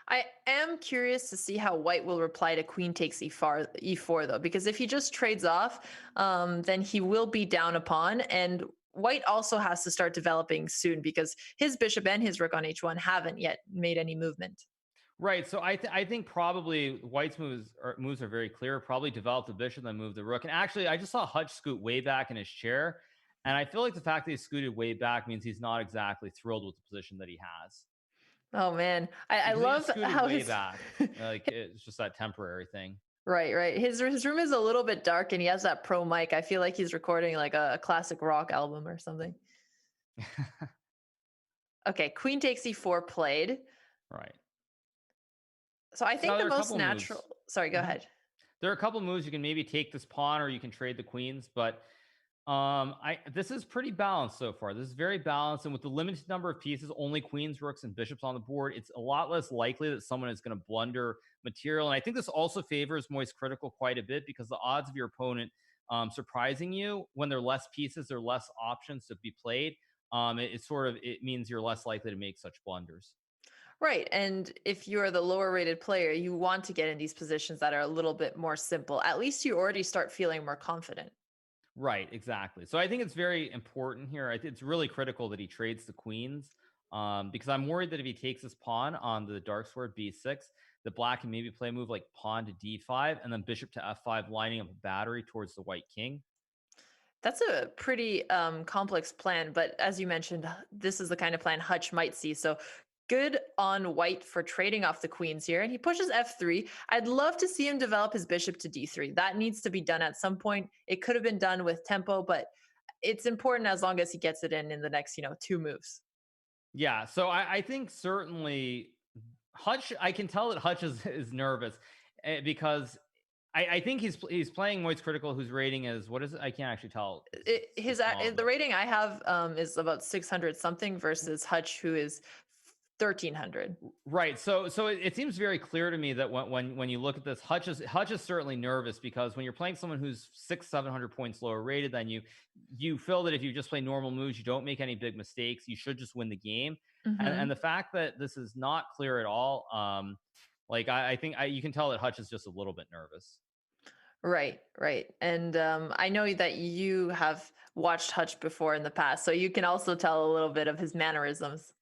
I am curious to see how White will reply to queen takes e4 though, because if he just trades off, then he will be down a pawn, and White also has to start developing soon because his bishop and his rook on h1 haven't yet made any movement. Right. So I think probably White's moves are very clear. Probably develop the bishop, then move the rook. And actually, I just saw Hutch scoot way back in his chair, and I feel like the fact that he scooted way back means he's not exactly thrilled with the position that he has. Oh man, I love how way back. Like it's just that temporary thing. Right. His room is a little bit dark, and he has that pro mic. I feel like he's recording like a classic rock album or something. Okay, queen takes e4 played. Right. So I think the most natural. Sorry, go ahead. There are a couple moves. You can maybe take this pawn, or you can trade the queens, but this is pretty balanced so far. This is very balanced, and with the limited number of pieces, only queens, rooks, and bishops on the board, it's a lot less likely that someone is going to blunder material. And I think this also favors Moist Critical quite a bit because the odds of your opponent surprising you when there are less pieces, there are less options to be played. It means you're less likely to make such blunders. Right. And if you're the lower rated player, you want to get in these positions that are a little bit more simple. At least you already start feeling more confident. Right, exactly. So I think it's very important here. It's really critical that he trades the queens because I'm worried that if he takes his pawn on the dark square b6, the Black can maybe play a move like pawn to d5 and then bishop to f5, lining up a battery towards the White king. That's a pretty complex plan. But as you mentioned, this is the kind of plan Hutch might see. So good on White for trading off the queens here. And he pushes f3. I'd love to see him develop his bishop to d3. That needs to be done at some point. It could have been done with tempo, but it's important as long as he gets it in the next, 2 moves. Yeah, so I think certainly Hutch, I can tell that Hutch is nervous because I think he's playing Moist Critical, whose rating is, what is it? I can't actually tell. The rating I have is about 600 something versus Hutch, who is 1300. Right. So it seems very clear to me that when you look at this, Hutch is certainly nervous, because when you're playing someone who's 600-700 points lower rated than you, you feel that if you just play normal moves, you don't make any big mistakes, you should just win the game. And the fact that this is not clear at all, like I think you can tell that Hutch is just a little bit nervous. Right, right. And I know that you have watched Hutch before in the past, so you can also tell a little bit of his mannerisms.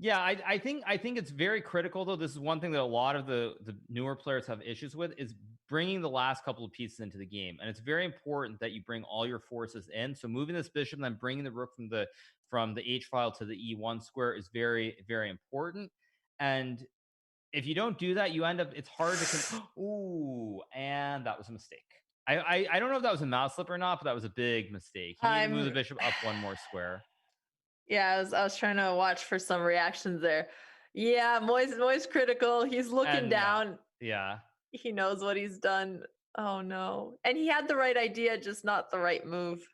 Yeah, I think it's very critical, though. This is one thing that a lot of the newer players have issues with, is bringing the last couple of pieces into the game, and it's very important that you bring all your forces in. So moving this bishop and then bringing the rook from the H file to the E1 square is very, very important. And if you don't do that, you end up, it's hard to ooh, and that was a mistake. I don't know if that was a mouse slip or not, but that was a big mistake. He needed to move the bishop up one more square. Yeah, I was trying to watch for some reactions there. Yeah, Moy's critical. He's looking And, down. Yeah. He knows what he's done. Oh no. And he had the right idea, just not the right move.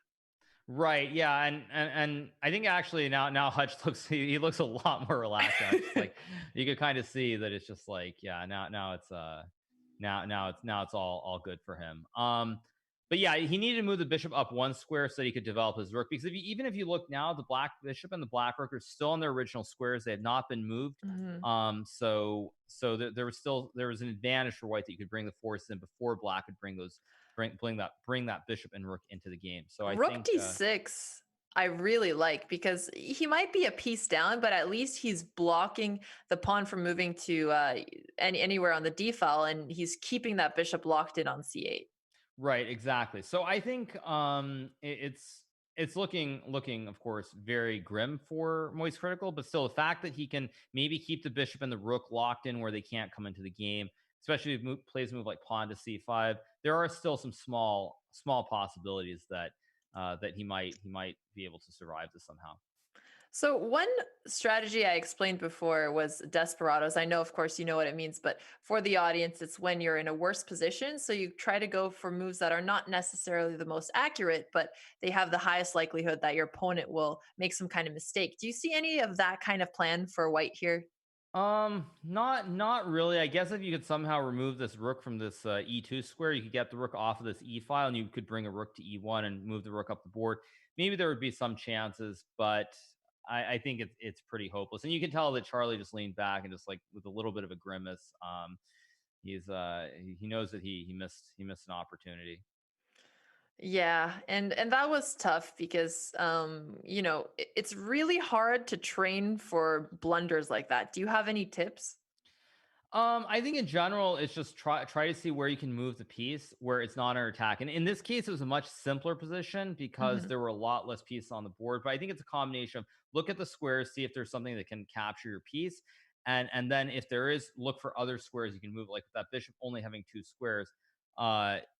Right. Yeah. And I think actually now Hutch looks, he looks a lot more relaxed. Now. It's like you could kind of see that it's just like, yeah, now it's now it's all good for him. But yeah, he needed to move the bishop up one square so that he could develop his rook, because even if you look now, the black bishop and the black rook are still on their original squares. They had not been moved. So there was an advantage for white that you could bring the forces in before black could bring that bishop and rook into the game. So I Rook think d6 I really like, because he might be a piece down, but at least he's blocking the pawn from moving to anywhere on the d file, and he's keeping that bishop locked in on c8. Right, exactly. So I think it's looking, of course, very grim for Moist Critical, but still the fact that he can maybe keep the bishop and the rook locked in where they can't come into the game, especially if plays a move like pawn to c5, there are still some small possibilities that he might be able to survive this somehow. So one strategy I explained before was desperados. I know, of course, you know what it means, but for the audience, it's when you're in a worse position. So you try to go for moves that are not necessarily the most accurate, but they have the highest likelihood that your opponent will make some kind of mistake. Do you see any of that kind of plan for white here? Not really. I guess if you could somehow remove this rook from this E2 square, you could get the rook off of this E file, and you could bring a rook to E1 and move the rook up the board. Maybe there would be some chances, but I think it's pretty hopeless. And you can tell that Charlie just leaned back and just like with a little bit of a grimace. He knows that he missed an opportunity. Yeah, and that was tough because it's really hard to train for blunders like that. Do you have any tips? I think in general, it's just try to see where you can move the piece where it's not under attack. And in this case, it was a much simpler position because there were a lot less pieces on the board. But I think it's a combination of look at the squares, see if there's something that can capture your piece. And then if there is, look for other squares you can move, like with that bishop only having 2 squares.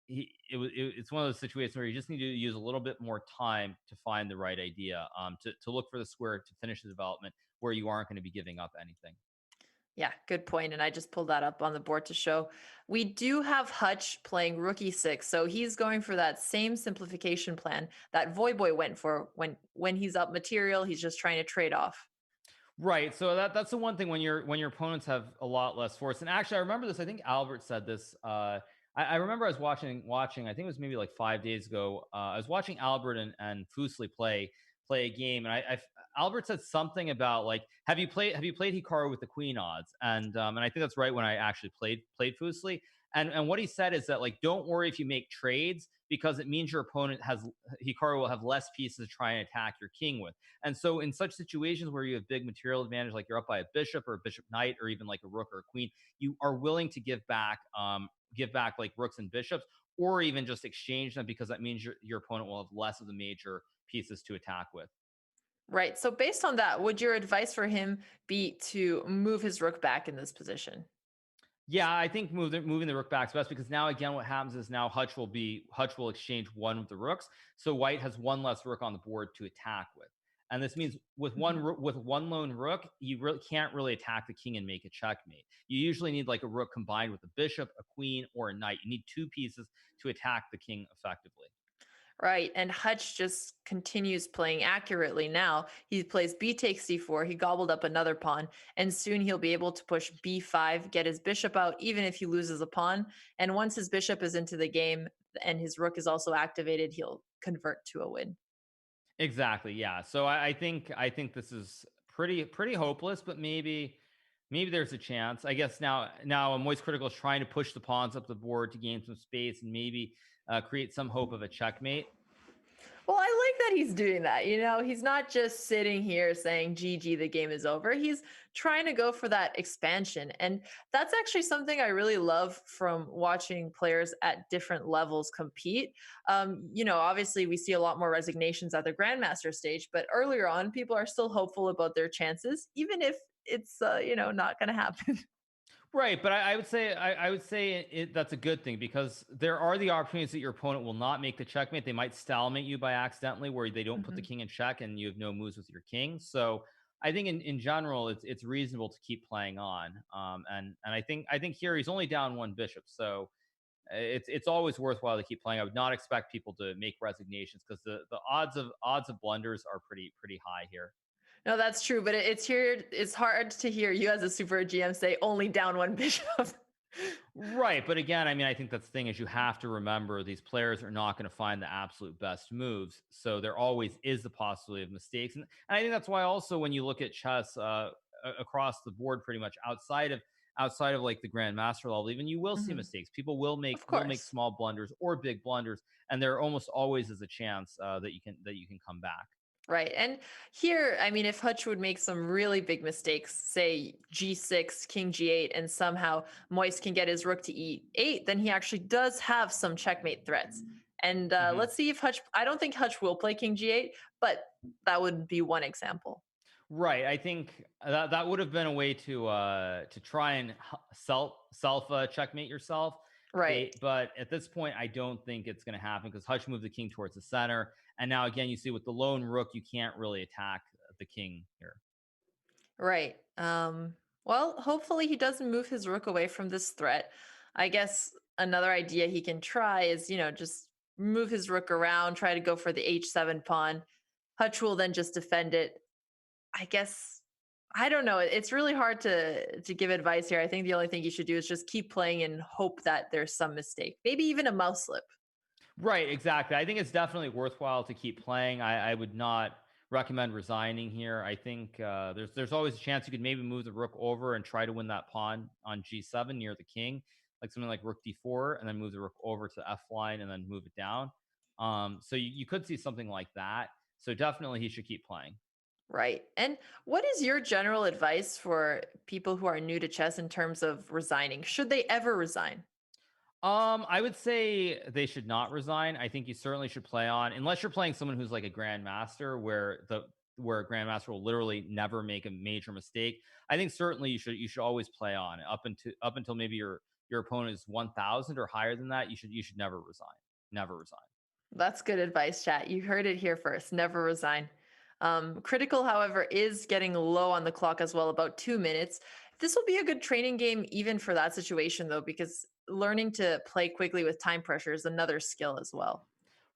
It's one of those situations where you just need to use a little bit more time to find the right idea, to look for the square to finish the development where you aren't going to be giving up anything. Yeah, good point. And I just pulled that up on the board to show. We do have Hutch playing rook e6, so he's going for that same simplification plan that Voyboy went for when he's up material. He's just trying to trade off. Right. So that's the one thing when your opponents have a lot less force. And actually, I remember this. I think Albert said this. I remember I was watching. I think it was maybe like 5 days ago. I was watching Albert and Fooslie play a game, and Albert said something about like, have you played Hikaru with the queen odds? And I think that's right when I actually played Fooslie. And what he said is that like, don't worry if you make trades, because it means your opponent Hikaru will have less pieces to try and attack your king with. And so in such situations where you have big material advantage, like you're up by a bishop or a bishop knight, or even like a rook or a queen, you are willing to give back like rooks and bishops, or even just exchange them, because that means your opponent will have less of the major pieces to attack with. Right. So based on that, would your advice for him be to move his rook back in this position? Yeah, I think moving the rook back is best, because now again what happens is now Hutch will exchange one of the rooks, so white has one less rook on the board to attack with. And this means with one lone rook, you really can't really attack the king and make a checkmate. You usually need like a rook combined with a bishop, a queen, or a knight. You need 2 pieces to attack the king effectively. Right. And Hutch just continues playing accurately now. He plays b takes c4. He gobbled up another pawn. And soon he'll be able to push b5, get his bishop out, even if he loses a pawn. And once his bishop is into the game and his rook is also activated, he'll convert to a win. Exactly. Yeah. So I think this is pretty hopeless, but maybe there's a chance. I guess now Moist Critical is trying to push the pawns up the board to gain some space and maybe create some hope of a checkmate. Well, I like that he's doing that. You know, he's not just sitting here saying, GG, the game is over. He's trying to go for that expansion. And that's actually something I really love from watching players at different levels compete. Obviously, we see a lot more resignations at the Grandmaster stage, but earlier on, people are still hopeful about their chances, even if it's, not going to happen. Right, but I would say that's a good thing because there are the opportunities that your opponent will not make the checkmate. They might stalemate you by accidentally, where they don't put the Mhm. king in check and you have no moves with your king. So I think in general it's reasonable to keep playing on. And I think here he's only down one bishop, so it's always worthwhile to keep playing. I would not expect people to make resignations because the odds of blunders are pretty high here. No, that's true, but it's hard to hear you as a super GM say only down one bishop. Right, but again, I mean, I think that's the thing is you have to remember these players are not going to find the absolute best moves, so there always is the possibility of mistakes, and I think that's why also when you look at chess across the board, pretty much outside of like the grandmaster level, even you will see Mhm. mistakes. People will make Of will make course. small blunders or big blunders, and there almost always is a chance that you can come back. Right. And here, I mean, if Hutch would make some really big mistakes, say g6, king g8, and somehow Moist can get his rook to e8, then he actually does have some checkmate threats. And Mhm. let's see if I don't think Hutch will play king g8, but that would be one example. Right. I think that would have been a way to try and self checkmate yourself. Right. But at this point, I don't think it's going to happen because Hutch moved the king towards the center, and now again, you see with the lone rook, you can't really attack the king here. Right. Well, hopefully he doesn't move his rook away from this threat. I guess another idea he can try is, just move his rook around, try to go for the h7 pawn. Hutch will then just defend it. I guess I don't know. It's really hard to give advice here. I think the only thing you should do is just keep playing and hope that there's some mistake. Maybe even a mouse slip. Right, exactly. I think it's definitely worthwhile to keep playing. I would not recommend resigning here. I think there's always a chance you could maybe move the rook over and try to win that pawn on g7 near the king, like something like rook d4, and then move the rook over to f line and then move it down. So you could see something like that. So definitely he should keep playing. Right. And what is your general advice for people who are new to chess in terms of resigning? Should they ever resign? I would say they should not resign. I think you certainly should play on, unless you're playing someone who's like a grandmaster, where a grandmaster will literally never make a major mistake. I think certainly you should always play on up until maybe your opponent is 1,000 or higher than that. You should never resign. Never resign. That's good advice, chat. You heard it here first. Never resign. Critical, however, is getting low on the clock as well, about 2 minutes. This will be a good training game, even for that situation, though, because learning to play quickly with time pressure is another skill as well.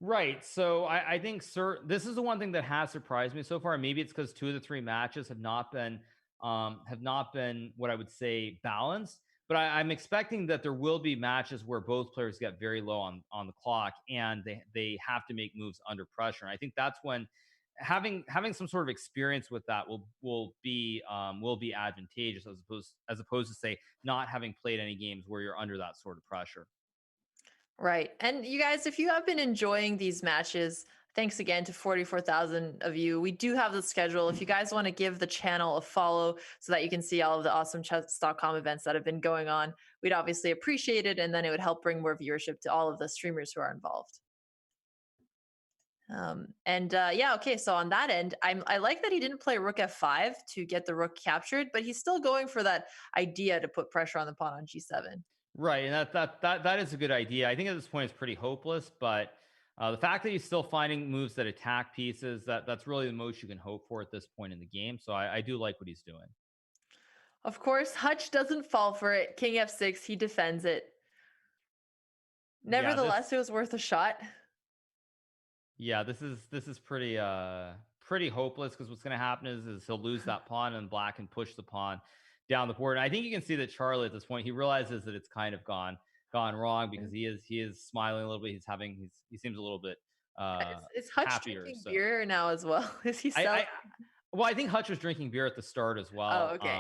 Right. So I think this is the one thing that has surprised me so far. Maybe it's because two of the three matches have not been what I would say balanced. But I'm expecting that there will be matches where both players get very low on the clock and they have to make moves under pressure. And I think that's when having some sort of experience with that will be advantageous as opposed to say not having played any games where you're under that sort of pressure. Right. And you guys, if you have been enjoying these matches, thanks again to 44,000 of you. We do have the schedule. If you guys want to give the channel a follow so that you can see all of the awesome Chess.com events that have been going on, we'd obviously appreciate it. And then it would help bring more viewership to all of the streamers who are involved. Yeah, okay. So on that end, I like that he didn't play rook f5 to get the rook captured, but he's still going for that idea to put pressure on the pawn on g7. Right, and that is a good idea. I think at this point it's pretty hopeless, but the fact that he's still finding moves that attack pieces, that's really the most you can hope for at this point in the game. So I do like what he's doing. Of course, Hutch doesn't fall for it. King f6, he defends it. Yeah, this Nevertheless, it was worth a shot. Yeah, this is pretty hopeless because what's going to happen is he'll lose that pawn and black can push the pawn down the board. And I think you can see that Charlie at this point he realizes that it's kind of gone wrong because he is smiling a little bit. He seems a little bit Is Hutch happier. drinking So beer now as well? Is he I, selling? I well, I think Hutch was drinking beer at the start as well. Oh, okay.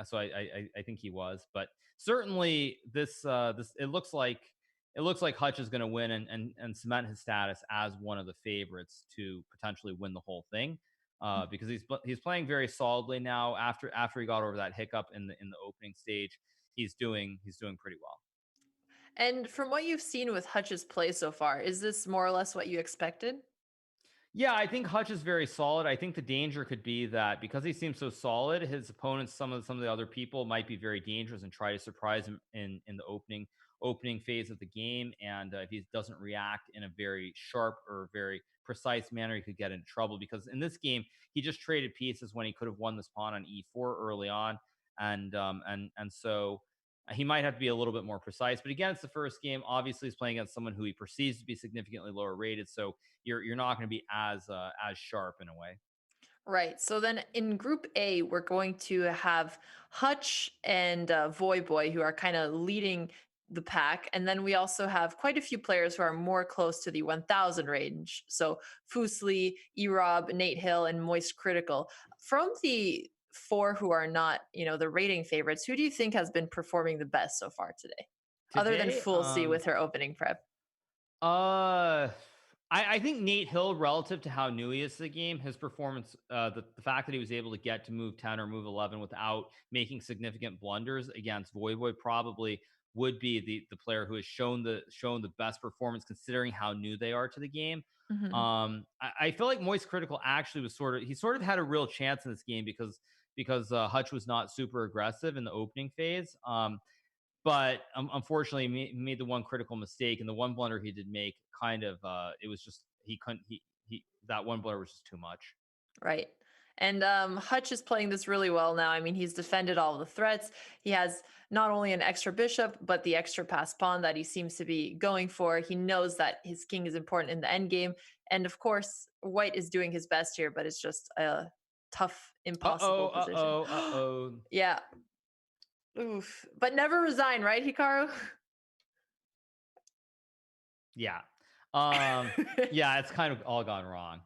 So I think he was, but certainly this it looks like Hutch is going to win and cement his status as one of the favorites to potentially win the whole thing. Because he's playing very solidly now. After he got over that hiccup in the opening stage, he's doing pretty well. And from what you've seen with Hutch's play so far, is this more or less what you expected? Yeah, I think Hutch is very solid. I think the danger could be that because he seems so solid, his opponents, some of the other people, might be very dangerous and try to surprise him in the opening phase of the game. And if he doesn't react in a very sharp or very precise manner, he could get into trouble. Because in this game, he just traded pieces when he could have won this pawn on e4 early on, and so he might have to be a little bit more precise. But again, it's the first game. Obviously, he's playing against someone who he perceives to be significantly lower rated, so you're not going to be as sharp in a way. Right. So then in Group A, we're going to have Hutch and Voyboy, who are kind of leading the pack. And then we also have quite a few players who are more close to the 1000 range. So Fooslie, Erob, Nate Hill, and Moist Critical. From the four who are not, the rating favorites, who do you think has been performing the best so far today? Other than Today, Fooslie with her opening prep. I think Nate Hill, relative to how new he is to the game, his performance, the fact that he was able to get to move 10 or move 11 without making significant blunders against Voyboy, probably would be the player who has shown the best performance considering how new they are to the game. Mhm. I feel like Moist Critical actually was sort of had a real chance in this game because Hutch was not super aggressive in the opening phase. But unfortunately, he made the one critical mistake, and the one blunder he did make kind of it was just he couldn't he that one blunder was just too much. Right. And Hutch is playing this really well now. I mean, he's defended all the threats. He has not only an extra bishop, but the extra pass pawn that he seems to be going for. He knows that his king is important in the end game. And of course, White is doing his best here, but it's just a tough, impossible position. Yeah. Oof. But never resign, right, Hikaru? Yeah. Yeah, it's kind of all gone wrong.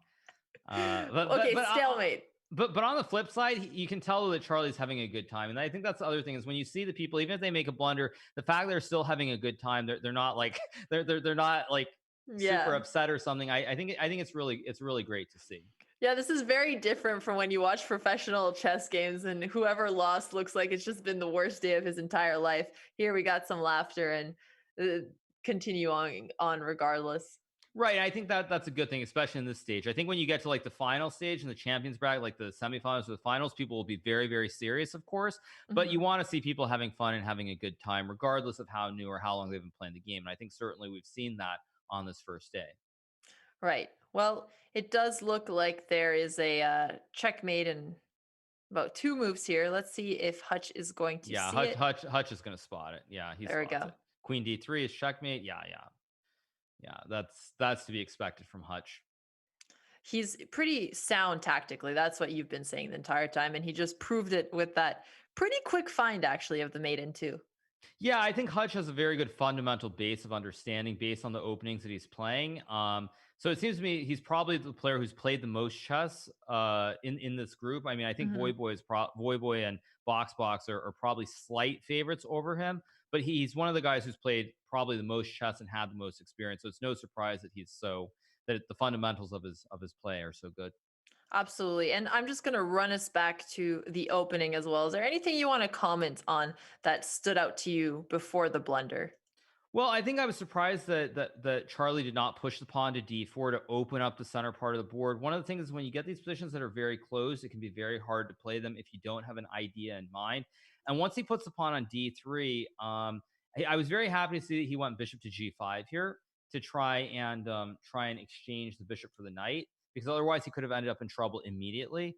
Stalemate. But on the flip side, you can tell that Charlie's having a good time, and I think that's the other thing is when you see the people, even if they make a blunder, the fact they're still having a good time, they're not like they're not like super upset or something. I think it's really great to see. Yeah, this is very different from when you watch professional chess games and whoever lost looks like it's just been the worst day of his entire life. Here we got some laughter and continue on regardless. Right. I think that's a good thing, especially in this stage. I think when you get to like the final stage in the champions bracket, like the semifinals or the finals, people will be very, very serious, of course. But you want to see people having fun and having a good time, regardless of how new or how long they've been playing the game. And I think certainly we've seen that on this first day. Right. Well, it does look like there is a checkmate in about 2 moves here. Let's see if Hutch is going to see it. Hutch is going to spot it. Yeah, there we go. It. Queen D3 is checkmate. Yeah, that's to be expected from Hutch. He's pretty sound tactically. That's what you've been saying the entire time, and he just proved it with that pretty quick find, actually, of the maiden too. Yeah, I think Hutch has a very good fundamental base of understanding based on the openings that he's playing. So it seems to me he's probably the player who's played the most chess in this group. I mean, I think Voyboy and Box are probably slight favorites over him, but he's one of the guys who's played probably the most chess and had the most experience. So it's no surprise that that the fundamentals of his play are so good. Absolutely. And I'm just going to run us back to the opening as well. Is there anything you want to comment on that stood out to you before the blunder? Well, I think I was surprised that Charlie did not push the pawn to d4 to open up the center part of the board. One of the things is when you get these positions that are very close, it can be very hard to play them if you don't have an idea in mind. And once he puts the pawn on d3, I was very happy to see that he went bishop to g5 here to try and exchange the bishop for the knight, because otherwise he could have ended up in trouble immediately.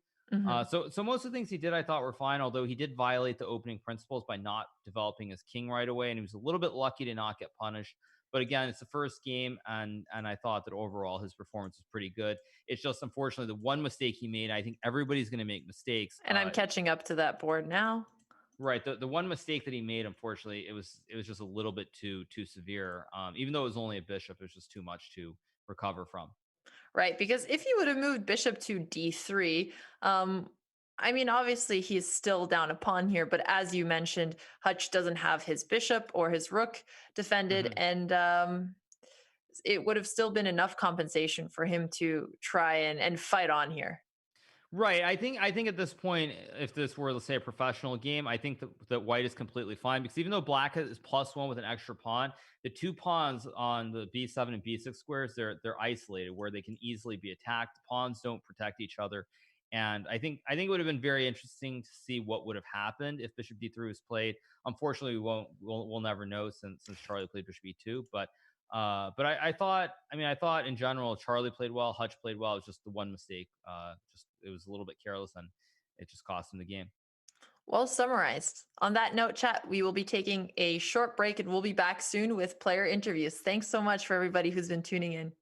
So most of the things he did I thought were fine, although he did violate the opening principles by not developing his king right away, and he was a little bit lucky to not get punished. But again, it's the first game, and I thought that overall his performance was pretty good. It's just unfortunately the one mistake he made. I think everybody's going to make mistakes. And I'm catching up to that board now. Right. The one mistake that he made, unfortunately, it was just a little bit too severe. Even though it was only a bishop, it was just too much to recover from. Right, because if he would have moved bishop to d3, I mean, obviously he's still down a pawn here, but as you mentioned, Hutch doesn't have his bishop or his rook defended, and it would have still been enough compensation for him to try and fight on here. Right. I think at this point, if this were, let's say, a professional game, I think that white is completely fine, because even though black is +1 with an extra pawn, the 2 pawns on the b7 and b6 squares, they're isolated where they can easily be attacked. The pawns don't protect each other. And I think it would have been very interesting to see what would have happened if bishop d3 was played. Unfortunately, we'll never know since Charlie played bishop e2. But I thought in general Charlie played well, Hutch played well. It was just the one mistake. It was a little bit careless, and it just cost him the game. Well summarized. On that note, chat, we will be taking a short break, and we'll be back soon with player interviews. Thanks so much for everybody who's been tuning in.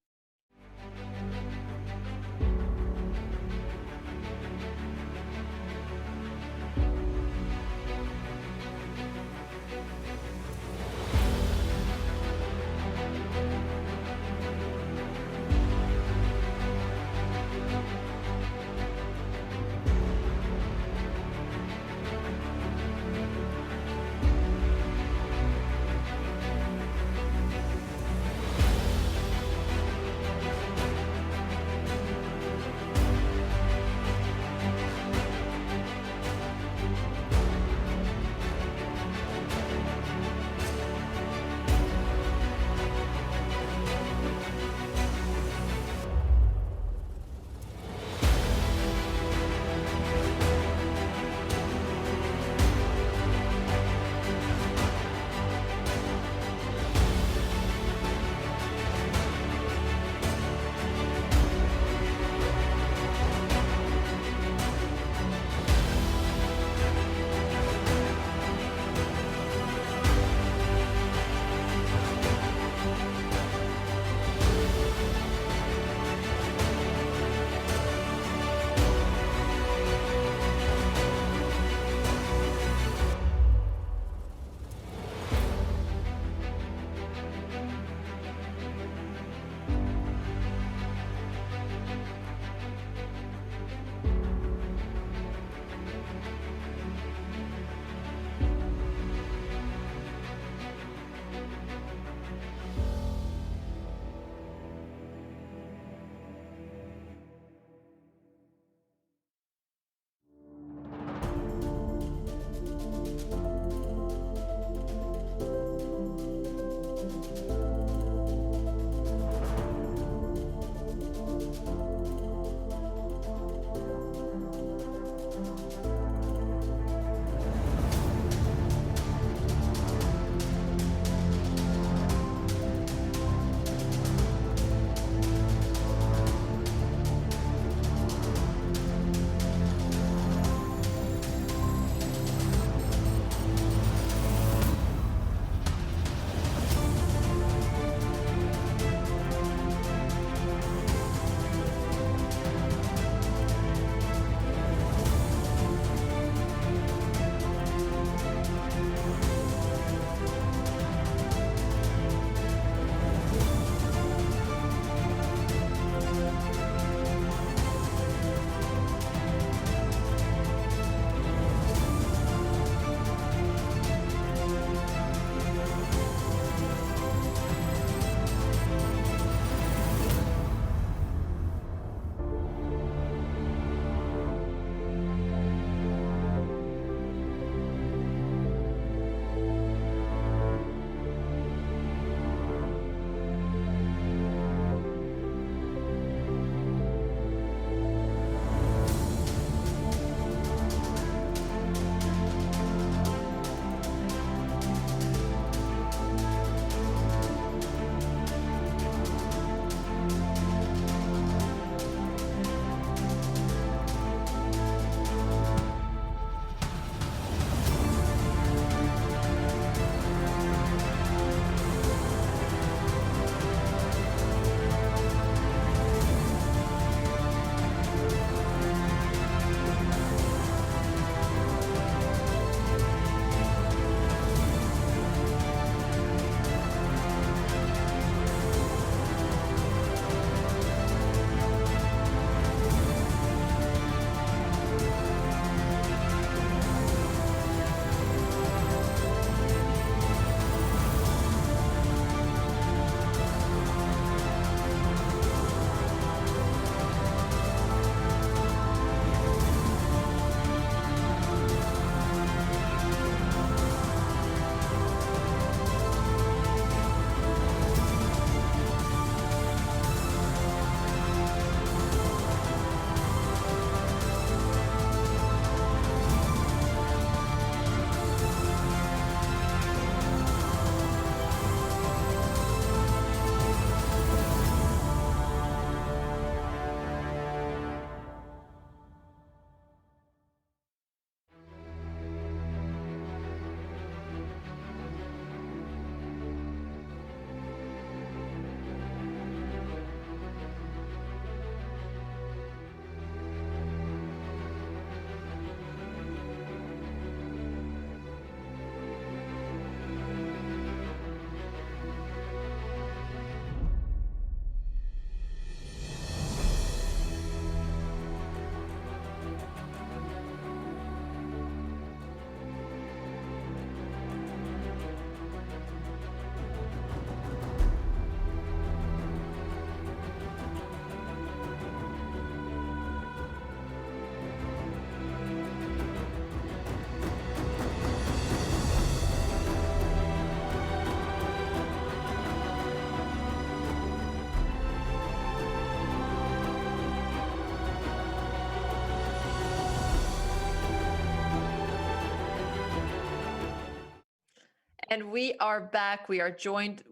And we are back. We are joined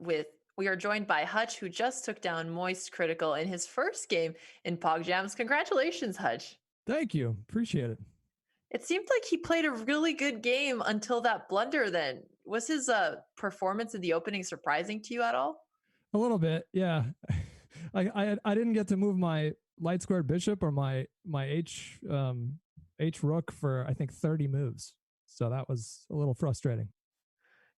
by Hutch, who just took down Moist Critical in his first game in Pogchamps. Congratulations, Hutch. Thank you. Appreciate it. It seemed like he played a really good game until that blunder then. Was his performance in the opening surprising to you at all? A little bit, yeah. I didn't get to move my light squared bishop or my H rook for I think 30 moves. So that was a little frustrating.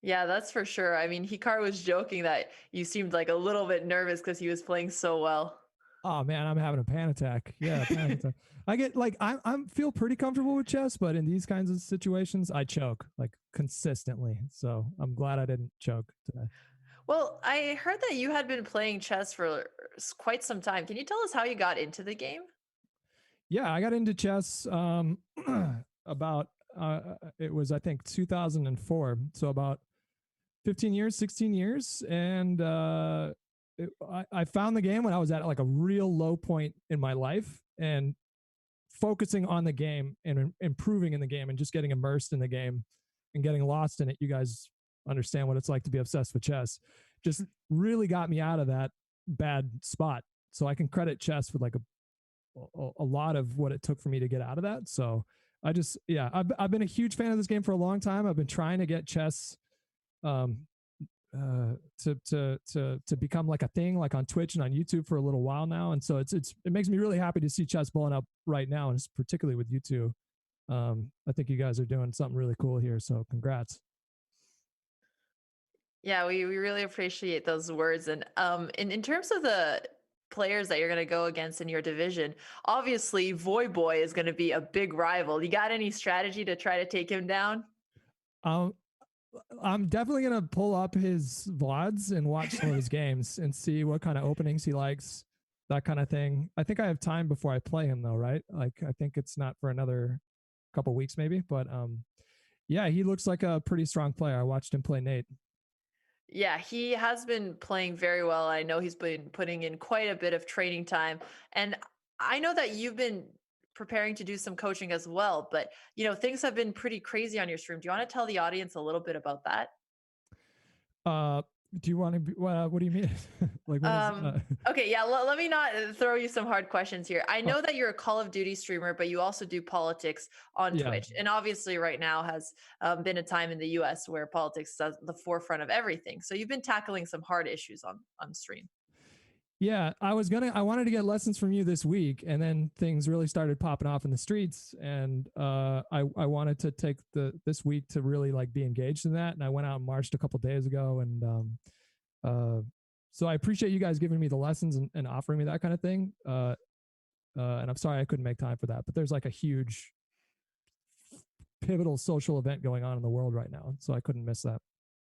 Yeah, that's for sure. I mean, Hikaru was joking that you seemed like a little bit nervous because he was playing so well. Oh man, I'm having a panic attack. Yeah, panic attack. I get like I'm feel pretty comfortable with chess, but in these kinds of situations, I choke like consistently. So I'm glad I didn't choke today. Well, I heard that you had been playing chess for quite some time. Can you tell us how you got into the game? Yeah, I got into chess about it was I think 2004, so about 15 years, 16 years, and I found the game when I was at like a real low point in my life, and focusing on the game and improving in the game and just getting immersed in the game and getting lost in it. You guys understand what it's like to be obsessed with chess. Just really got me out of that bad spot. So I can credit chess with like a lot of what it took for me to get out of that. So I've been a huge fan of this game for a long time. I've been trying to get chess to become like a thing, like on Twitch and on YouTube for a little while now. And so it makes me really happy to see chess blowing up right now, and it's particularly with you two. I think you guys are doing something really cool here. So congrats. Yeah, we really appreciate those words. And in terms of the players that you're going to go against in your division, obviously Voyboy is going to be a big rival. You got any strategy to try to take him down? I'm definitely going to pull up his VODs and watch some of his games and see what kind of openings he likes, that kind of thing. I think I have time before I play him though, right? Like I think it's not for another couple weeks maybe, but yeah, he looks like a pretty strong player. I watched him play Nate. Yeah, he has been playing very well. I know he's been putting in quite a bit of training time. And I know that you've been preparing to do some coaching as well, but things have been pretty crazy on your stream. Do you want to tell the audience a little bit about that? Do you want to be, what do you mean? Like, okay, yeah, let me not throw you some hard questions here. I know that you're a Call of Duty streamer, but you also do politics on Twitch. And obviously right now has been a time in the US where politics is at the forefront of everything. So you've been tackling some hard issues on stream. Yeah, I wanted to get lessons from you this week, and then things really started popping off in the streets, and I wanted to take this week to really like be engaged in that, and I went out and marched a couple days ago, and so I appreciate you guys giving me the lessons and offering me that kind of thing, and I'm sorry I couldn't make time for that, but there's like a huge pivotal social event going on in the world right now, so I couldn't miss that.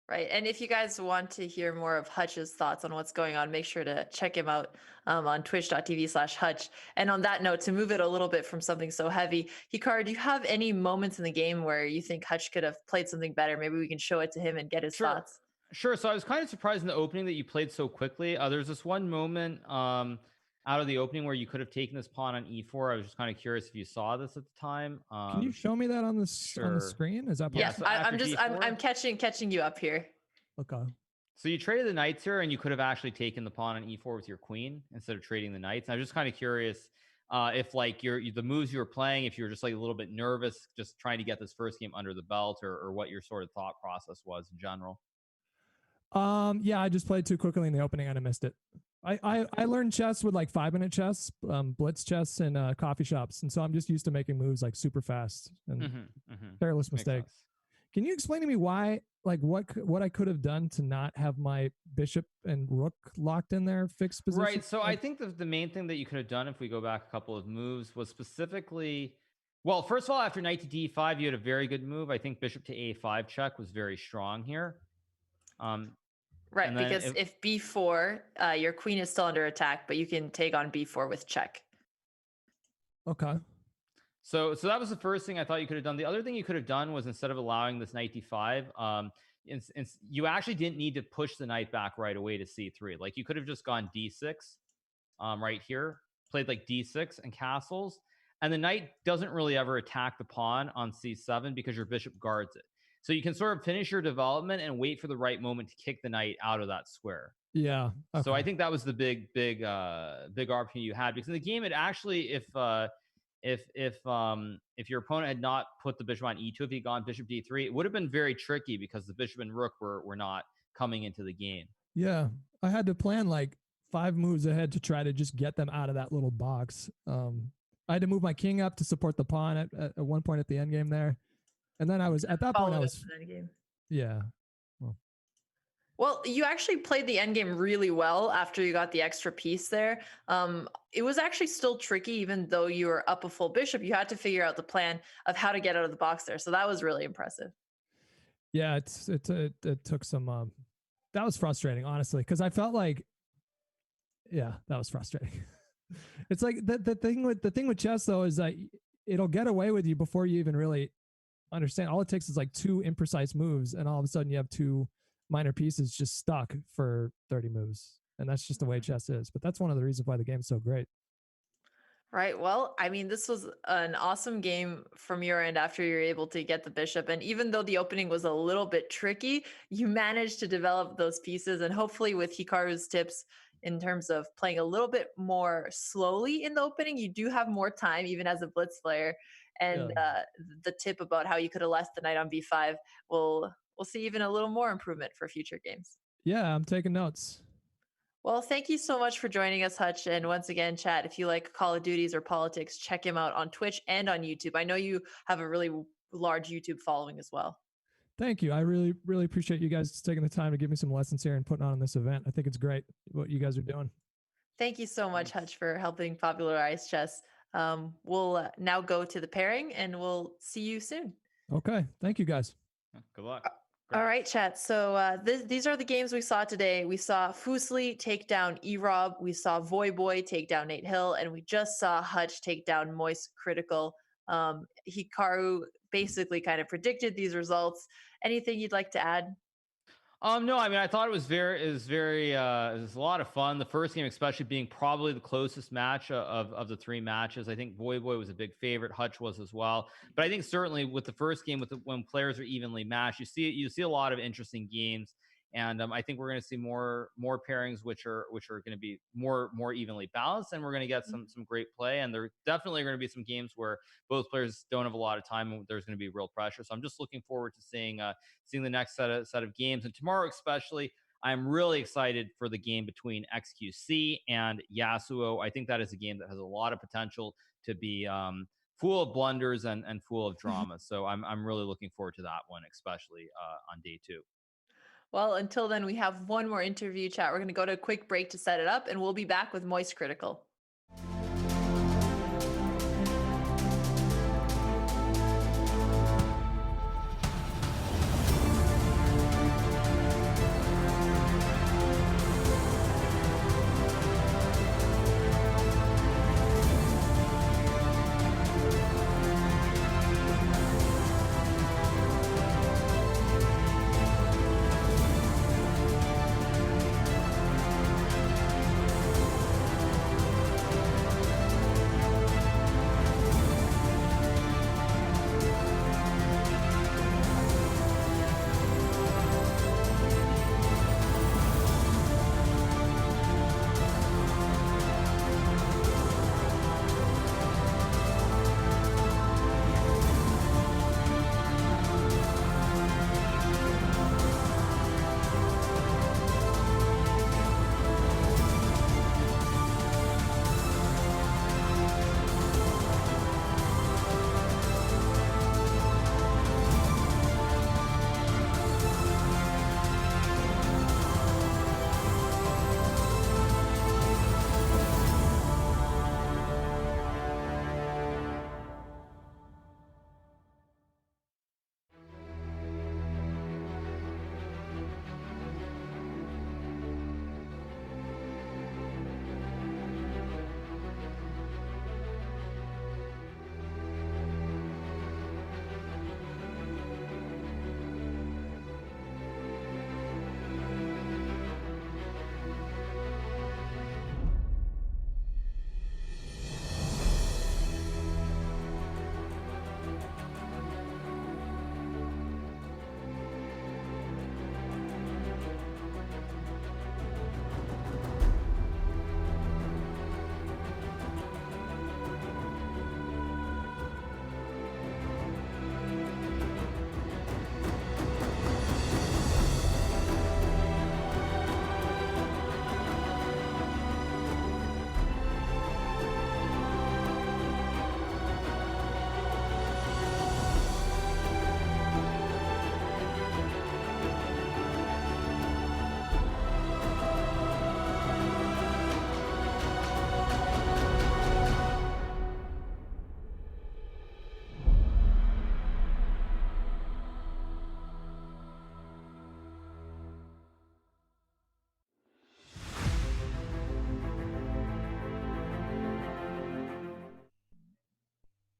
Right. And if you guys want to hear more of Hutch's thoughts on what's going on, make sure to check him out on twitch.tv/Hutch. And on that note, to move it a little bit from something so heavy, Hikaru, do you have any moments in the game where you think Hutch could have played something better? Maybe we can show it to him and get his thoughts. Sure. So I was kind of surprised in the opening that you played so quickly. There's this one moment out of the opening where you could have taken this pawn on e4. I was just kind of curious if you saw this at the time. Can you show me that on the screen? Is that possible? Yes, I'm catching you up here. Okay. So you traded the knights here, and you could have actually taken the pawn on e4 with your queen instead of trading the knights. And I was just kind of curious if like the moves you were playing, if you were just like a little bit nervous, just trying to get this first game under the belt, or what your sort of thought process was in general. Yeah, I just played too quickly in the opening and I missed it. I learned chess with like 5-minute chess, blitz chess, and coffee shops, and so I'm just used to making moves like super fast and careless mistakes. Can you explain to me why, like, what I could have done to not have my bishop and rook locked in their fixed position? Right. So I think the main thing that you could have done, if we go back a couple of moves, was specifically, well, first of all, after knight to d5, you had a very good move. I think bishop to a5 check was very strong here. Right, because if b4, your queen is still under attack, but you can take on b4 with check. Okay. So that was the first thing I thought you could have done. The other thing you could have done was, instead of allowing this knight d5, you actually didn't need to push the knight back right away to c3. Like, you could have just gone d6 right here, played like d6 and castles, and the knight doesn't really ever attack the pawn on c7 because your bishop guards it. So you can sort of finish your development and wait for the right moment to kick the knight out of that square. Yeah. So I okay. think that was the big opportunity you had, because in the game it actually, if your opponent had not put the bishop on e2, if he'd gone bishop d3, it would have been very tricky because the bishop and rook were not coming into the game. Yeah. I had to plan like 5 moves ahead to try to just get them out of that little box. I had to move my king up to support the pawn at one point at the end game there. And then I was, at that point, I Followed up was, to the endgame. yeah. Well, you actually played the endgame really well after you got the extra piece there. It was actually still tricky, even though you were up a full bishop. You had to figure out the plan of how to get out of the box there. So that was really impressive. Yeah, it took some, that was frustrating, honestly, because I felt like, yeah, that was frustrating. It's like the thing with chess though is that it'll get away with you before you even really understand. All it takes is like 2 imprecise moves, and all of a sudden you have 2 minor pieces just stuck for 30 moves, and that's just the way chess is. But that's one of the reasons why the game's so great. Right. Well, I mean, this was an awesome game from your end after you're able to get the bishop. And even though the opening was a little bit tricky, you managed to develop those pieces. And hopefully with Hikaru's tips in terms of playing a little bit more slowly in the opening, you do have more time, even as a blitz player. And the tip about how you could have left the knight on b5, we'll see even a little more improvement for future games. Yeah, I'm taking notes. Well, thank you so much for joining us, Hutch. And once again, chat, if you like Call of Duties or politics, check him out on Twitch and on YouTube. I know you have a really large YouTube following as well. Thank you. I really, really appreciate you guys taking the time to give me some lessons here and putting on this event. I think it's great what you guys are doing. Thank you so much, Hutch, for helping popularize chess. We'll now go to the pairing and we'll see you soon. Okay. Thank you, guys. Good luck. All right, chat. So these are the games we saw today. We saw Fooslie take down E-Rob. We saw Voyboy take down Nate Hill. And we just saw Hutch take down Moist Critical. Hikaru basically kind of predicted these results. Anything you'd like to add? No, I mean, I thought it was a lot of fun. The first game, especially being probably the closest match of the 3 matches. I think Voyboy was a big favorite. Hutch was as well. But I think certainly with the first game, when players are evenly matched, you see a lot of interesting games. And I think we're going to see more pairings, which are going to be more evenly balanced, and we're going to get some great play. And there definitely are going to be some games where both players don't have a lot of time, and there's going to be real pressure. So I'm just looking forward to seeing the next set of games. And tomorrow, especially, I'm really excited for the game between XQC and Yasuo. I think that is a game that has a lot of potential to be full of blunders and full of drama. So I'm really looking forward to that one, especially on day 2. Well, until then, we have one more interview, chat. We're going to go to a quick break to set it up, and we'll be back with Moist Critical.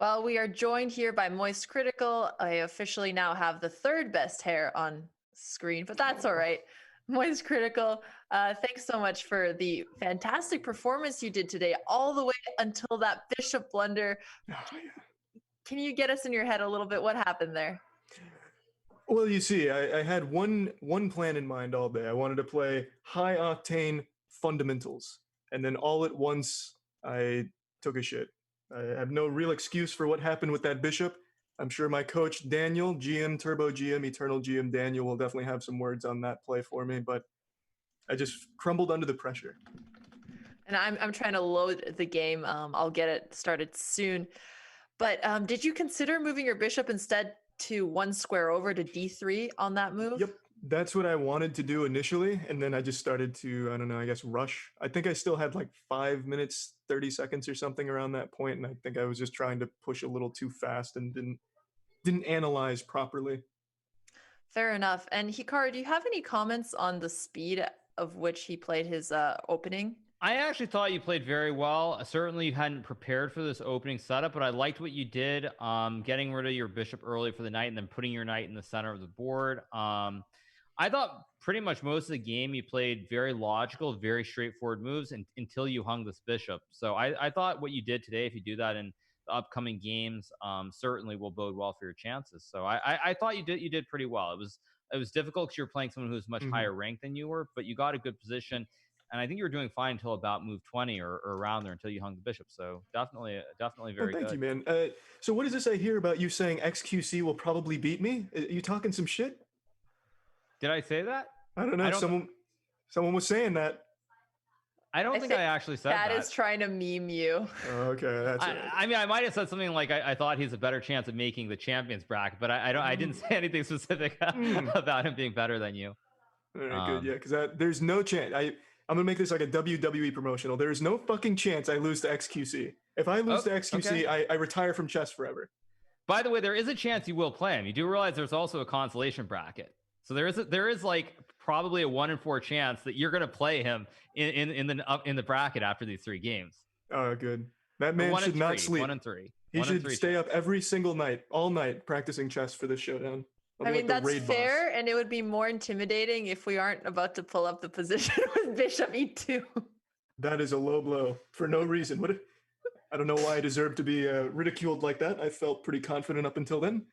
Well, we are joined here by Moist Critical. I officially now have the third best hair on screen, but that's all right. Moist Critical, thanks so much for the fantastic performance you did today, all the way until that bishop blunder. Can you get us in your head a little bit? What happened there? Well, you see, I had one plan in mind all day. I wanted to play high octane fundamentals, and then all at once I took a shit. I have no real excuse for what happened with that bishop. I'm sure my coach Daniel, GM Turbo GM, Eternal GM Daniel, will definitely have some words on that play for me. But I just crumbled under the pressure. And I'm trying to load the game. I'll get it started soon. But did you consider moving your bishop instead to one square over to d3 on that move? Yep, that's what I wanted to do initially, and then I just started to, I don't know, I guess rush. I think I still had like 5 minutes, 30 seconds or something around that point, and I think I was just trying to push a little too fast and didn't analyze properly. Fair enough. And Hikaru, do you have any comments on the speed of which he played his opening? I actually thought you played very well. Certainly, you hadn't prepared for this opening setup, but I liked what you did, getting rid of your bishop early for the knight and then putting your knight in the center of the board. I thought pretty much most of the game you played very logical, very straightforward moves until you hung this bishop. So I thought what you did today, if you do that in the upcoming games, certainly will bode well for your chances. So I thought you did pretty well. It was difficult because you were playing someone who was much higher ranked than you were, but you got a good position. And I think you were doing fine until about move 20 or around there until you hung the bishop. So definitely very good. Thank you, man. So what is this I hear about you saying XQC will probably beat me? Are you talking some shit? Did I say that? I don't know. Someone was saying that. I don't think I actually said that. That is trying to meme you. Oh, okay, that's right. I mean, I might have said something like I thought he's a better chance of making the champions bracket, but I didn't say anything specific about him being better than you. All right, good. Yeah, because there's no chance. I'm gonna make this like a WWE promotional. There is no fucking chance I lose to XQC. If I lose to XQC, okay. I retire from chess forever. By the way, there is a chance you will play him. You do realize there's also a consolation bracket. So there is like probably a 1 in 4 chance that you're going to play him in the bracket after these 3 games. Oh, good. That man should not sleep. 1 in 3. He should stay up every single night, all night, practicing chess for this showdown. I mean, that's fair, and it would be more intimidating if we aren't about to pull up the position with Bishop E2. That is a low blow for no reason. I don't know why I deserve to be ridiculed like that. I felt pretty confident up until then.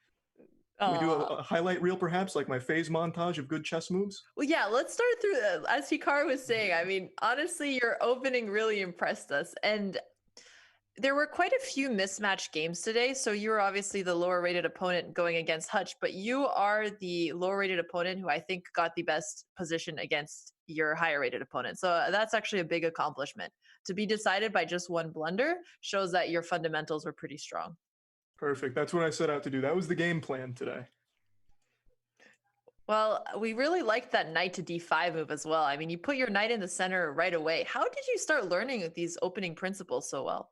Can we do a highlight reel, perhaps, like my phase montage of good chess moves? Well, yeah, let's start through, as Hikaru was saying, I mean, honestly, your opening really impressed us. And there were quite a few mismatched games today. So you were obviously the lower rated opponent going against Hutch, but you are the lower rated opponent who I think got the best position against your higher rated opponent. So that's actually a big accomplishment. To be decided by just one blunder shows that your fundamentals were pretty strong. Perfect. That's what I set out to do. That was the game plan today. Well, we really liked that knight to d5 move as well. I mean, you put your knight in the center right away. How did you start learning these opening principles so well?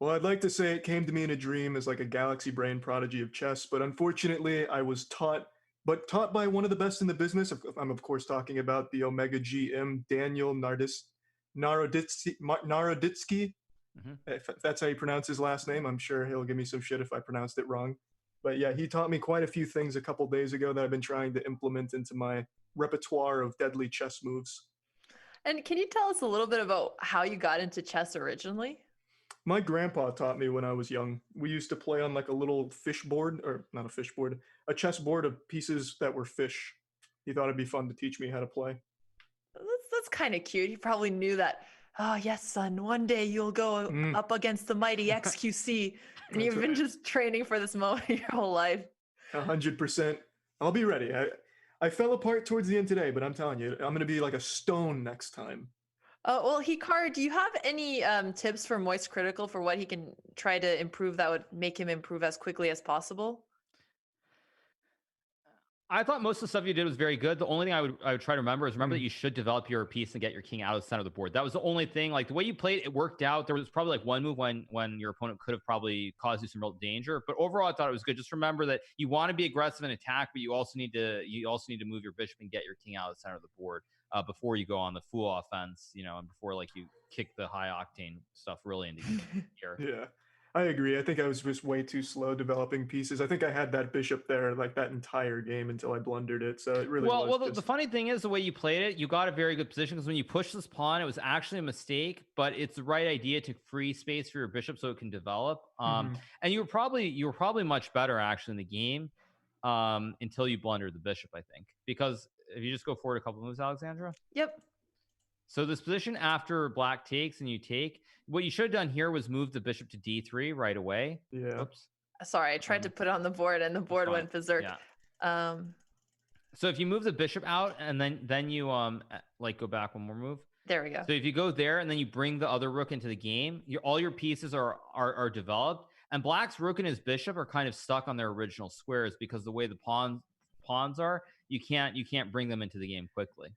Well, I'd like to say it came to me in a dream as like a galaxy brain prodigy of chess, but unfortunately I was taught by one of the best in the business. I'm of course talking about the Omega GM, Daniel Naroditsky. If that's how you pronounce his last name. I'm sure he'll give me some shit if I pronounced it wrong. But yeah, he taught me quite a few things a couple days ago that I've been trying to implement into my repertoire of deadly chess moves. And can you tell us a little bit about how you got into chess originally? My grandpa taught me when I was young. We used to play on like a little fish board, or not a fish board, a chess board of pieces that were fish. He thought it'd be fun to teach me how to play. That's kind of cute. He probably knew that, oh, yes, son, one day you'll go up against the mighty XQC. And you've been just training for this moment your whole life. 100%. I'll be ready. I fell apart towards the end today, but I'm telling you, I'm going to be like a stone next time. Well, Hikaru, do you have any tips for Moist Critical for what he can try to improve that would make him improve as quickly as possible? I thought most of the stuff you did was very good. The only thing I would try to remember is that you should develop your piece and get your king out of the center of the board. That was the only thing. Like the way you played, it worked out. There was probably like one move when your opponent could have probably caused you some real danger. But overall, I thought it was good. Just remember that you want to be aggressive and attack, but you also need to move your bishop and get your king out of the center of the board before you go on the full offense. And before like you kick the high octane stuff really into gear. Yeah. I agree. I think I was just way too slow developing pieces. I think I had that bishop there like that entire game until I blundered it. So it really was Well, just... the funny thing is the way you played it, you got a very good position because when you push this pawn, it was actually a mistake, but it's the right idea to free space for your bishop so it can develop. Mhm. And you were probably much better actually in the game until you blundered the bishop, I think, because if you just go forward a couple moves, Alexandra. Yep. So this position after black takes and you take, what you should have done here was move the bishop to d3 right away. Yeah. Oops. Sorry, I tried to put it on the board and the board fine. went berserk. Yeah. So if you move the bishop out and then you like go back one more move. There we go. So if you go there and then you bring the other rook into the game, all your pieces are developed, and black's rook and his bishop are kind of stuck on their original squares because the way the pawns are, you can't bring them into the game quickly.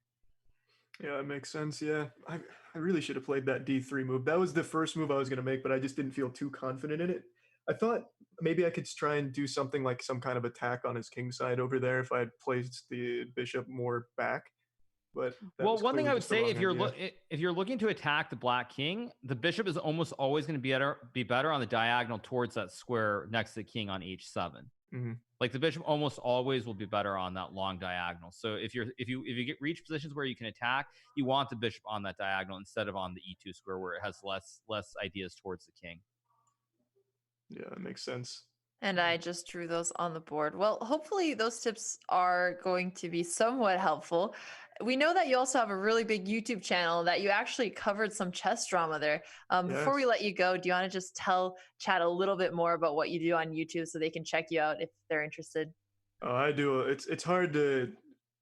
Yeah, that makes sense. Yeah, I really should have played that d3 move. That was the first move I was going to make, but I just didn't feel too confident in it. I thought maybe I could try and do something like some kind of attack on his king side over there if I had placed the bishop more back. But well, one thing I would say, if you're looking to attack the black king, the bishop is almost always going to be better on the diagonal towards that square next to the king on h7. Mm-hmm. Like the bishop almost always will be better on that long diagonal. So if you reach positions where you can attack, you want the bishop on that diagonal instead of on the e2 square where it has less ideas towards the king. Yeah, that makes sense. And I just drew those on the board. Well, hopefully those tips are going to be somewhat helpful. We know that you also have a really big YouTube channel that you actually covered some chess drama there. Before we Yes. let you go, do you want to just tell chat a little bit more about what you do on YouTube so they can check you out if they're interested? I do. It's hard to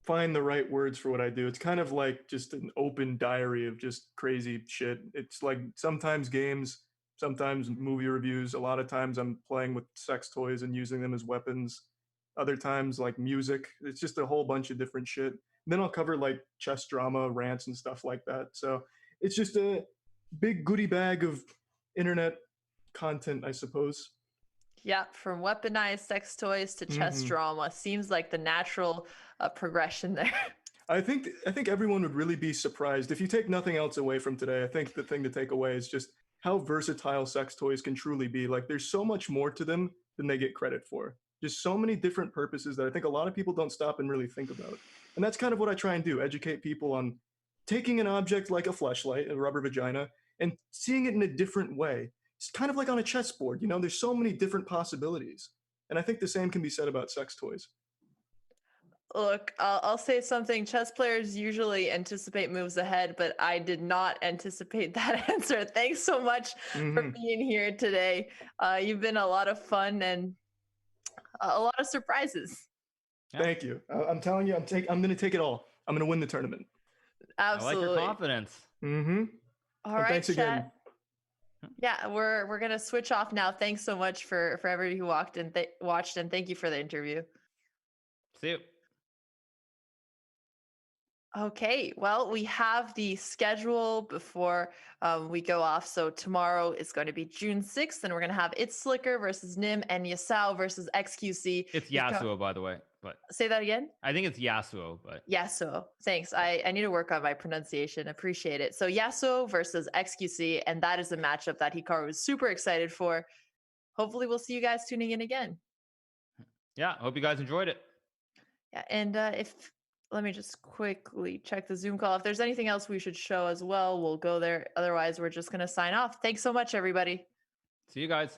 find the right words for what I do. It's kind of like just an open diary of just crazy shit. It's like sometimes games, sometimes movie reviews. A lot of times I'm playing with sex toys and using them as weapons. Other times like music. It's just a whole bunch of different shit. Then I'll cover like chess drama, rants, and stuff like that. So it's just a big goodie bag of internet content, I suppose. Yeah, from weaponized sex toys to chess Mhm. drama seems like the natural progression there. I think everyone would really be surprised if you take nothing else away from today. I think the thing to take away is just how versatile sex toys can truly be. Like there's so much more to them than they get credit for. Just so many different purposes that I think a lot of people don't stop and really think about. And that's kind of what I try and do, educate people on taking an object like a fleshlight, a rubber vagina, and seeing it in a different way. It's kind of like on a chessboard, you know, there's so many different possibilities. And I think the same can be said about sex toys. Look, I'll say something. Chess players usually anticipate moves ahead, but I did not anticipate that answer. Thanks so much for Mhm. being here today. You've been a lot of fun and a lot of surprises. Yeah. Thank you. I'm telling you, I'm going to take it all. I'm going to win the tournament. Absolutely. I like your confidence. Mm-hmm. All right, thanks chat. again. Yeah, we're gonna switch off now. Thanks so much for everybody who watched, and thank you for the interview. See you. Okay, well, we have the schedule before we go off. So tomorrow is going to be June 6th, and we're going to have It's Slicker versus Nim and Yasao versus XQC. It's Yasuo, by the way. But Say that again? I think it's Yasuo, but Yasuo. Thanks. I need to work on my pronunciation. Appreciate it. So Yasuo versus XQC, and that is a matchup that Hikaru was super excited for. Hopefully we'll see you guys tuning in again. yeah, hope you guys enjoyed it. Yeah, and let me just quickly check the Zoom call. If there's anything else we should show as well, we'll go there. Otherwise, we're just going to sign off. Thanks so much, everybody. See you guys.